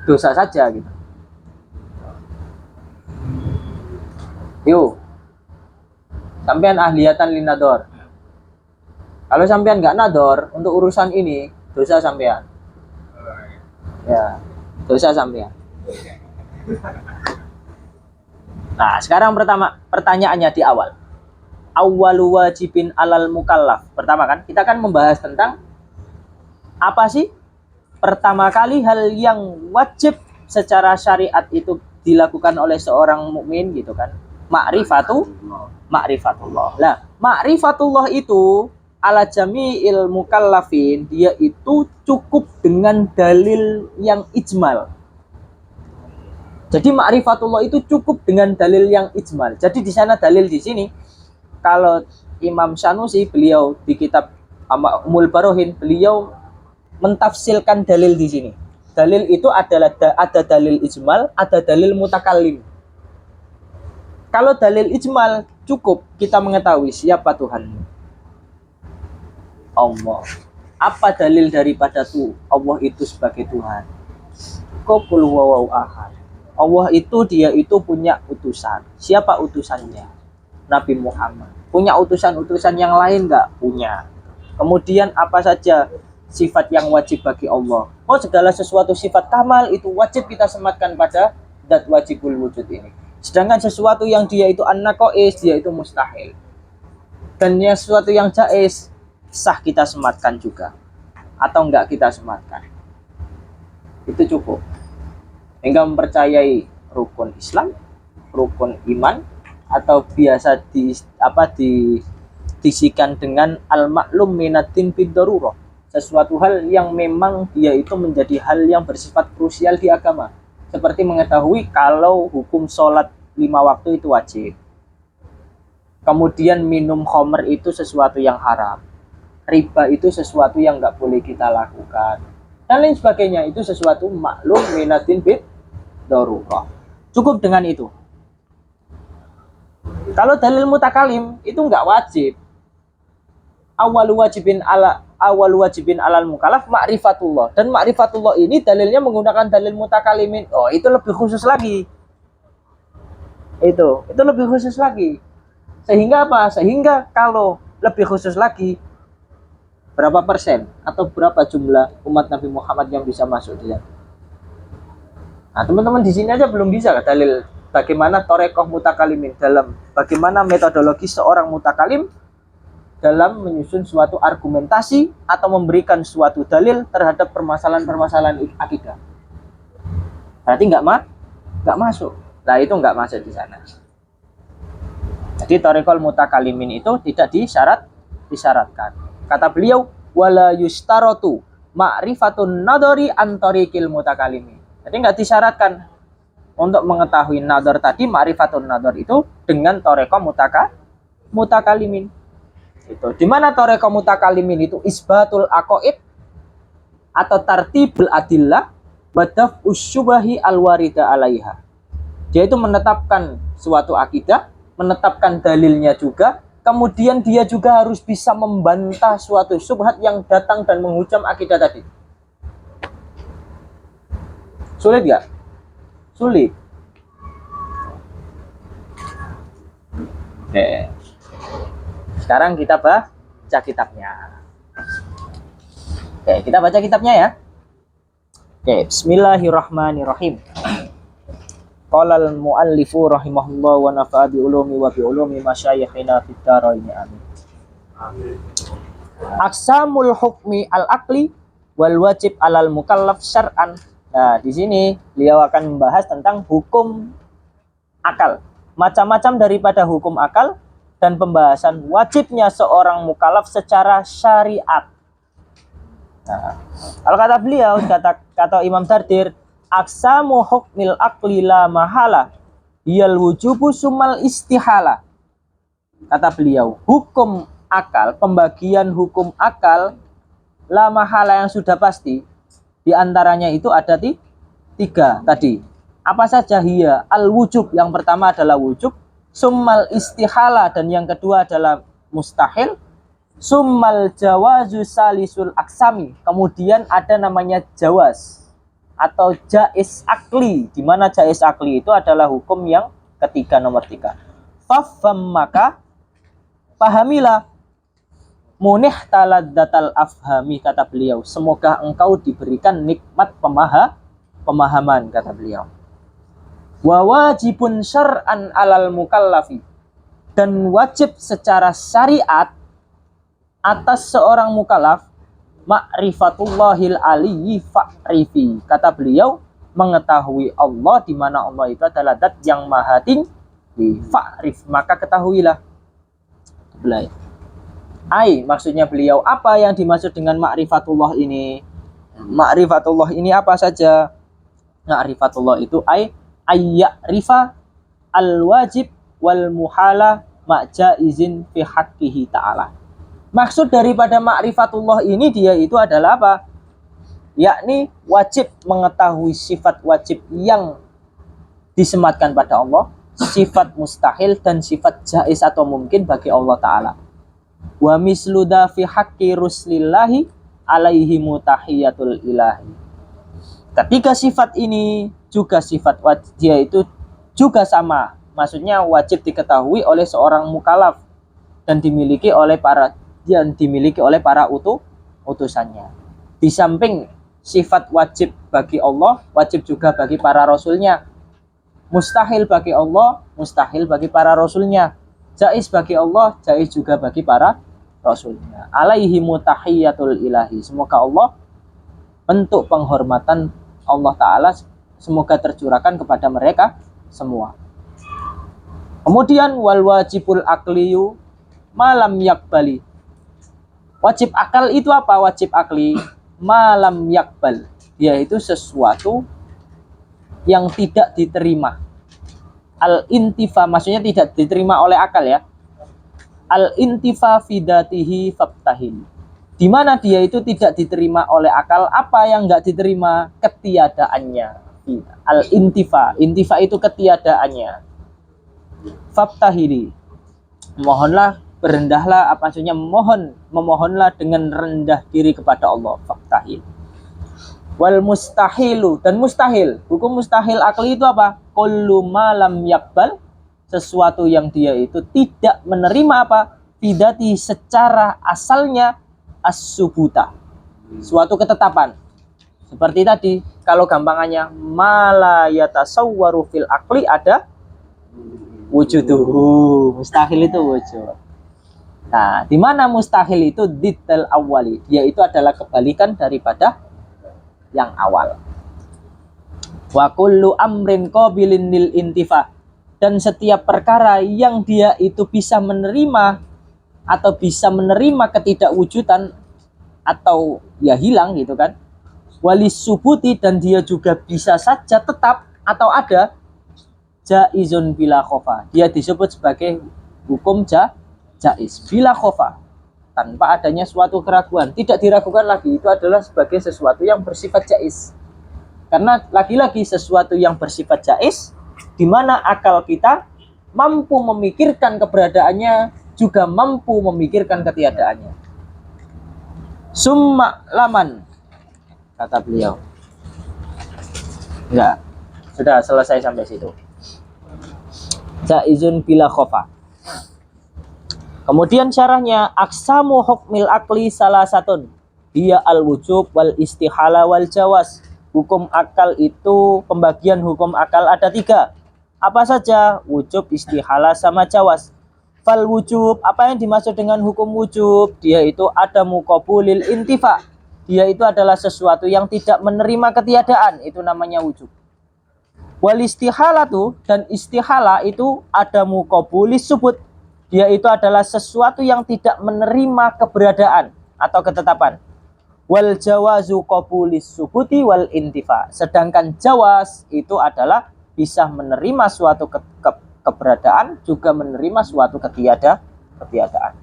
A: dosa saja gitu. Yuk, sampean ahliyatan lin nadhar. Kalau sampean nggak nadhar untuk urusan ini, dosa sampean. Ya, dosa sampean. Nah, sekarang pertanyaannya di awal. Awwalu wajibin alal mukallaf. Pertama kan, kita kan membahas tentang apa sih? Pertama kali hal yang wajib secara syariat itu dilakukan oleh seorang mukmin gitu kan. Ma'rifatullah. Lah, ma'rifatullah itu ala jami'il mukallafin, dia itu cukup dengan dalil yang ijmal. Jadi ma'rifatullah itu cukup dengan dalil yang ijmal. Jadi di sana dalil di sini kalau Imam Sanusi beliau di kitab Ummul Barohin beliau mentafsilkan dalil di sini. Dalil itu adalah ada dalil ijmal, ada dalil mutakallim. Kalau dalil ijmal cukup kita mengetahui siapa Tuhanmu. Allah. Apa dalil daripada Allah itu sebagai Tuhan? Qul huwallahu ahad. Allah itu dia itu punya utusan. Siapa utusannya? Nabi Muhammad. Punya utusan-utusan yang lain enggak? Punya. Kemudian apa saja sifat yang wajib bagi Allah? Oh, segala sesuatu sifat kamal itu wajib kita sematkan pada zat wajibul wujud ini. Sedangkan sesuatu yang dia itu an-naqais, dia itu mustahil. Dan yang sesuatu yang jaiz sah kita sematkan juga. Atau enggak kita sematkan. Itu cukup. Hingga mempercayai rukun Islam, rukun iman, atau biasa disikan dengan al-maklum minatin bid-darurah, sesuatu hal yang memang dia itu menjadi hal yang bersifat krusial di agama, seperti mengetahui kalau hukum sholat 5 waktu itu wajib, kemudian minum khamr itu sesuatu yang haram, riba itu sesuatu yang nggak boleh kita lakukan, dan lain sebagainya. Itu sesuatu maklum minatin bid-darurah. Cukup dengan itu. Kalau dalil mutakalim itu enggak wajib. Awal wajibin alal mukallaf ma'rifatullah. Dan ma'rifatullah ini dalilnya menggunakan dalil mutakalimin. Oh, itu lebih khusus lagi. Itu lebih khusus lagi. Sehingga apa? Sehingga kalau lebih khusus lagi, berapa persen atau berapa jumlah umat Nabi Muhammad yang bisa masuk di sana? Nah, teman-teman di sini aja belum bisa dalil bagaimana torekoh mutakalimin, dalam bagaimana metodologi seorang mutakalim dalam menyusun suatu argumentasi atau memberikan suatu dalil terhadap permasalahan-permasalahan akidah. Berarti nggak masuk. Nah, itu nggak masuk di sana. Jadi torekol mutakalimin itu tidak disyaratkan. Kata beliau, wala yustarotu ma'rifatun nadori antorikil mutakalimin. Jadi nggak disyaratkan untuk mengetahui nador tadi, ma'rifatun nador itu dengan toreko mutakalimin. Itu di mana toreko mutakalimin itu isbatul aqaid atau tartibul adillah wadaf usyubahi alwarida alaiha. Dia itu menetapkan suatu akidah, menetapkan dalilnya juga, kemudian dia juga harus bisa membantah suatu syubhat yang datang dan menghujam akidah tadi. Sulit nggak? Sulit. Oke. Sekarang kita baca kitabnya. Oke, kita baca kitabnya ya. Oke, bismillahirrahmanirrahim. Qala al-muallifu rahimahullah wa nafa'a bi ulumi wa bi ulumi masyayikhina fid dharain amin. Aqsamul hukmi al-aqli wal wajib alal mukallaf syar'an. Nah, di sini beliau akan membahas tentang hukum akal. Macam-macam daripada hukum akal dan pembahasan wajibnya seorang mukallaf secara syariat. Nah, kalau kata beliau, kata Imam Dardir, aqsamu hukmil aqli la mahala hiyal wujubu sumal istihala. Kata beliau, hukum akal, pembagian hukum akal la mahala yang sudah pasti, di antaranya itu ada tiga tadi. Apa saja? Hiya al wujub, yang pertama adalah wujub, summal istihala, dan yang kedua adalah mustahil, summal jawazu salisul aksami, kemudian ada namanya jawaz atau jaiz akli, di mana jaiz akli itu adalah hukum yang ketiga, nomor 3. Fafham, maka pahamilah, munih taladdatal afhami, kata beliau, semoga engkau diberikan nikmat pemahaman, kata beliau. Wa wajibun syar'an alal mukallafi, dan wajib secara syariat atas seorang mukallaf, ma'rifatullahil aliyyi fa'rifi, kata beliau, mengetahui Allah, di mana Allah itu adalah zat yang maha tinggi, fa'rif, maka ketahuilah. Beliau maksudnya beliau, apa yang dimaksud dengan ma'rifatullah ini? Ma'rifatullah ini apa saja? Ma'rifatullah itu ayya'rifa al-wajib wal muhala ma'jaizin fi haqqihi ta'ala. Maksud daripada ma'rifatullah ini dia itu adalah apa? Yakni wajib mengetahui sifat wajib yang disematkan pada Allah, sifat mustahil dan sifat jaiz atau mungkin bagi Allah Ta'ala. Wa misluda fi haqqi ruslillahi alaihi mutahiyatul ilahi. Ketiga sifat ini juga sifat wajib, dia itu juga sama, maksudnya wajib diketahui oleh seorang mukallaf dan dimiliki oleh para utusannya. Di samping sifat wajib bagi Allah, wajib juga bagi para rasulnya. Mustahil bagi Allah, mustahil bagi para rasulnya. Jaiz bagi Allah, jaiz juga bagi para rasulnya. Alaihi mutahiyatul ilahi, semoga Allah, bentuk penghormatan Allah Ta'ala semoga tercurahkan kepada mereka semua. Kemudian wal wajibul akliyu malam yakbali. Wajib akal itu apa? Wajib akli malam yakbal, yaitu sesuatu yang tidak diterima. Al intifa, maksudnya tidak diterima oleh akal ya. Al intifa fidatihi fabtahil, di mana dia itu tidak diterima oleh akal. Apa yang enggak diterima? Ketiadaannya. Al intifa, intifa itu ketiadaannya. Fabtahili, mohonlah, berendahlah, apa maksudnya memohonlah dengan rendah diri kepada Allah. Fabtahil. Wal mustahilu, dan mustahil, hukum mustahil akli itu apa? Kullu ma lam yakbal, sesuatu yang dia itu tidak menerima apa? Bidati, secara asalnya, as-subuta, suatu ketetapan. Seperti tadi, kalau gampangannya mala yatasawwaru fil akli ada wujuduhu, mustahil itu wujud. Nah, di mana mustahil itu detail awali, dia itu adalah kebalikan daripada yang awal. Wa kullu amrin qabilin lil intifa, dan setiap perkara yang dia itu bisa menerima atau bisa menerima ketidakwujudan atau ya hilang gitu kan. Walis subuti, dan dia juga bisa saja tetap atau ada, jaizun bila khofa, dia disebut sebagai hukum jaiz bila khofa, tanpa adanya suatu keraguan, tidak diragukan lagi, itu adalah sebagai sesuatu yang bersifat jaiz. Karena lagi-lagi sesuatu yang bersifat jaiz, di mana akal kita mampu memikirkan keberadaannya, juga mampu memikirkan ketiadaannya. Summa laman, kata beliau. Enggak, sudah selesai sampai situ. Jaizun bila khofa. Kemudian syarahnya, aksamu hukmil akli salah satun. hiya al-wujub wal istihala wal jawaz. Hukum akal itu, pembagian hukum akal ada 3. Apa saja? Wujub, istihala, sama jawaz. Fal wujub, apa yang dimaksud dengan hukum wujub? Dia itu adamu qabulil intifa. Dia itu adalah sesuatu yang tidak menerima ketiadaan, itu namanya wujub. Wal istihalatu, dan istihala itu adamu qabulis subut. Dia itu adalah sesuatu yang tidak menerima keberadaan atau ketetapan. Wal jawazu qabulis subuti wal intifa. Sedangkan jawaz itu adalah bisa menerima suatu keberadaan, juga menerima suatu ketiadaan.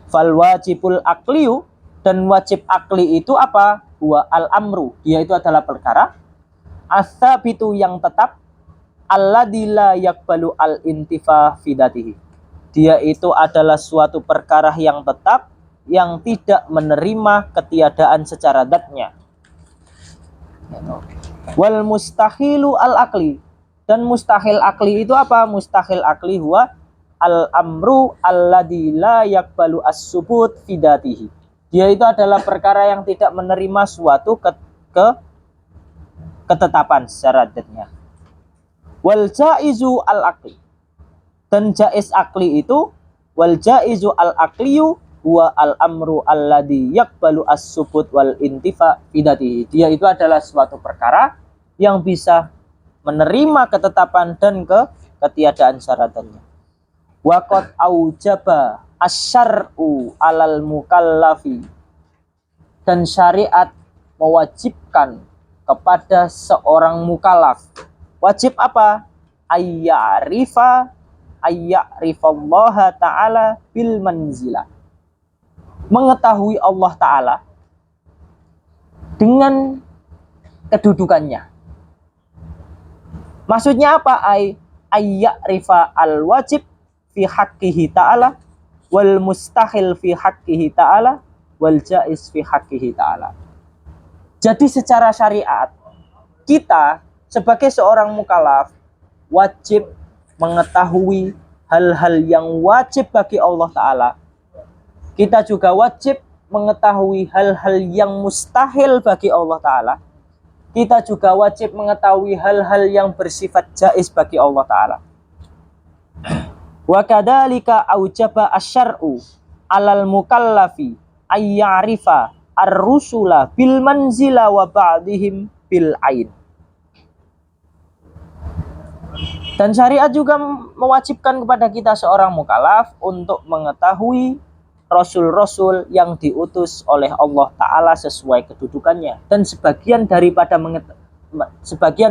A: Fal wajibul akliu, dan wajib akli itu apa? Huwa al amru, dia itu adalah perkara as-sabitu yang tetap, alladzi la yaqbalu al intifa fidatihi. Dia itu adalah suatu perkara yang tetap, yang tidak menerima ketiadaan secara zatnya. Wal mustahilu al akli, dan mustahil akli itu apa? Mustahil akli huwa al amru alladzi la yaqbalu as-subut fidatihi. Dia itu adalah perkara yang tidak menerima suatu ketetapan secara zatnya. Wal jaizu al akli, dan jaiz akli itu, wal jaizu al akliyu huwa al amru alladzi yaqbalu as-subut wal intifa fidatihi. Dia itu adalah suatu perkara yang bisa menerima ketetapan dan ketiadaan syaratnya. Wa qad aujaba asyar'u alal mukallafi, dan syariat mewajibkan kepada seorang mukallaf. Wajib apa? Ayya'rifallaha ta'ala bil manzilah. Mengetahui Allah Ta'ala dengan kedudukannya. Maksudnya apa? Ayya'rifa al-wajib fi haqqihi ta'ala, wal mustahil fi haqqihi ta'ala, wal jaiz fi haqqihi ta'ala. Jadi secara syariat, kita sebagai seorang mukallaf wajib mengetahui hal-hal yang wajib bagi Allah Ta'ala. Kita juga wajib mengetahui hal-hal yang mustahil bagi Allah Ta'ala. Kita juga wajib mengetahui hal-hal yang bersifat jaiz bagi Allah Ta'ala. Wa kadzalika aujaba asyar'u alal mukallafi ayya'rifa ar-rusula bil manzila wa ba'dihim bil ain. Dan syariat juga mewajibkan kepada kita seorang mukallaf untuk mengetahui rasul-rasul yang diutus oleh Allah Ta'ala sesuai kedudukannya. Dan sebagian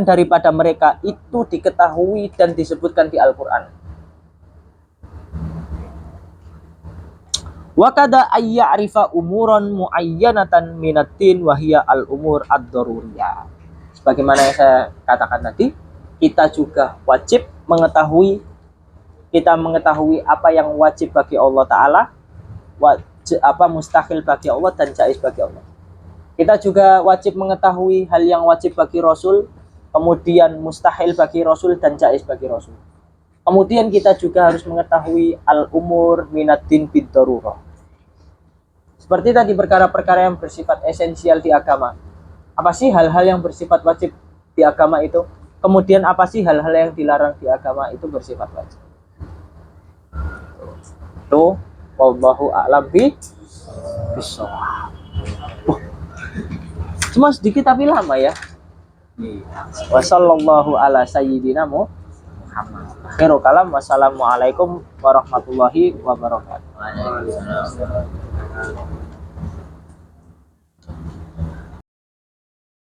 A: daripada mereka itu diketahui dan disebutkan di Al-Quran. Wa kada ayya'rifa umuran muayyanatan minatin wahiyya al-umur ad-daruriyah. Sebagaimana yang saya katakan tadi, kita juga wajib mengetahui apa yang wajib bagi Allah Ta'ala, apa mustahil bagi Allah dan jaiz bagi Allah. Kita juga wajib mengetahui hal yang wajib bagi Rasul, kemudian mustahil bagi Rasul dan jaiz bagi Rasul. Kemudian kita juga harus mengetahui al-umur minaddin bid-darurah. Seperti tadi perkara-perkara yang bersifat esensial di agama. Apa sih hal-hal yang bersifat wajib di agama itu? Kemudian apa sih hal-hal yang dilarang di agama itu bersifat wajib? Tuh, wallahu a'lam bishawab. Cuma sedikit tapi lama ya. Wassallallahu ala sayyidina Muhammad. Akhirul kalam, wassalamualaikum warahmatullahi wabarakatuh.